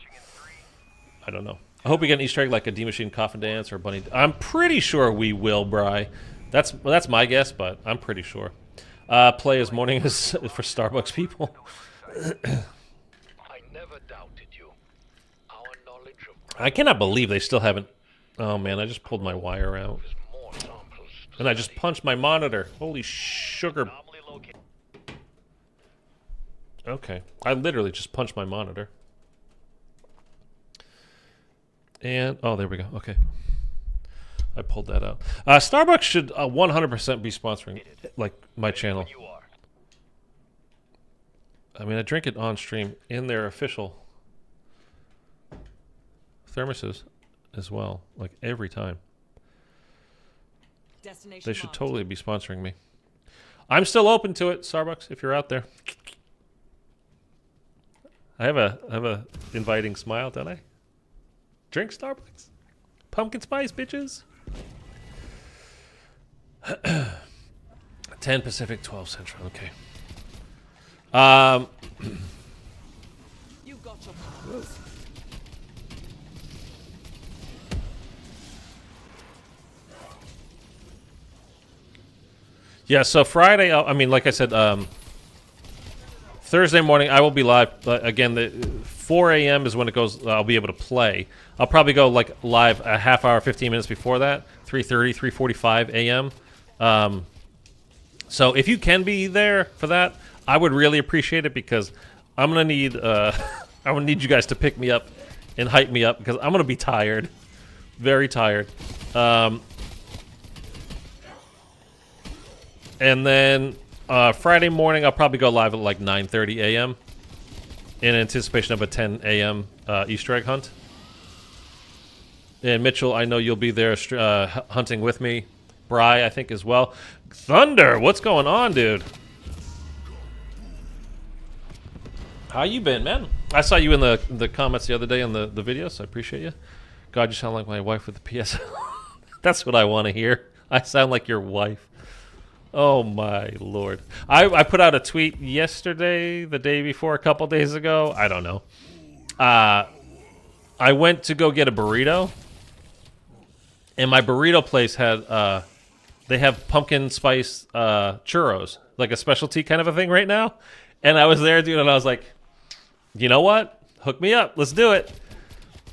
I don't know. I hope we get an Easter egg like a D Machine Coffin Dance or a Bunny. I'm pretty sure we will, Bri. That's my guess, but I'm pretty sure. Play as morning as for Starbucks people. I never doubted you. Our knowledge of I cannot believe they still haven't. Oh man, I just pulled my wire out, is more samples. and I just punched my monitor. Holy sugar! Anomaly located. Okay, I literally just punched my monitor. And oh, there we go. Okay, I pulled that out. Starbucks should 100% be sponsoring like my channel. You are. I mean, I drink it on stream in their official thermoses as well, like every time. Destination They should marked. totally be sponsoring me. I'm still open to it, Starbucks, if you're out there. I have a inviting smile, don't I? Drink Starbucks. Pumpkin spice, bitches. 10 Pacific, 12 Central. Okay. You got your powers. Yeah, so Friday, I mean, like I said, Thursday morning I will be live. But again, the 4 a.m. is when it goes. I'll be able to play. I'll probably go like live a half hour, 15 minutes before that, 3:30, 3:45 a.m. So if you can be there for that, I would really appreciate it because I'm gonna need I'm gonna need you guys to pick me up and hype me up because I'm gonna be tired, very tired. And then Friday morning, I'll probably go live at like 9:30 a.m. in anticipation of a 10 a.m. Easter egg hunt. And Mitchell, I know you'll be there hunting with me. Bri, I think, as well. Thunder, what's going on, dude? How you been, man? I saw you in the comments the other day on the video, so I appreciate you. God, you sound like my wife with the PSL. That's what I want to hear. I sound like your wife. Oh my lord. I put out a tweet yesterday, the day before, a couple days ago. I don't know. I went to go get a burrito, and my burrito place had they have pumpkin spice churros, like a specialty kind of a thing right now. And I was there, dude, and I was like, you know what? Hook me up. Let's do it.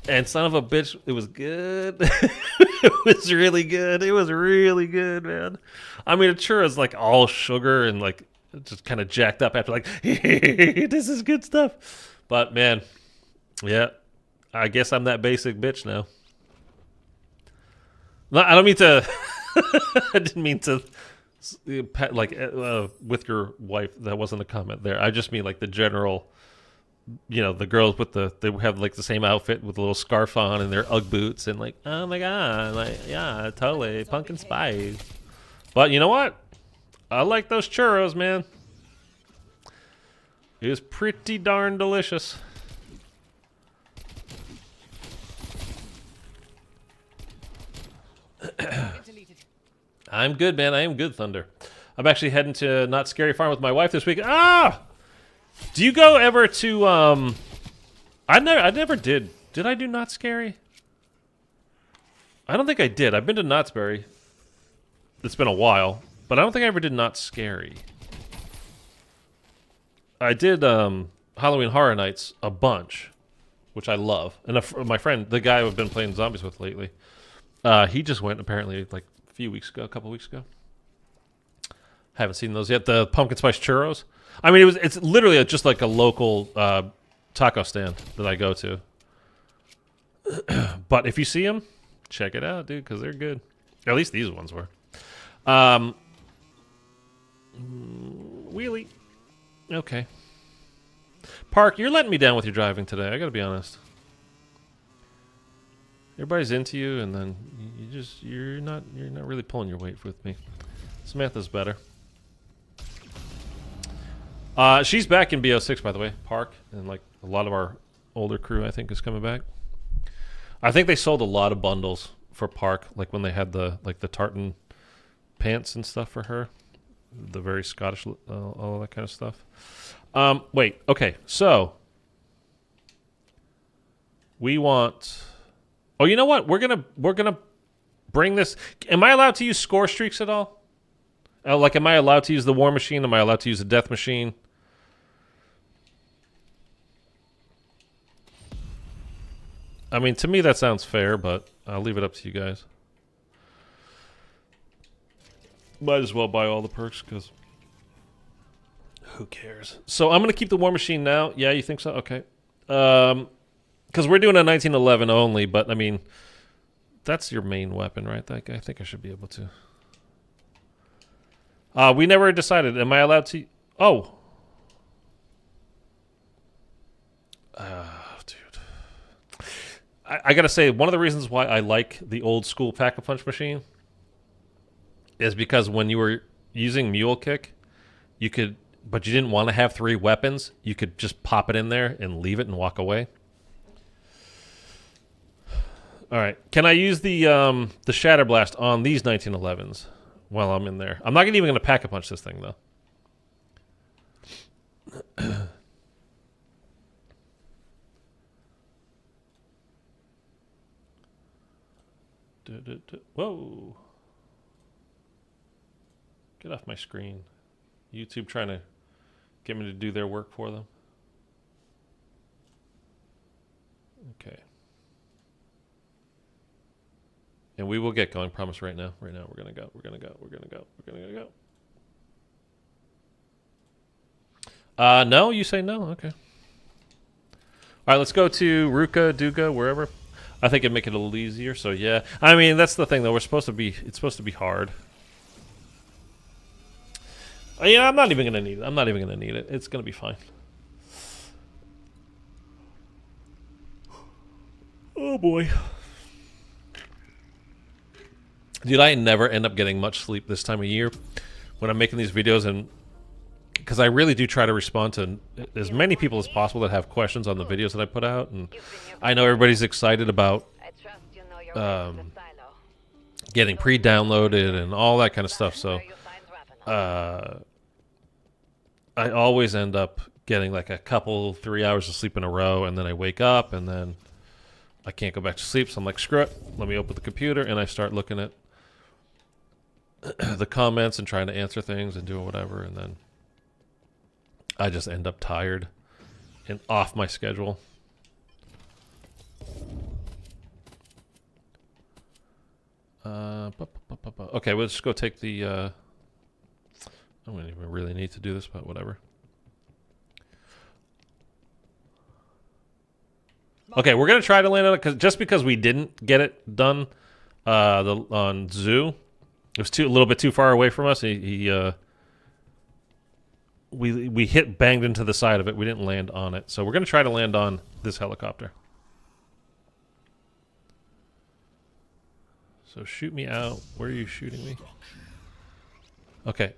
And son of a bitch, it was good. It was really good. It was really good, man. I mean, a churro is like all sugar and like just kind of jacked up after like, this is good stuff. But man, yeah, I guess I'm that basic bitch now. No, I don't mean to. I didn't mean to. Like with your wife, that wasn't a comment there. I just mean like the general. You know, the girls with they have like the same outfit with a little scarf on and their Ugg boots and like, oh my god, like yeah, totally pumpkin spice. But you know what? I like those churros, man. It was pretty darn delicious. Deleted. I'm good, man. I am good, Thunder. I'm actually heading to Not Scary Farm with my wife this week. Ah! Do you go ever to I never did. Did I do Not Scary? I don't think I did. I've been to Knott's Berry. It's been a while, but I don't think I ever did Not Scary. I did Halloween Horror Nights a bunch, which I love. And my friend, the guy I've been playing zombies with lately, he just went apparently like a couple weeks ago. Haven't seen those yet. The pumpkin spice churros. I mean, it's literally just like a local taco stand that I go to. But if you see them, check it out, dude, because they're good. At least these ones were. Wheelie. Okay. Park, you're letting me down with your driving today. I gotta be honest. Everybody's into you, and then you're not really pulling your weight with me. Samantha's better. She's back in BO6, by the way. Park, and like a lot of our older crew, I think, is coming back. I think they sold a lot of bundles for Park, like when they had the tartan pants and stuff for her, the very Scottish, all that kind of stuff. Wait, okay, so we want. Oh, you know what? We're gonna bring this. Am I allowed to use score streaks at all? Like, am I allowed to use the war machine? Am I allowed to use the death machine? I mean, to me that sounds fair, but I'll leave it up to you guys. Might as well buy all the perks, because who cares? So I'm going to keep the war machine now. Yeah, you think so? Okay. Because we're doing a 1911 only, but, I mean, that's your main weapon, right? I think I should be able to. We never decided. Am I allowed to? Oh. Dude. I gotta say, one of the reasons why I like the old school Pack-a-Punch machine is because when you were using Mule Kick, you could, but you didn't want to have 3 weapons, you could just pop it in there and leave it and walk away. All right. Can I use the Shatter Blast on these 1911s? While I'm in there. I'm not even going to Pack-a-Punch this thing, though. Whoa. Get off my screen. YouTube trying to get me to do their work for them. Okay. And we will get going. Promise right now. Right now, we're going to go. We're going to go. We're going to go. We're going to go. No? You say no? Okay. All right, let's go to Ruka, Duga, wherever. I think it'd make it a little easier, so yeah. I mean, that's the thing, though. It's supposed to be hard. Yeah, I'm not even going to need it. I'm not even going to need it. It's going to be fine. Oh, boy. Dude, I never end up getting much sleep this time of year when I'm making these videos, and because I really do try to respond to as many people as possible that have questions on the videos that I put out, and I know everybody's excited about getting pre-downloaded and all that kind of stuff, so I always end up getting like a couple, 3 hours of sleep in a row, and then I wake up, and then I can't go back to sleep, so I'm like, screw it, let me open the computer, and I start looking at the comments and trying to answer things and doing whatever, and then I just end up tired and off my schedule. Okay, let's go take the I don't even really need to do this, but whatever. Okay, we're gonna try to land on it just because we didn't get it done on Zoo. It was a little bit too far away from us. We banged into the side of it. We didn't land on it. So we're going to try to land on this helicopter. So shoot me out. Where are you shooting me? Okay.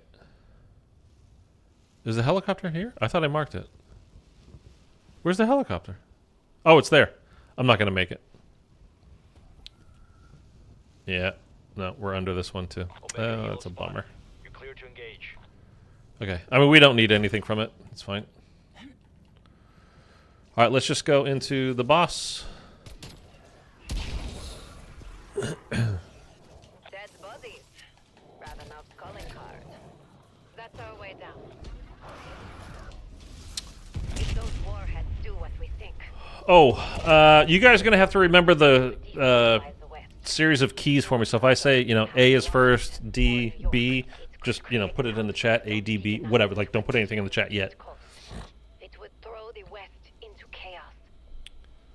Is the helicopter here? I thought I marked it. Where's the helicopter? Oh, it's there. I'm not going to make it. Yeah. No, we're under this one too. Oh, that's a bummer. You're clear to engage. Okay. I mean, we don't need anything from it. It's fine. All right, let's just go into the boss. Dead bodies. Ravenous calling card. That's our way down. If those warheads do what we think. Oh, you guys are going to have to remember the series of keys for me. So if I say, A is first, D, B, just, put it in the chat, A, D, B, whatever. Like, don't put anything in the chat yet. It would throw the West into chaos.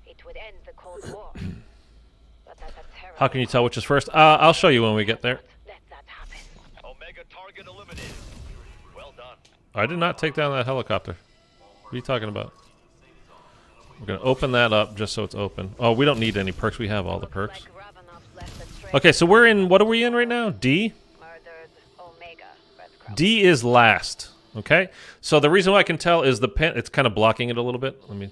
It would end the Cold War. But that's a terrible. How can you tell which is first? I'll show you when we get there. Let that happen. Omega target eliminated. Well done. I did not take down that helicopter. What are you talking about? We're going to open that up just so it's open. Oh, we don't need any perks. We have all the perks. Like Ravenov left a trail. Okay, so we're in... What are we in right now? D? Murdered Omega. Red Cross. D is last. Okay? So the reason why I can tell is the pen... It's kind of blocking it a little bit. Let me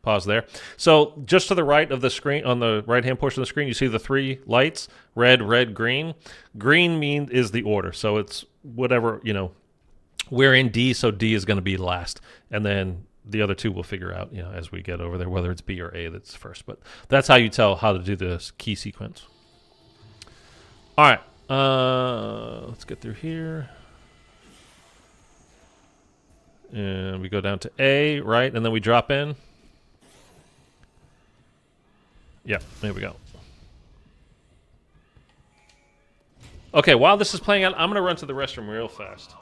pause there. So just to the right of the screen, on the right-hand portion of the screen, you see the 3 lights. Red, red, green. Green is the order. So it's whatever, you know... We're in D, so D is going to be last. And then the other 2 we'll figure out, you know, as we get over there, whether it's B or A that's first. But that's how you tell how to do this key sequence. All right. Let's get through here. And we go down to A, right? And then we drop in. Yeah, there we go. Okay, while this is playing out, I'm going to run to the restroom real fast.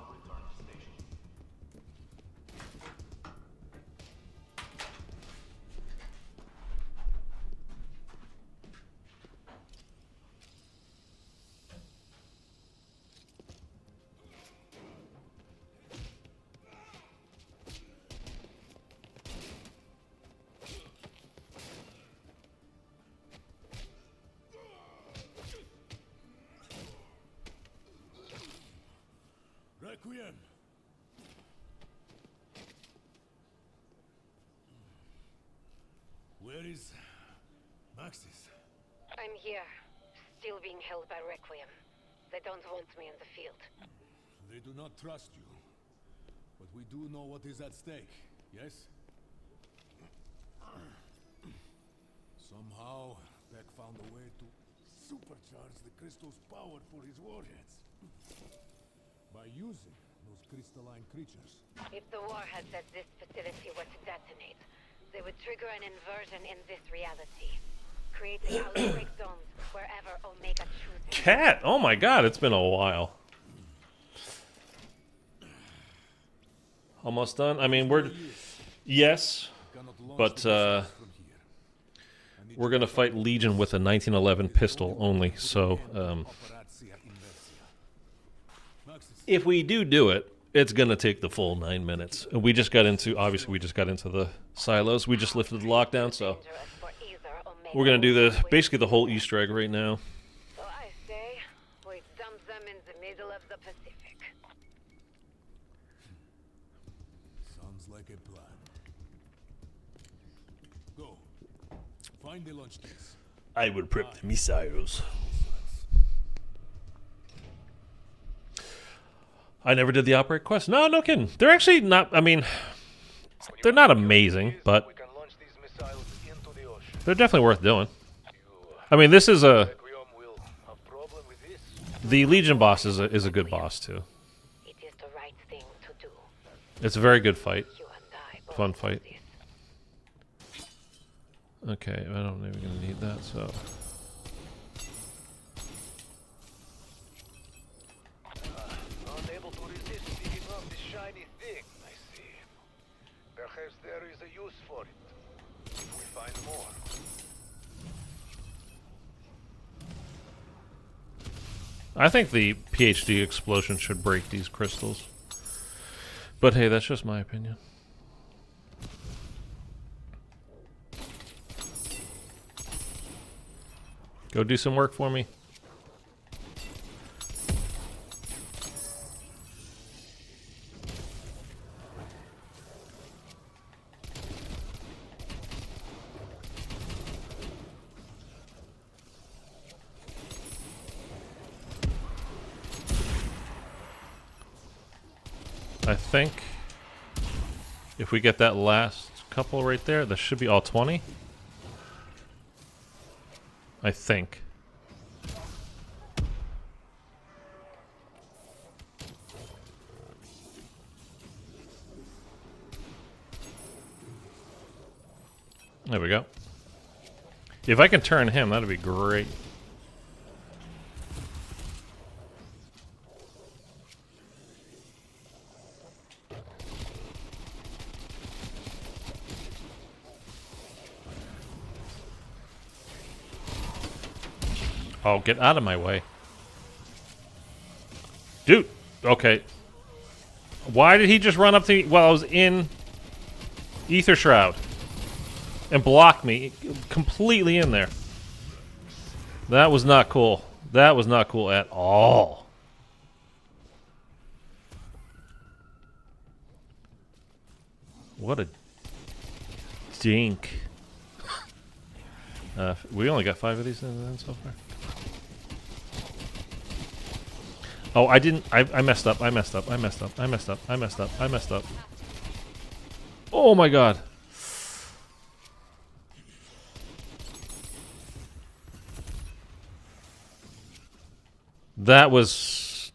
Requiem. Where is Maxis? I'm here, still being held by Requiem. They don't want me in the field. They do not trust you. But we do know what is at stake, yes? Somehow, Beck found a way to supercharge the crystal's power for his warheads. By using those crystalline creatures. If the Warhead said this facility were to detonate, they would trigger an inversion in this reality, creating outbreak zones wherever Omega chooses. Cat! Oh my god, it's been a while. Almost done. I mean, we're... Yes, but we're going to fight Legion with a 1911 pistol only, so... if we do it, it's going to take the full 9 minutes. And we just got into... Obviously, we just got into the silos. We just lifted the lockdown, so... We're going to do basically the whole Easter egg right now. So I say, we dump them in the middle of the Pacific. Sounds like a plan. Go. Find the launch case. I will prep the missiles. I never did the Outbreak quest. No, no kidding. They're actually not... I mean, they're not amazing, but... We can launch these missiles into the ocean. They're definitely worth doing. I mean, this is a... Requiem will have problem with this. The Legion boss is a good boss, too. It is the right thing to do. It's a very good fight. You and I both Fun know fight. this. Okay, I don't think we're going to need that, so... Unable to resist picking up this shiny thing, I see. Perhaps there is a use for it. If we find more. I think the PhD explosion should break these crystals. But hey, that's just my opinion. Go do some work for me. I think if we get that last couple right there, that should be all 20. I think. There we go. If I can turn him, that'd be great. Oh, get out of my way. Dude, okay. Why did he just run up to me while I was in Ether Shroud. And block me completely in there. That was not cool. That was not cool at all. What a dink. We only got 5 of these in so far. Oh, I didn't. I messed up. I messed up. I messed up. I messed up. I messed up. I messed up. Oh my god. That was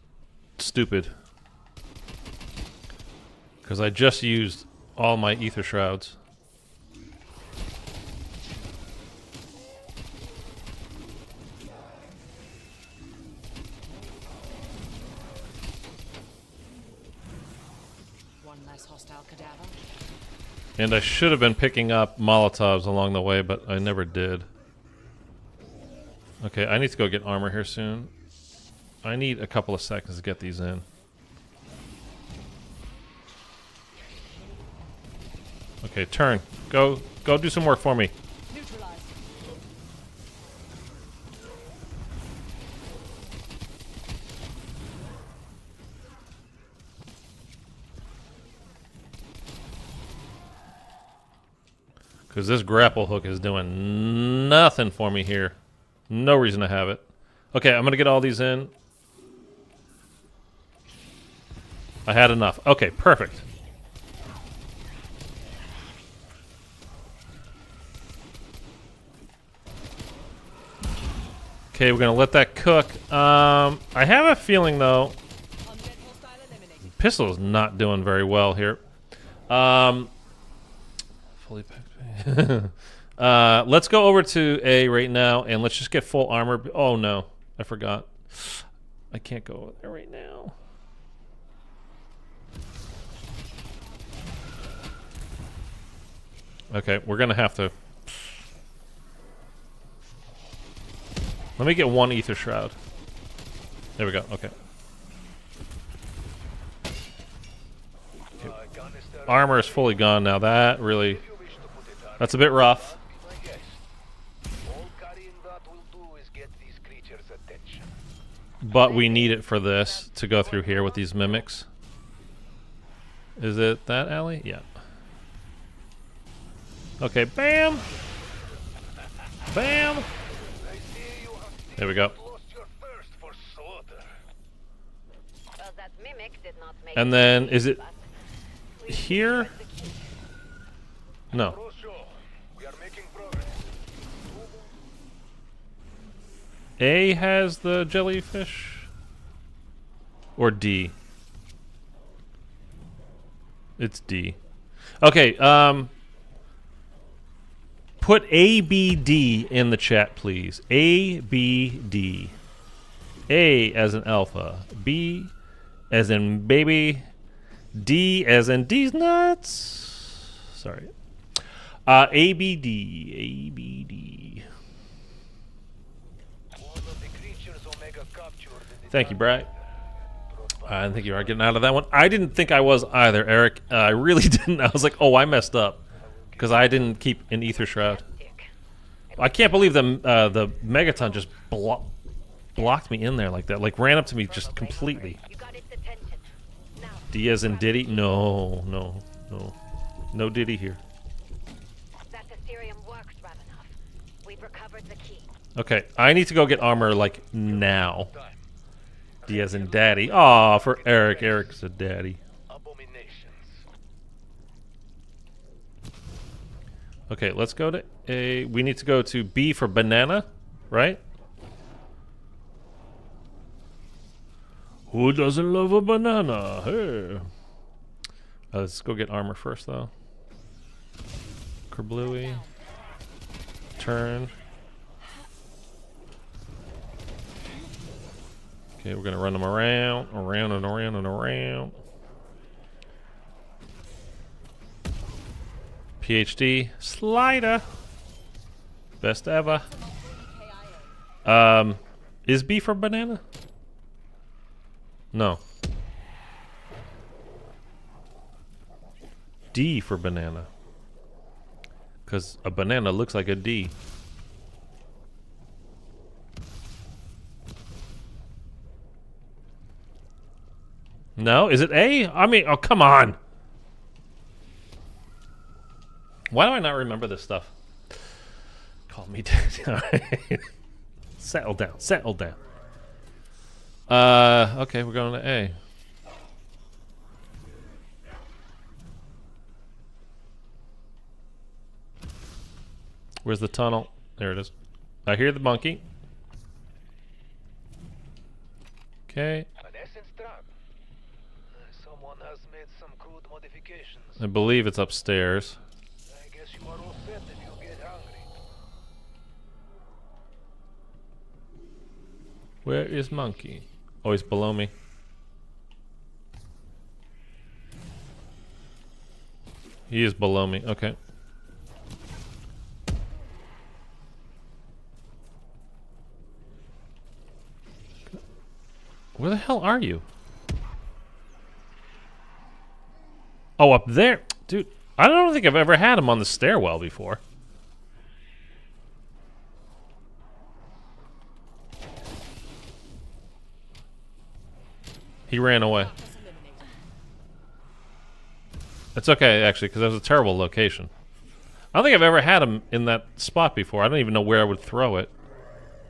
stupid. Because I just used all my Ether Shrouds. One less hostile cadaver. And I should have been picking up Molotovs along the way, but I never did. Okay, I need to go get armor here soon. I need a couple of seconds to get these in. Okay, turn. Go do some work for me. Neutralized. Because this grapple hook is doing nothing for me here. No reason to have it. Okay, I'm going to get all these in. I had enough. Okay, perfect. Okay, we're going to let that cook. I have a feeling, though, Undead hostile eliminated. pistol is not doing very well here. Fully packed. Let's go over to A right now, and let's just get full armor. Oh, no. I forgot. I can't go over there right now. Okay, we're going to have to... Let me get one Ether Shroud. There we go. Okay. Armor is fully gone now. That really... That's a bit rough. Be my guest. All carrying that will do is get these creatures' attention. But we need it for this to go through here with these mimics. Is it that alley? Yeah. Okay, bam! Bam! I see you have There we go. lost your thirst for slaughter. Well, that mimic did not make And it then, easy, is it but we here? destroyed the key. No. Rosso, we are making progress. A has the jellyfish? Or D? It's D. Okay, put ABD in the chat, please. ABD. A as in alpha. B as in baby. D as in D's nuts. Sorry. ABD. ABD. One of the creatures Omega captured in the Thank you, dark Bright. I didn't think you were getting out of that one. I didn't think I was either, Eric. I really didn't. I was like, oh, I messed up. Because I didn't keep an Ether Shroud. Dick. I can't believe the Megaton just blocked me in there like that. Like, ran up to me just completely. You got its attention. Now, D as in Diddy? No, no, no. No Diddy here. that Asterium works, Ravenov. We've recovered the key. Okay, I need to go get armor, like, now. D as in Daddy. Aw, for Eric. Eric's a daddy. abominations. Okay, let's go to A. We need to go to B for banana, right? Who doesn't love a banana? Hey. Let's go get armor first, though. Kerblooey. Turn. Okay, we're going to run them around and around and around. PhD. Slider. Best ever. Is B for banana? No. D for banana. Because a banana looks like a D. No? Is it A? I mean, oh, come on. Why do I not remember this stuff? Call me dead. Settle down. Settle down. Okay, we're going to A. Where's the tunnel? There it is. I hear the monkey. Okay. An essence trap. Someone has made some crude modifications. I believe it's upstairs. I guess you are all set if you get hungry. Where is monkey? Oh, he's below me. He is below me. Okay. Where the hell are you? Oh, up there. Dude, I don't think I've ever had him on the stairwell before. He ran away. It's okay, actually, because that was a terrible location. I don't think I've ever had him in that spot before. I don't even know where I would throw it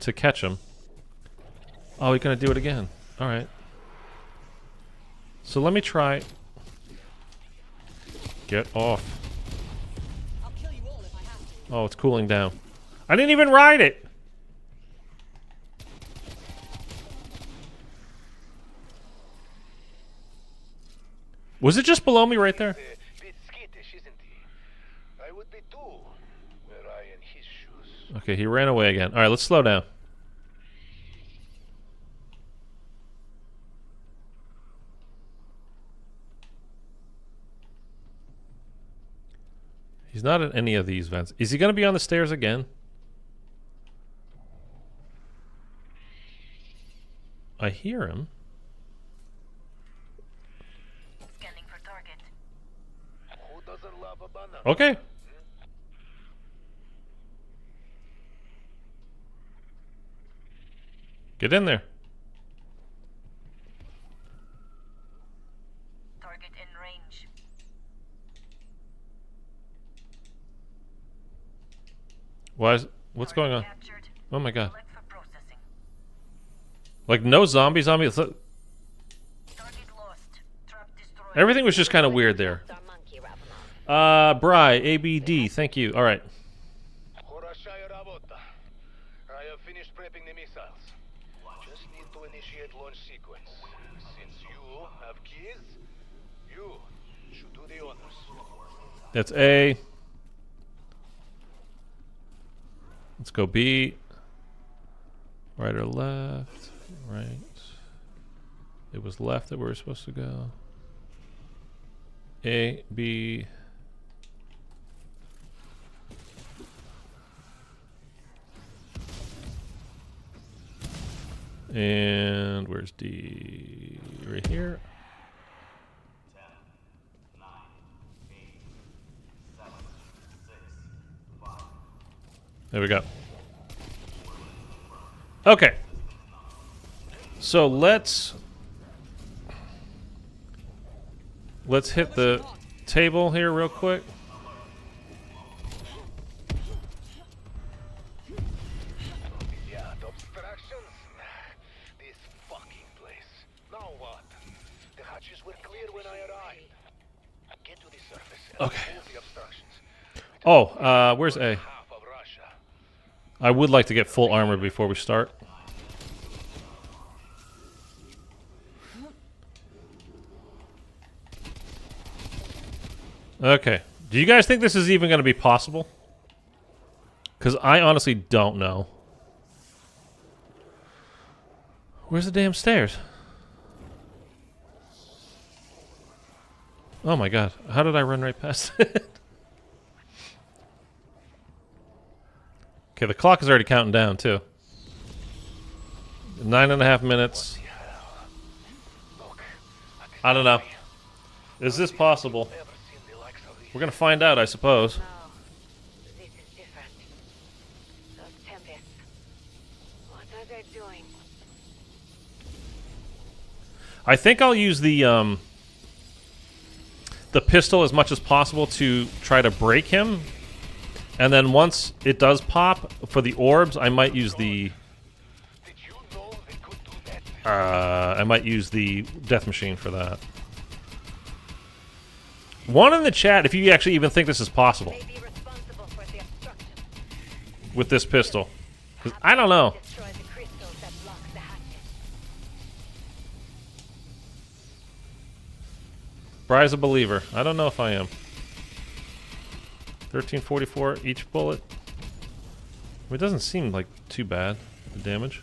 to catch him. Oh, he's going to do it again. All right. So let me try. Get off. I'll kill you all if I have to. Oh, it's cooling down. I didn't even ride it. Was it just below me right there? Bit skittish, isn't he? I would be too, were I in his shoes. Okay, he ran away again. All right, let's slow down. He's not in any of these vents. Is he going to be on the stairs again? I hear him. Scanning for target. Who doesn't love a banana? Okay. Get in there. Target in range. What's going on? Captured. Oh my god. Select for processing. Like no zombies on me. Target lost. Trap destroyed. Everything was just kind of weird there. Our monkey Ravenov. Bry, ABD, thank you. All right. Horashaya Rabota. I have finished prepping the missiles. Just need to initiate launch sequence. Since you have keys, you should do the honors. That's A. Let's go B. Right or left? Right. It was left that we were supposed to go. A, B. And where's D? Right here. There we go. Okay. So let's hit the table here real quick. Yeah, the obstructions. This fucking place. Now what? The hatches were clear when I arrived. Get to the surface and Okay. remove the obstructions. Oh, where's A? Half of Russia. I would like to get full armor before we start. Okay. Do you guys think this is even going to be possible? Because I honestly don't know. Where's the damn stairs? Oh my god. How did I run right past it? Okay, the clock is already counting down, too. 9.5 minutes. I don't know. Is this possible? Never seen the likes of these. We're gonna find out, I suppose. No. I think I'll use the pistol as much as possible to try to break him. And then once it does pop for the orbs, I might use the Did you know they could do that? I might use the death machine for that. One in the chat if you actually even think this is possible May be responsible for the obstruction. with this pistol. 'Cause I don't know. Destroy the crystals that block the hatches. Bry's a believer. I don't know if I am. 1344 each bullet. It doesn't seem like too bad, the damage.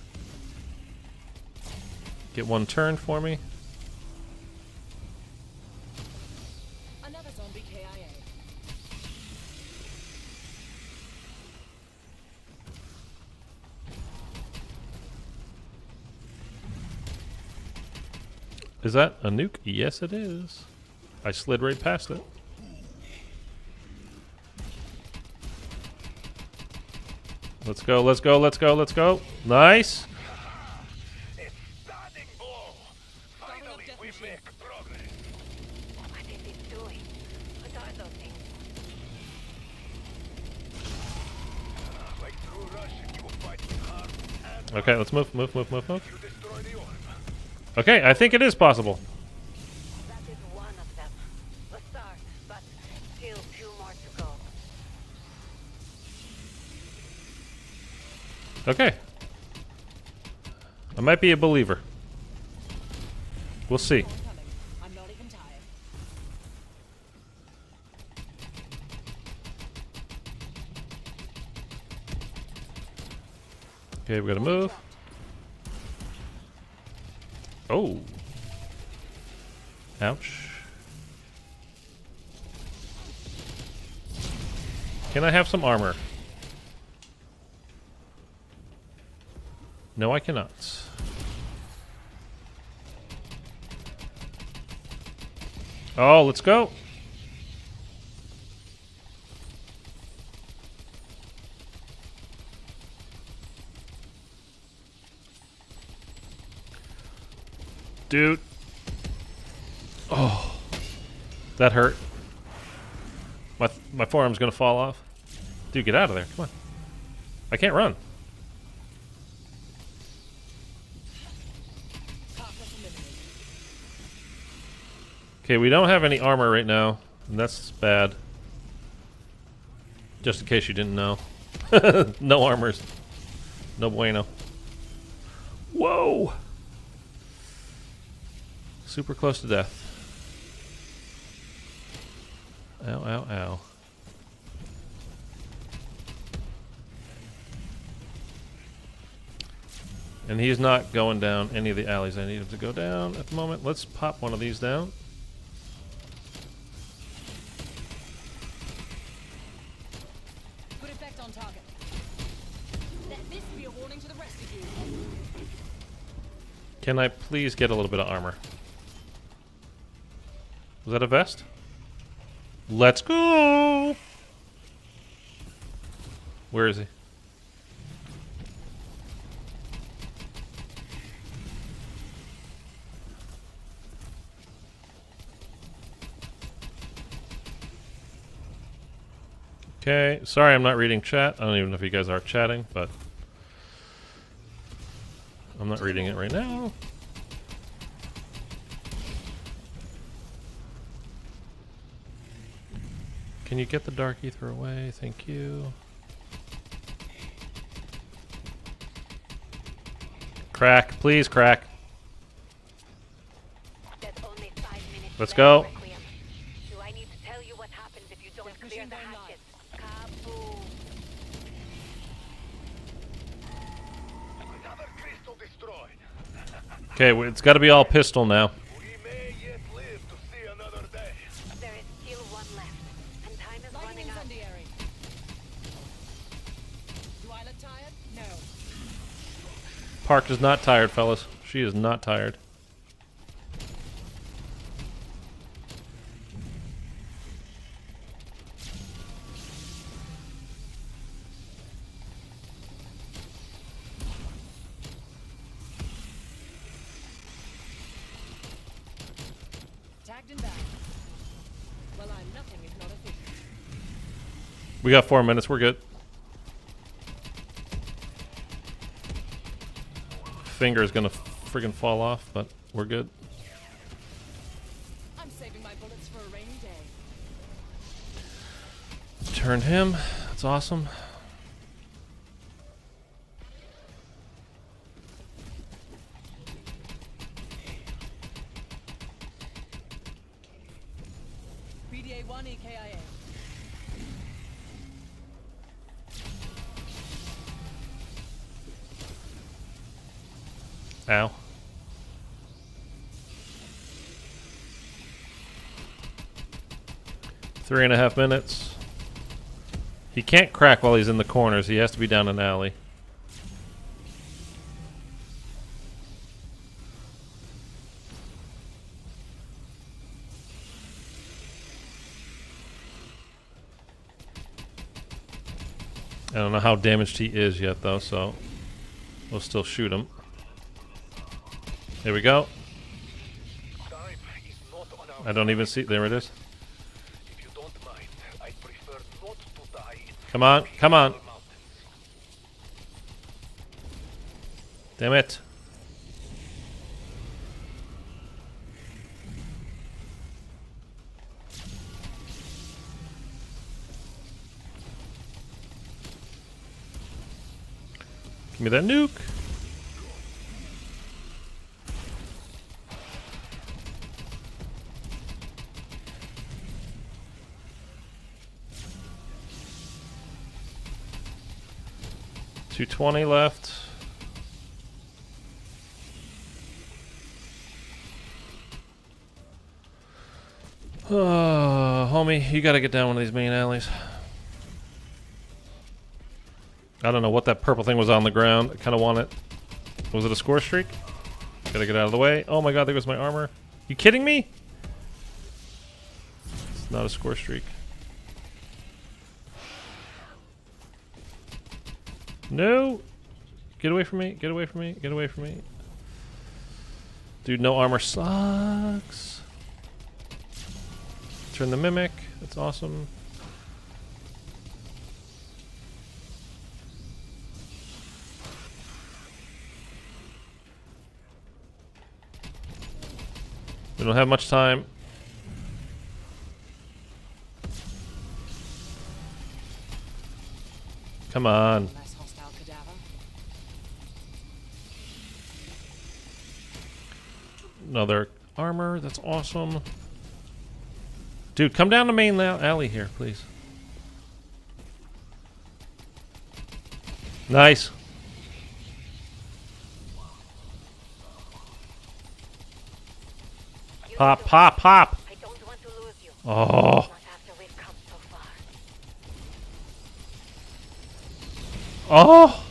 Get one turn for me. Another zombie KIA. Is that a nuke? Yes, it is. I slid right past it. Let's go, let's go, let's go, let's go. Nice. A stunning blow. Finally, we make progress. What is it doing? What are those things? Like through Russian, you fight hard and Okay, let's move, move, move, move, move. you destroy the orb. Okay, I think it is possible. That is one of them. A start, but still 2 more to go. Okay. I might be a believer. We'll see. More coming. I'm not even tired. Okay, we gotta move. Oh. Ouch. Can I have some armor? No, I cannot. Oh, let's go. Dude. Oh. That hurt. My forearm's gonna fall off. Dude, get out of there. Come on. I can't run. Target eliminated. Okay, we don't have any armor right now, and that's bad. Just in case you didn't know. No armors. No bueno. Whoa! Super close to death. Ow, ow, ow. And he's not going down any of the alleys I need him to go down at the moment. Let's pop one of these down. Good effect on target. Let this be a warning to the rest of you. Can I please get a little bit of armor? Was that a vest? Let's go! Where is he? Okay, sorry I'm not reading chat. I don't even know if you guys are chatting, but I'm not reading it right now. Can you get the dark ether away? Thank you. Crack, please crack. There's only 5 minutes Let's left, go. Requiem. Do I need to tell you what happens if you don't Death clear machine the going hatches? Kaboom! Another crystal destroyed. Okay, it's got to be all pistol now. We may yet live to see another day. There is still one left, and time is Lighting running out. incendiary. Do I look tired? No. Park is not tired, fellas. She is not tired. packed and bound. Well, I'm nothing if not efficient. We got 4 minutes. We're good. Finger is gonna friggin' fall off, but we're good. I'm saving my bullets for a rainy day. Turned him. That's awesome. BDA 1 EKIA. Ow. Three and a half minutes. He can't crack while he's in the corners. He has to be down an alley. I don't know how damaged he is yet, though, so we'll still shoot him. There we go. Time is not on our I don't even see. There it is. If you don't mind, I'd prefer not to die in Come on, come on. the mountains. Damn it. Give me that nuke. $220 left. Homie, you gotta get down one of these main alleys. I don't know what that purple thing was on the ground. I kind of want it. Was it a score streak? Gotta get out of the way. Oh my god, there goes my armor. You kidding me? It's not a score streak. No! Get away from me, get away from me, get away from me. Dude, no armor sucks. Turn the mimic. That's awesome. We don't have much time. Come on. Less hostile cadaver. Another armor. That's awesome. Dude, come down the main alley here, please. Nice. Pop, pop, pop. I don't want to lose you. Oh. Not after we've come so far. Oh.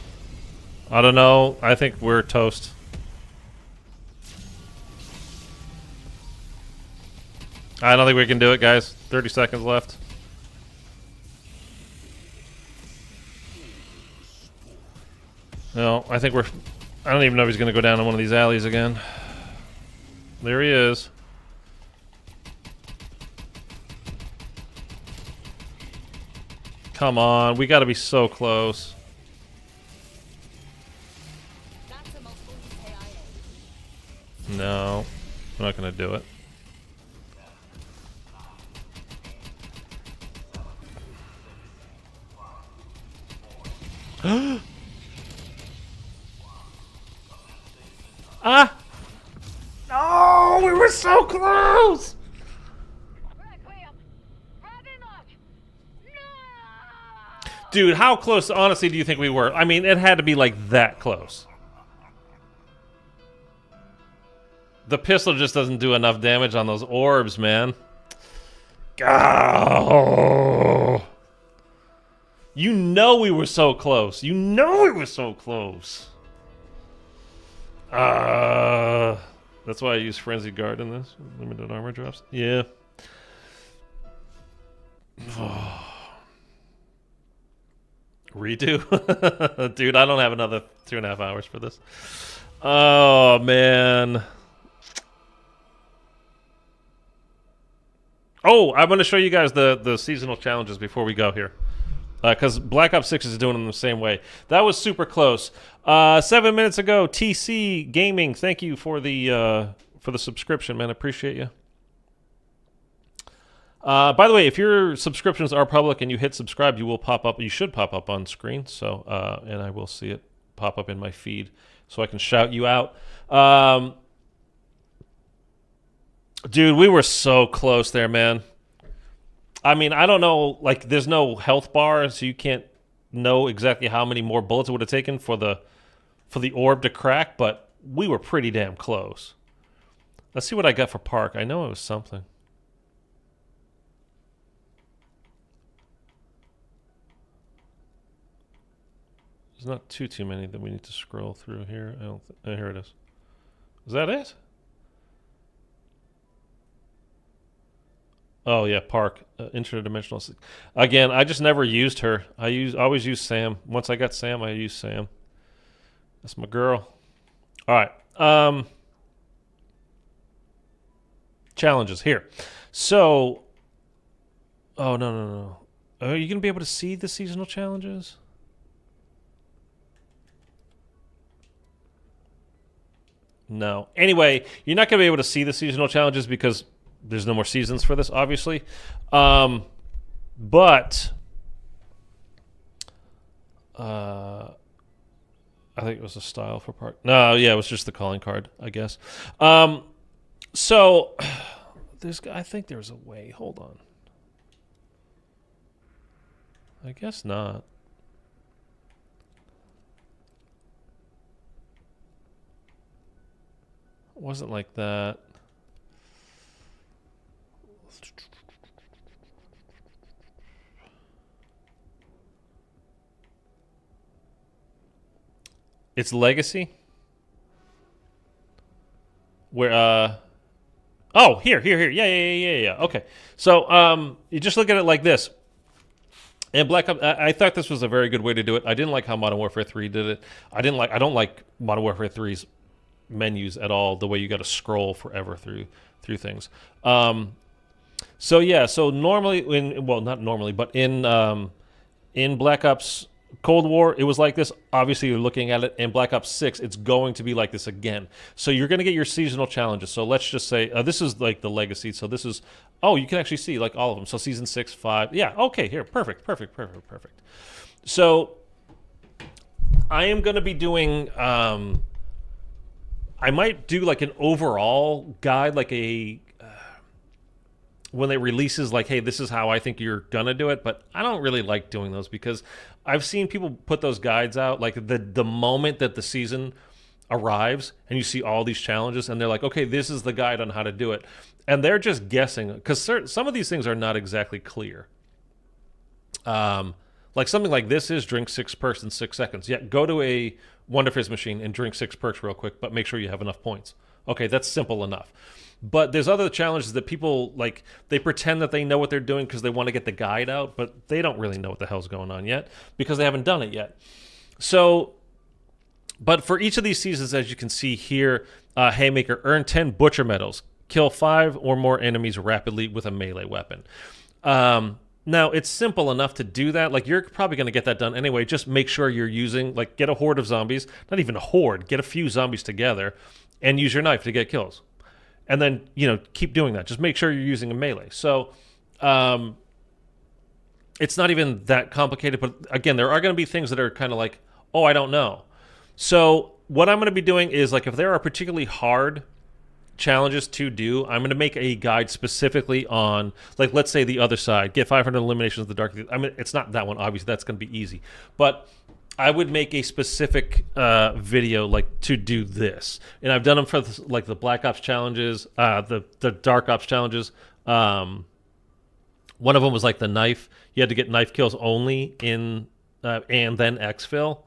I don't know. I think we're toast. I don't think we can do it, guys. 30 seconds left. No, I think we're... I don't even know if he's going to go down in one of these alleys again. There he is. Come on, we got to be so close. That's a multiple EKIA. No, we're not going to do it. Ah! No, we were so close. Requiem! Ravenlock! No! Dude, how close, honestly, do you think we were? I mean, it had to be like that close. The pistol just doesn't do enough damage on those orbs, man. Oh. You know we were so close. You know we were so close. That's why I use Frenzied Guard in this. Limited armor drops. Yeah. Redo? Dude, I don't have another 2.5 hours for this. Oh, man. Oh, I'm going to show you guys the seasonal challenges before we go here. Because Black Ops 6 is doing them the same way. That was super close. 7 minutes ago, TC Gaming, thank you for the subscription, man. I appreciate you. By the way, if your subscriptions are public and you hit subscribe, you will pop up. You should pop up on screen. So, and I will see it pop up in my feed, so I can shout you out. Dude, we were so close there, man. I mean, I don't know. Like, there's no health bar, so you can't know exactly how many more bullets it would have taken for the orb to crack. But we were pretty damn close. Let's see what I got for Park. I know it was something. There's not too many that we need to scroll through here. I don't. Here it is. Is that it? Oh yeah, Park, interdimensional. Again, I just never used her. I always use Sam. Once I got Sam, I use Sam. That's my girl. All right. Challenges here. So, oh no. Are you gonna be able to see the seasonal challenges? No. Anyway, you're not gonna be able to see the seasonal challenges because there's no more seasons for this, obviously. But I think it was a style for Park. No, yeah, it was just the calling card, I guess. So I think there's a way. Hold on. I guess not. It wasn't like that. It's Legacy. Where oh, here. Yeah. Okay. So you just look at it like this. And Black Ops, I thought this was a very good way to do it. I didn't like how Modern Warfare 3 did it. I don't like Modern Warfare 3's menus at all, the way you got to scroll forever through things. So yeah, so normally not normally, but in Black Ops Cold War, it was like this. Obviously, you're looking at it. In Black Ops 6, it's going to be like this again. So you're going to get your seasonal challenges. So let's just say this is like the Legacy. So this is, you can actually see like all of them. So Season 6, 5. Yeah, okay, here. Perfect. So I am going to be doing, I might do like an overall guide, like when it releases, like, hey, this is how I think you're gonna do it. But I don't really like doing those because I've seen people put those guides out like the moment that the season arrives and you see all these challenges and they're like, okay, this is the guide on how to do it, and they're just guessing because some of these things are not exactly clear. Like something like this is drink 6 perks in 6 seconds. Yeah, go to a Wonder Fizz machine and drink 6 perks real quick, but make sure you have enough points. Okay, that's simple enough. But there's other challenges that people, like, they pretend that they know what they're doing because they want to get the guide out, but they don't really know what the hell's going on yet because they haven't done it yet. So, but for each of these seasons, as you can see here, Haymaker, earn 10 Butcher medals, kill 5 or more enemies rapidly with a melee weapon. Now, it's simple enough to do that. Like, you're probably going to get that done anyway. Just make sure you're using, like, get a horde of zombies. Not even a horde. Get a few zombies together and use your knife to get kills. And then, keep doing that. Just make sure you're using a melee. So, it's not even that complicated. But, again, there are going to be things that are kind of like, oh, I don't know. So, what I'm going to be doing is, like, if there are particularly hard challenges to do, I'm going to make a guide specifically on, like, let's say the other side, get 500 eliminations of the dark. I mean, it's not that one, obviously, that's going to be easy, but I would make a specific video like to do this, and I've done them for like the Black Ops challenges, the Dark Ops challenges. One of them was like the knife. You had to get knife kills only in and then exfil.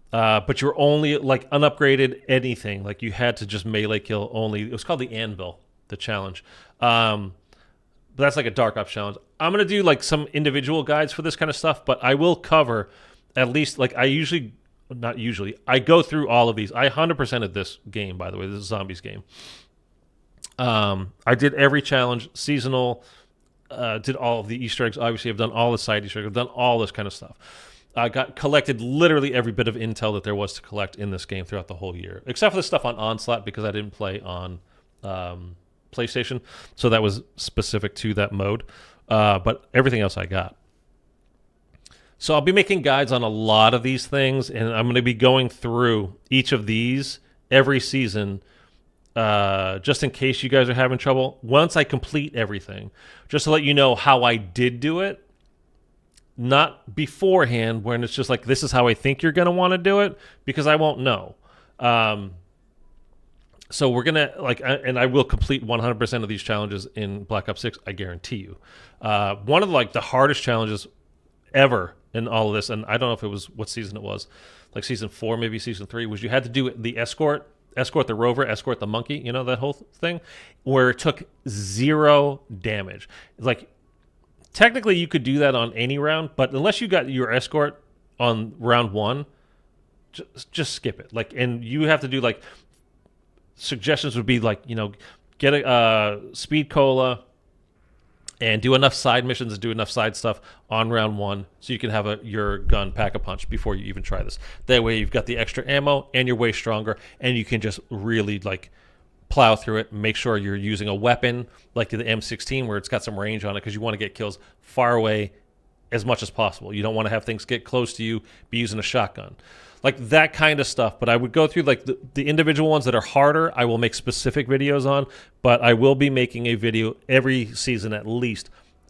But you're only like unupgraded anything. Like you had to just melee kill only. It was called the Anvil, the challenge. But that's like a Dark Ops challenge. I'm going to do like some individual guides for this kind of stuff, but I will cover at least, like I go through all of these. I 100%ed this game, by the way. This is a Zombies game. I did every challenge, seasonal, did all of the Easter eggs. Obviously, I've done all the side Easter eggs. I've done all this kind of stuff. I collected literally every bit of intel that there was to collect in this game throughout the whole year, except for the stuff on Onslaught because I didn't play on PlayStation, so that was specific to that mode. But everything else I got. So I'll be making guides on a lot of these things, and I'm going to be going through each of these every season, just in case you guys are having trouble. Once I complete everything, just to let you know how I did do it. Not beforehand when it's just like, this is how I think you're going to want to do it, because I won't know. So we're going to, and I will complete 100% of these challenges in Black Ops 6, I guarantee you. One of the hardest challenges ever in all of this, and I don't know if it was what season it was, like season 4, maybe season 3, was you had to do the escort the rover, escort the monkey, that whole thing, where it took 0 damage. Like, technically, you could do that on any round, but unless you got your escort on round 1, just skip it. And you have to do suggestions would be get a speed cola and do enough side missions and do enough side stuff on round 1 so you can have your gun pack a punch before you even try this. That way, you've got the extra ammo and you're way stronger, and you can just really plow through it. Make sure you're using a weapon like the M16 where it's got some range on it, because you want to get kills far away as much as possible. You don't want to have things get close to you, be using a shotgun. That kind of stuff. But I would go through the individual ones that are harder. I will make specific videos on, but I will be making a video every season at least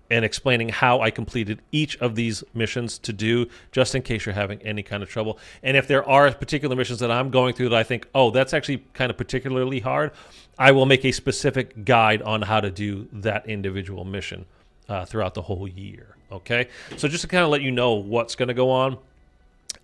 and explaining how I completed each of these missions to do, just in case you're having any kind of trouble. And if there are particular missions that I'm going through that I think, oh, that's actually kind of particularly hard, I will make a specific guide on how to do that individual mission throughout the whole year. Okay? So just to kind of let you know what's going to go on.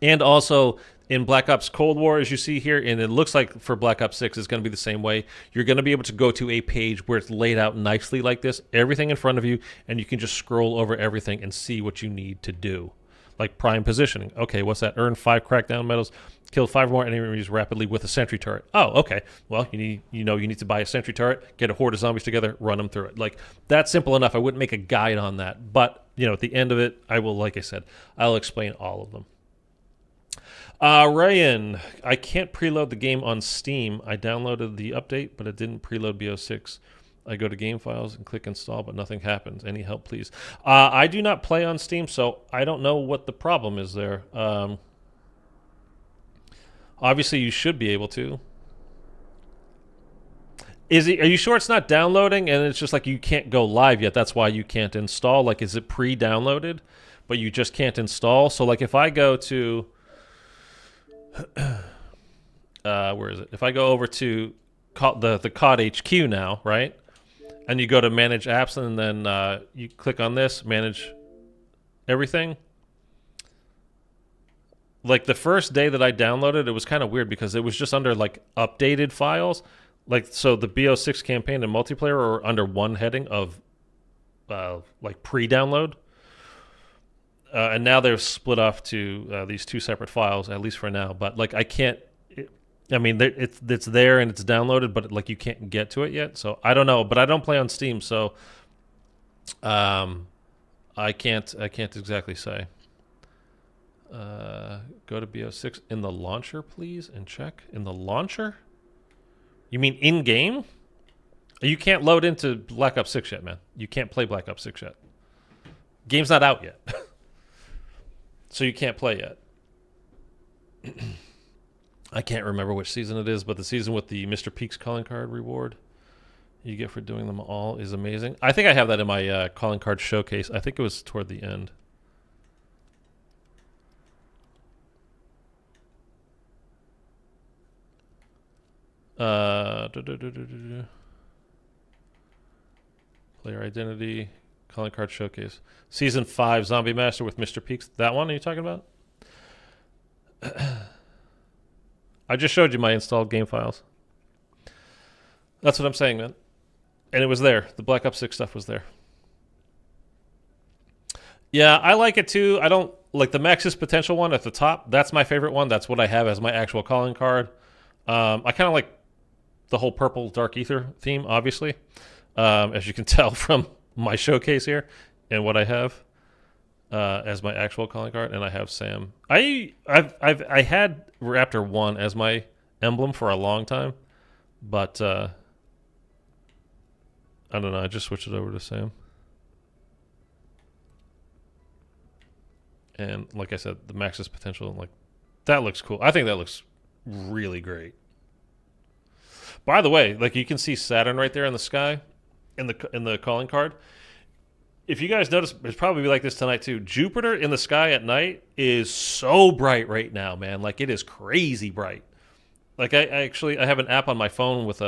And also, in Black Ops Cold War, as you see here, and it looks like for Black Ops 6, it's going to be the same way. You're going to be able to go to a page where it's laid out nicely like this, everything in front of you, and you can just scroll over everything and see what you need to do. Like prime positioning. Okay, what's that? Earn 5 crackdown medals. Kill 5 more enemies rapidly with a sentry turret. Oh, okay. Well, you need to buy a sentry turret, get a horde of zombies together, run them through it. That's simple enough. I wouldn't make a guide on that. But, at the end of it, I will, like I said, I'll explain all of them. Ryan, I can't preload the game on Steam. I downloaded the update, but it didn't preload BO6. I go to game files and click install, but nothing happens. Any help, please? I do not play on Steam, so I don't know what the problem is there. Obviously, you should be able to. Are you sure it's not downloading and it's just you can't go live yet? That's why you can't install. Is it pre-downloaded, but you just can't install? So, if I go to... where is it? If I go over to the COD HQ now, right? And you go to manage apps, and then you click on this, manage everything. The first day that I downloaded, it was kind of weird because it was just under updated files. So the BO6 campaign and multiplayer are under one heading of pre-download. And now they're split off to these 2 separate files, at least for now. But I can't. It's there and it's downloaded, but you can't get to it yet. So I don't know. But I don't play on Steam, so I can't exactly say. Go to BO6 in the launcher, please, and check in the launcher. You mean in game? You can't load into Black Ops 6 yet, man. You can't play Black Ops 6 yet. Game's not out yet. So you can't play yet. I can't remember which season it is, but the season with the Mr. Peaks calling card reward you get for doing them all is amazing. I think I have that in my calling card showcase. I think it was toward the end. Player identity. Calling card showcase. Season 5, Zombie Master with Mr. Peaks. That one are you talking about? I just showed you my installed game files. That's what I'm saying, man. And it was there. The Black Ops 6 stuff was there. Yeah, I like it too. I don't like the Maxis Potential one at the top. That's my favorite one. That's what I have as my actual calling card. I kind of like the whole purple Dark Ether theme, obviously, as you can tell from my showcase here and what I have as my actual calling card, and I have Sam. I had Raptor 1 as my emblem for a long time, but I don't know. I just switched it over to Sam. And like I said, the Maxis potential, like that looks cool. I think that looks really great. By the way, like you can see Saturn right there in the sky, in the calling card. If you guys notice, it's probably like this tonight too. Jupiter in the sky at night is so bright right now, man. Like it is crazy bright. Like I have an app on my phone with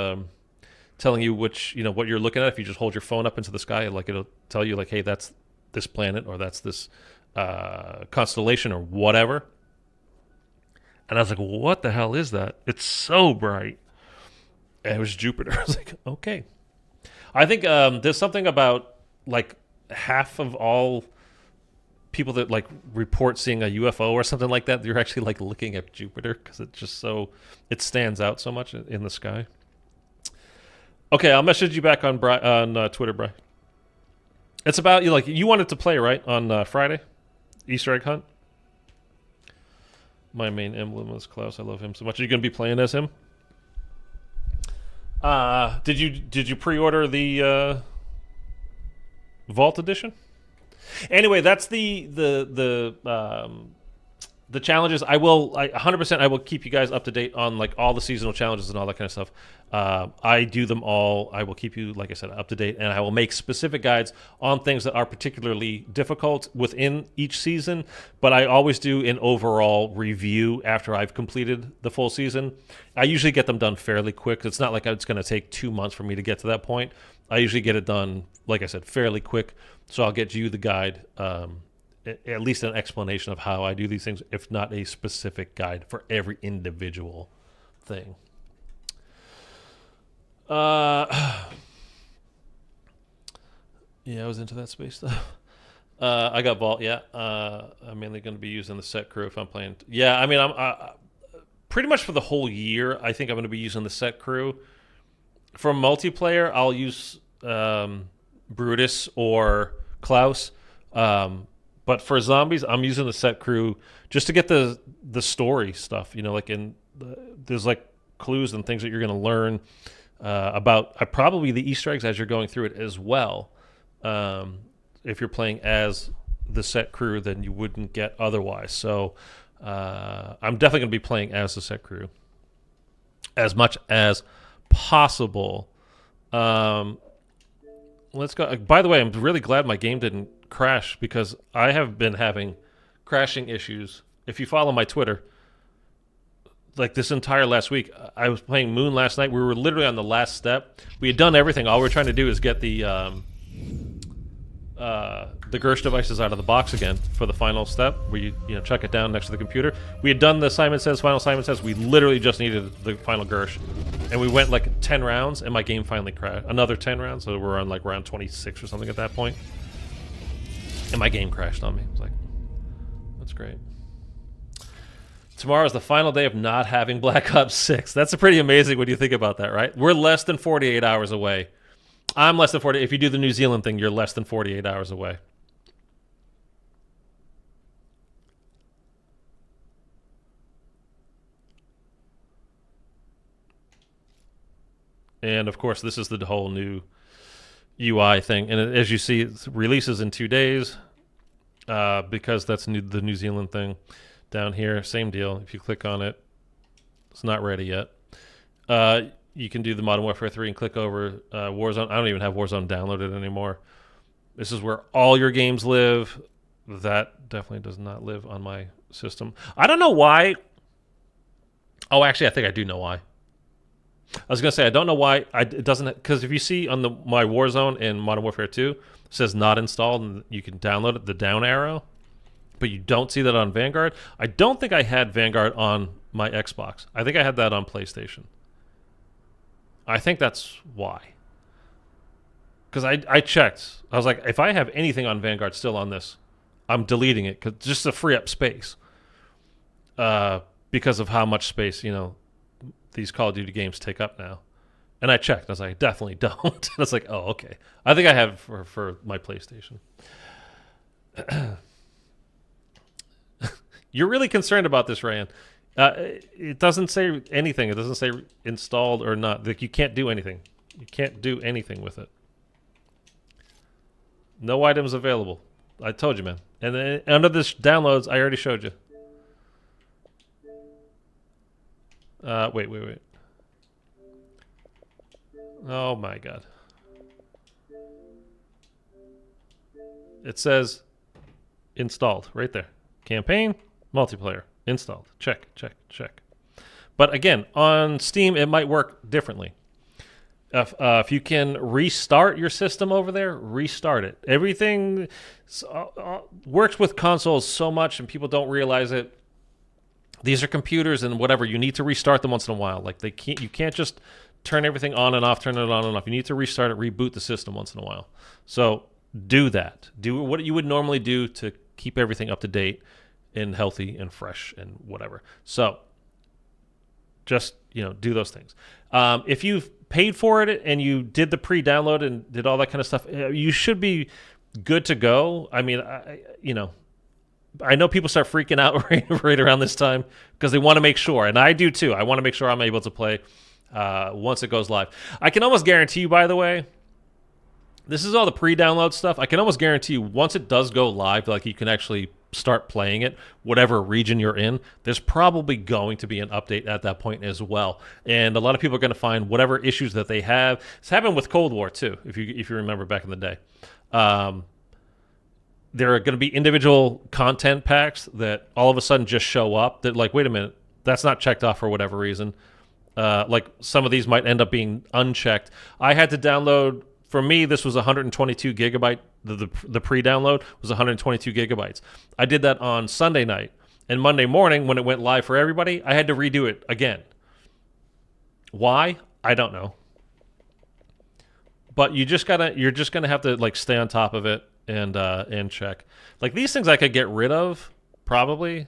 telling you which, what you're looking at. If you just hold your phone up into the sky, like it'll tell you like, hey, that's this planet or that's this constellation or whatever. And I was like, what the hell is that? It's so bright. And it was Jupiter. I was like, okay. I think there's something about like half of all people that like report seeing a UFO or something like that, you're actually like looking at Jupiter because it's just it stands out so much in the sky. Okay, I'll message you back on Twitter, Bri. It's about you wanted to play right on Friday, Easter egg hunt. My main emblem is Klaus. I love him so much. Are you going to be playing as him? Did you pre-order the Vault Edition? Anyway, that's the challenges. I 100% I will keep you guys up to date on like all the seasonal challenges and all that kind of stuff. I do them all. I will keep you, like I said, up to date, and I will make specific guides on things that are particularly difficult within each season. But I always do an overall review after I've completed the full season. I usually get them done fairly quick. It's not like it's going to take 2 months for me to get to that point. I usually get it done, like I said, fairly quick. So I'll get you the guide, at least an explanation of how I do these things, if not a specific guide for every individual thing. Yeah, I was into that space stuff. I got Vault, yeah. I'm mainly going to be using the set crew if I'm playing. Yeah, I mean, I'm pretty much for the whole year, I think I'm going to be using the set crew. For multiplayer, I'll use Brutus or Klaus. But for zombies, I'm using the set crew just to get the story stuff. There's like clues and things that you're going to learn about probably the Easter eggs as you're going through it as well. If you're playing as the set crew, then you wouldn't get otherwise. So I'm definitely going to be playing as the set crew as much as possible. Let's go. By the way, I'm really glad my game didn't crash because I have been having crashing issues. If you follow my Twitter, like this entire last week, I was playing Moon last night. We were literally on the last step. We had done everything. All we were trying to do is get the Gersh devices out of the box again for the final step, where you chuck it down next to the computer. We had done the Simon Says, final Simon Says. We literally just needed the final Gersh. And we went like 10 rounds, and my game finally crashed. Another 10 rounds, so we're on like round 26 or something at that point. And my game crashed on me. I was like, that's great. Tomorrow is the final day of not having Black Ops 6. That's pretty amazing when you think about that, right? We're less than 48 hours away. I'm less than 40. If you do the New Zealand thing, you're less than 48 hours away. And of course, this is the whole new UI thing. And as you see, it releases in 2 days because that's the New Zealand thing. Down here, same deal. If you click on it, it's not ready yet. You can do the Modern Warfare 3 and click over Warzone. I don't even have Warzone downloaded anymore. This is where all your games live. That definitely does not live on my system. I don't know why. Oh, actually, I think I do know why. I was going to say, I don't know why it doesn't, because if you see on my Warzone in Modern Warfare 2, it says not installed, and you can download it, the down arrow, but you don't see that on Vanguard. I don't think I had Vanguard on my Xbox. I think I had that on PlayStation. I think that's why. Because I checked. I was like, if I have anything on Vanguard still on this, I'm deleting it, just to free up space. Because of how much space, these Call of Duty games take up now. And I checked. I was like, I definitely don't. And I was like, oh, okay. I think I have it for my PlayStation. You're really concerned about this, Ryan. It doesn't say anything. It doesn't say installed or not. Like, you can't do anything. You can't do anything with it. No items available. I told you, man. And then under this downloads, I already showed you. Wait. Oh my god. It says installed right there. Campaign, multiplayer, installed. Check. But again, on Steam, it might work differently. If you can restart your system over there, restart it. Everything works with consoles so much, and people don't realize it. These are computers, and whatever, you need to restart them once in a while. Like you can't just turn everything on and off, turn it on and off. You need to restart it, reboot the system once in a while. So do that. Do what you would normally do to keep everything up to date and healthy and fresh and whatever. So just, do those things. If you've paid for it and you did the pre-download and did all that kind of stuff, you should be good to go. I mean, I know people start freaking out right around this time because they want to make sure, and I do too. I want to make sure I'm able to play once it goes live. I can almost guarantee you, by the way, this is all the pre-download stuff. I can almost guarantee you once it does go live, like you can actually start playing it, whatever region you're in, there's probably going to be an update at that point as well. And a lot of people are going to find whatever issues that they have. It's happened with Cold War too, if you remember back in the day. There are going to be individual content packs that all of a sudden just show up that, like, wait a minute, that's not checked off for whatever reason. Like some of these might end up being unchecked. I had to download, for me, this was 122 gigabyte. The pre-download was 122 gigabytes. I did that on Sunday night, and Monday morning when it went live for everybody, I had to redo it again. Why? I don't know. But you're just gonna have to like stay on top of it and check. Like these things I could get rid of probably,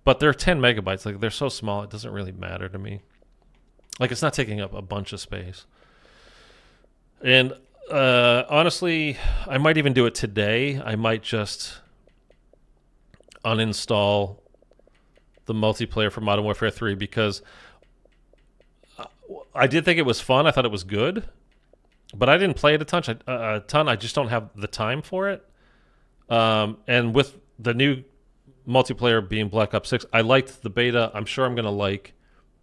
but they're 10 megabytes. Like they're so small, it doesn't really matter to me. Like it's not taking up a bunch of space. And honestly, I might even do it today. I might just uninstall the multiplayer for Modern Warfare 3 because I did think it was fun. I thought it was good, but I didn't play it a ton. I just don't have the time for it. And with the new multiplayer being Black Ops 6, I liked the beta. I'm sure I'm going to like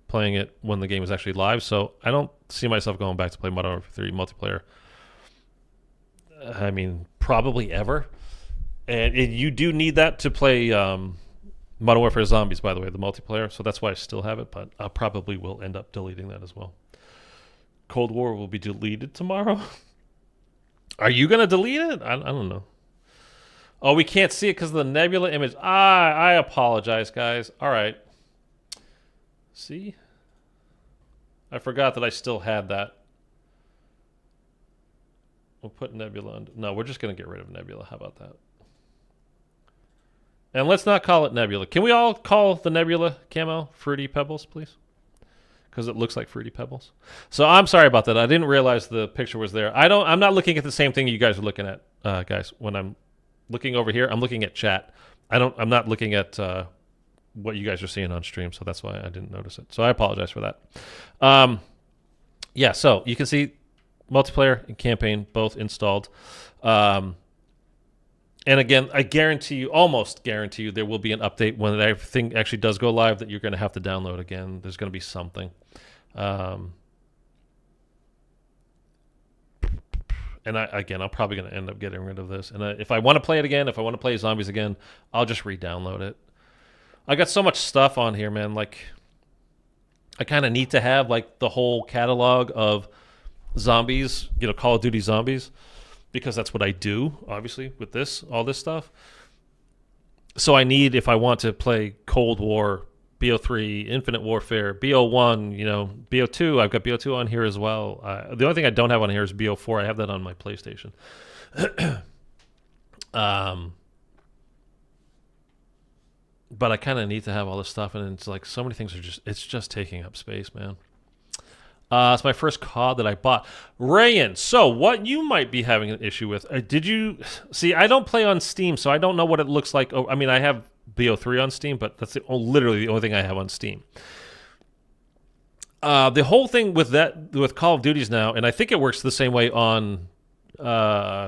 playing it when the game is actually live, so I don't see myself going back to play Modern Warfare 3 multiplayer. I mean, probably ever. And you do need that to play Modern Warfare Zombies, by the way, the multiplayer, so that's why I still have it, but I probably will end up deleting that as well. Cold War will be deleted tomorrow? Are you going to delete it? I don't know. Oh, we can't see it because of the Nebula image. I apologize, guys. All right. See? I forgot that I still had that. We'll put Nebula on. No, we're just going to get rid of Nebula. How about that? And let's not call it Nebula. Can we all call the Nebula camo Fruity Pebbles, please? Because it looks like Fruity Pebbles. So I'm sorry about that. I didn't realize the picture was there. I'm not looking at the same thing you guys are looking at, guys. When I'm looking over here, I'm looking at chat. I'm not looking at what you guys are seeing on stream, so that's why I didn't notice it. So I apologize for that. Yeah, so you can see multiplayer and campaign both installed. And again, I almost guarantee you, there will be an update when everything actually does go live that you're going to have to download again. There's going to be something. And I'm probably going to end up getting rid of this. And if I want to play it again, if I want to play Zombies again, I'll just re-download it. I got so much stuff on here, man. Like, I kind of need to have like the whole catalog of Zombies, Call of Duty Zombies, because that's what I do, obviously, with all this stuff. So I need, if I want to play Cold War, BO3, Infinite Warfare, BO1, BO2, I've got BO2 on here as well. The only thing I don't have on here is BO4. I have that on my PlayStation. But I kind of need to have all this stuff, and it's like so many things it's just taking up space, man. It's my first COD that I bought. Rayan, so what you might be having an issue with? Did you see? I don't play on Steam, so I don't know what it looks like. Oh, I mean, I have BO3 on Steam, but that's literally the only thing I have on Steam. The whole thing with Call of Duties now, and I think it works the same way on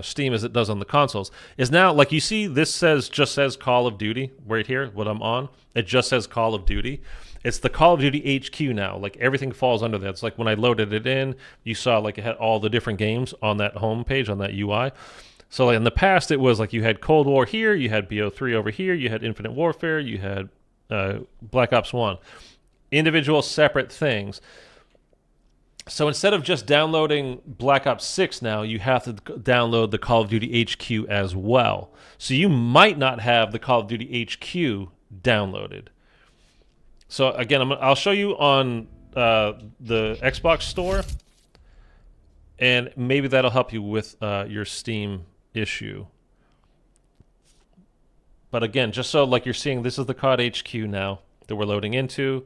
Steam as it does on the consoles, is now like you see this just says Call of Duty right here. What I'm on, it just says Call of Duty. It's the Call of Duty HQ now. Like everything falls under that. It's like when I loaded it in, you saw like it had all the different games on that home page on that UI. So like in the past, it was like you had Cold War here, you had BO3 over here, you had Infinite Warfare, you had Black Ops 1. Individual separate things. So instead of just downloading Black Ops 6 now, you have to download the Call of Duty HQ as well. So you might not have the Call of Duty HQ downloaded. So again, I'll show you on the Xbox store, and maybe that'll help you with your Steam issue. But again, just so like you're seeing, this is the COD HQ now that we're loading into.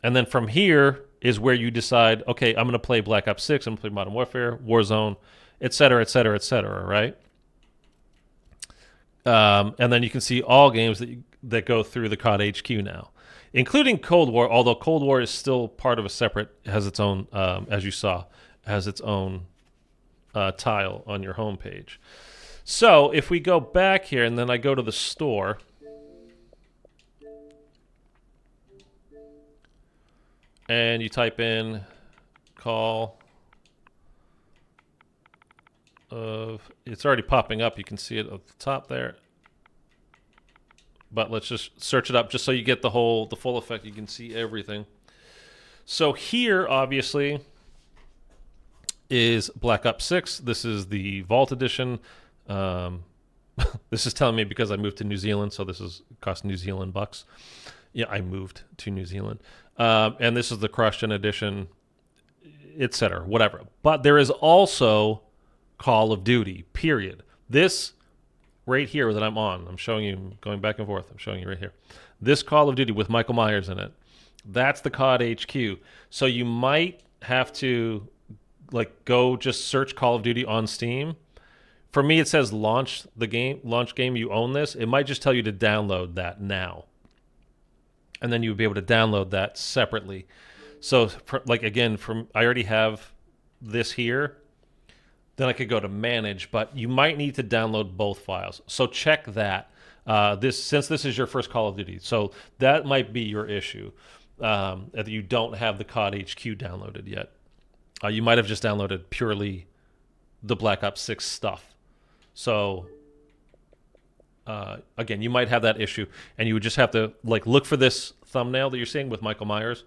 And then from here is where you decide, okay, I'm going to play Black Ops 6, I'm going to play Modern Warfare, Warzone, et cetera, right? And then you can see all games that go through the COD HQ now, including Cold War, although Cold War is still part of a separate, has its own, as you saw, has its own tile on your homepage. So if we go back here and then I go to the store, and you type in call of, it's already popping up. You can see it at the top there. But let's just search it up just so you get the full effect. You can see everything. So here, obviously, is Black Ops 6. This is the Vault Edition. This is telling me because I moved to New Zealand, so this cost New Zealand bucks. Yeah, I moved to New Zealand. And this is the Cross-Gen Edition, etc., whatever. But there is also Call of Duty, period. This right here that I'm on, I'm showing you, going back and forth, I'm showing you right here. This Call of Duty with Michael Myers in it, that's the COD HQ. So you might have to like go just search Call of Duty on Steam. For me, it says launch game, you own this. It might just tell you to download that now. And then you would be able to download that separately. So, like again, I already have this here. Then I could go to manage, but you might need to download both files. So check that. Since this is your first Call of Duty, so that might be your issue. That you don't have the COD HQ downloaded yet. You might have just downloaded purely the Black Ops 6 stuff. So again, you might have that issue, and you would just have to like look for this thumbnail that you're seeing with Michael Myers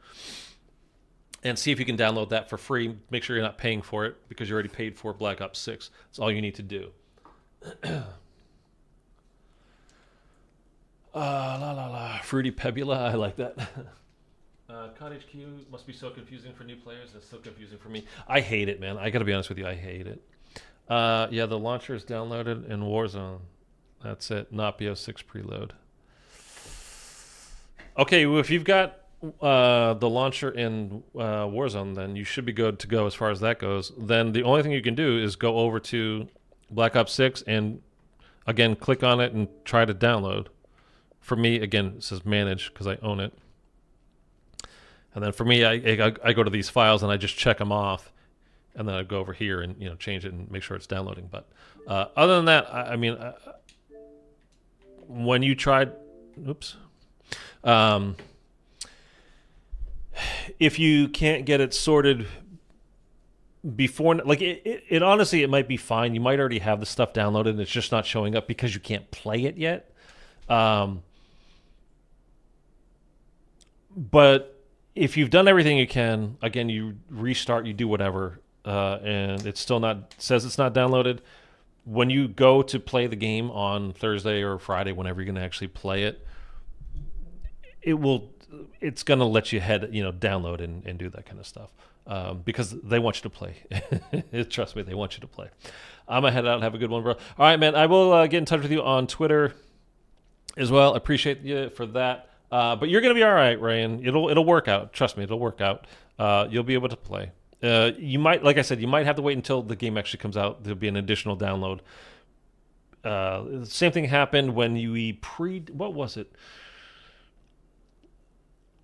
and see if you can download that for free. Make sure you're not paying for it because you already paid for Black Ops 6. That's all you need to do. Fruity Pebula, I like that. COD HQ must be so confusing for new players. It's so confusing for me. I hate it, man. I got to be honest with you. I hate it. Yeah, the launcher is downloaded in Warzone. That's it. Not BO6 preload. Okay, well, if you've got the launcher in Warzone, then you should be good to go as far as that goes. Then the only thing you can do is go over to Black Ops 6 and, again, click on it and try to download. For me, again, it says manage because I own it. And then for me, I go to these files and I just check them off. And then I go over here and change it and make sure it's downloading. But other than that, I mean, when you tried... Oops. If you can't get it sorted before, like it honestly, it might be fine. You might already have the stuff downloaded and it's just not showing up because you can't play it yet. But if you've done everything you can, again, you restart, you do whatever, and it's still says it's not downloaded. When you go to play the game on Thursday or Friday, whenever you're going to actually play it, it's going to let you download and do that kind of stuff because they want you to play. Trust me, they want you to play. I'm going to head out and have a good one, bro. All right, man. I will get in touch with you on Twitter as well. Appreciate you for that. But you're going to be all right, Ryan. It'll work out. Trust me, it'll work out. You'll be able to play. You might, like I said, you might have to wait until the game actually comes out. There'll be an additional download. Same thing happened when what was it?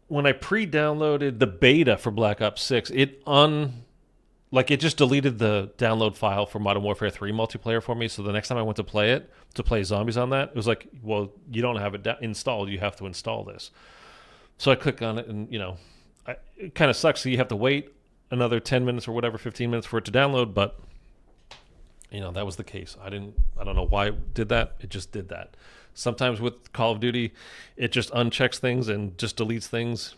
When I pre-downloaded the beta for Black Ops 6, it just deleted the download file for Modern Warfare 3 multiplayer for me. So the next time I went to play zombies on that, it was like, well, you don't have it installed. You have to install this. So I click on it, and it kind of sucks. So you have to wait another 10 minutes or whatever, 15 minutes for it to download. But that was the case. I don't know why it did that. It just did that. Sometimes with Call of Duty, it just unchecks things and just deletes things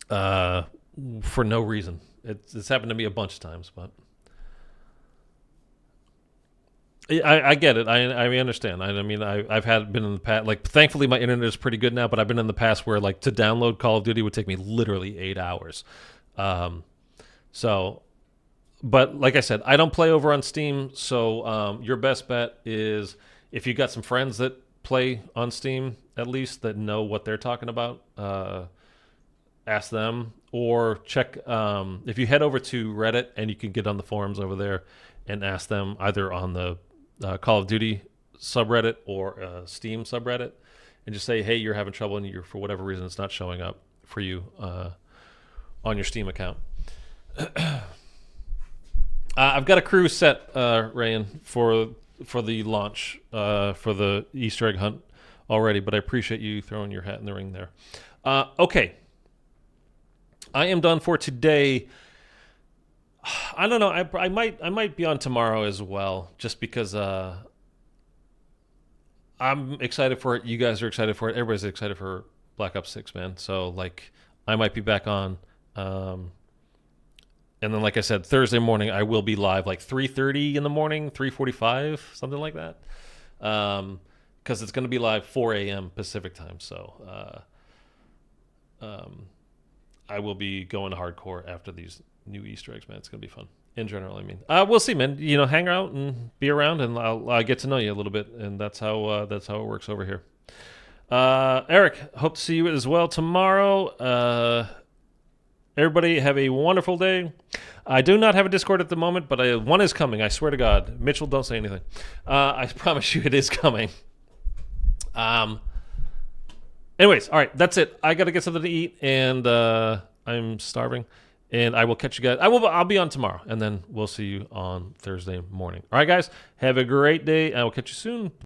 for no reason. It's happened to me a bunch of times, but I get it. I understand. I mean, I've been in the past. Like, thankfully, my internet is pretty good now. But I've been in the past where, like, to download Call of Duty would take me literally 8 hours. But like I said, I don't play over on Steam. So your best bet is, if you got some friends that play on Steam, at least, that know what they're talking about, ask them, or check if you head over to Reddit, and you can get on the forums over there and ask them, either on the Call of Duty subreddit or Steam subreddit, and just say, hey, you're having trouble, and for whatever reason it's not showing up for you on your Steam account. I've got a crew set, Rayan, for the launch, for the Easter egg hunt already, but I appreciate you throwing your hat in the ring there. Okay. I am done for today. I don't know. I might be on tomorrow as well, just because I'm excited for it. You guys are excited for it. Everybody's excited for Black Ops 6, man. So, like, I might be back on. And then, like I said, Thursday morning I will be live, like 3:30 in the morning, 3:45, something like that. Because it's going to be live 4 a.m. Pacific time. So I will be going hardcore after these new Easter eggs, man. It's going to be fun. In general, I mean. We'll see, man. Hang out and be around, and I'll get to know you a little bit. And that's how it works over here. Eric, hope to see you as well tomorrow. Everybody have a wonderful day. I do not have a Discord at the moment, but one is coming. I swear to God. Mitchell, don't say anything. I promise you it is coming. Anyways, all right, that's it. I got to get something to eat, and I'm starving. And I will catch you guys. I'll be on tomorrow, and then we'll see you on Thursday morning. All right, guys, have a great day. I will catch you soon.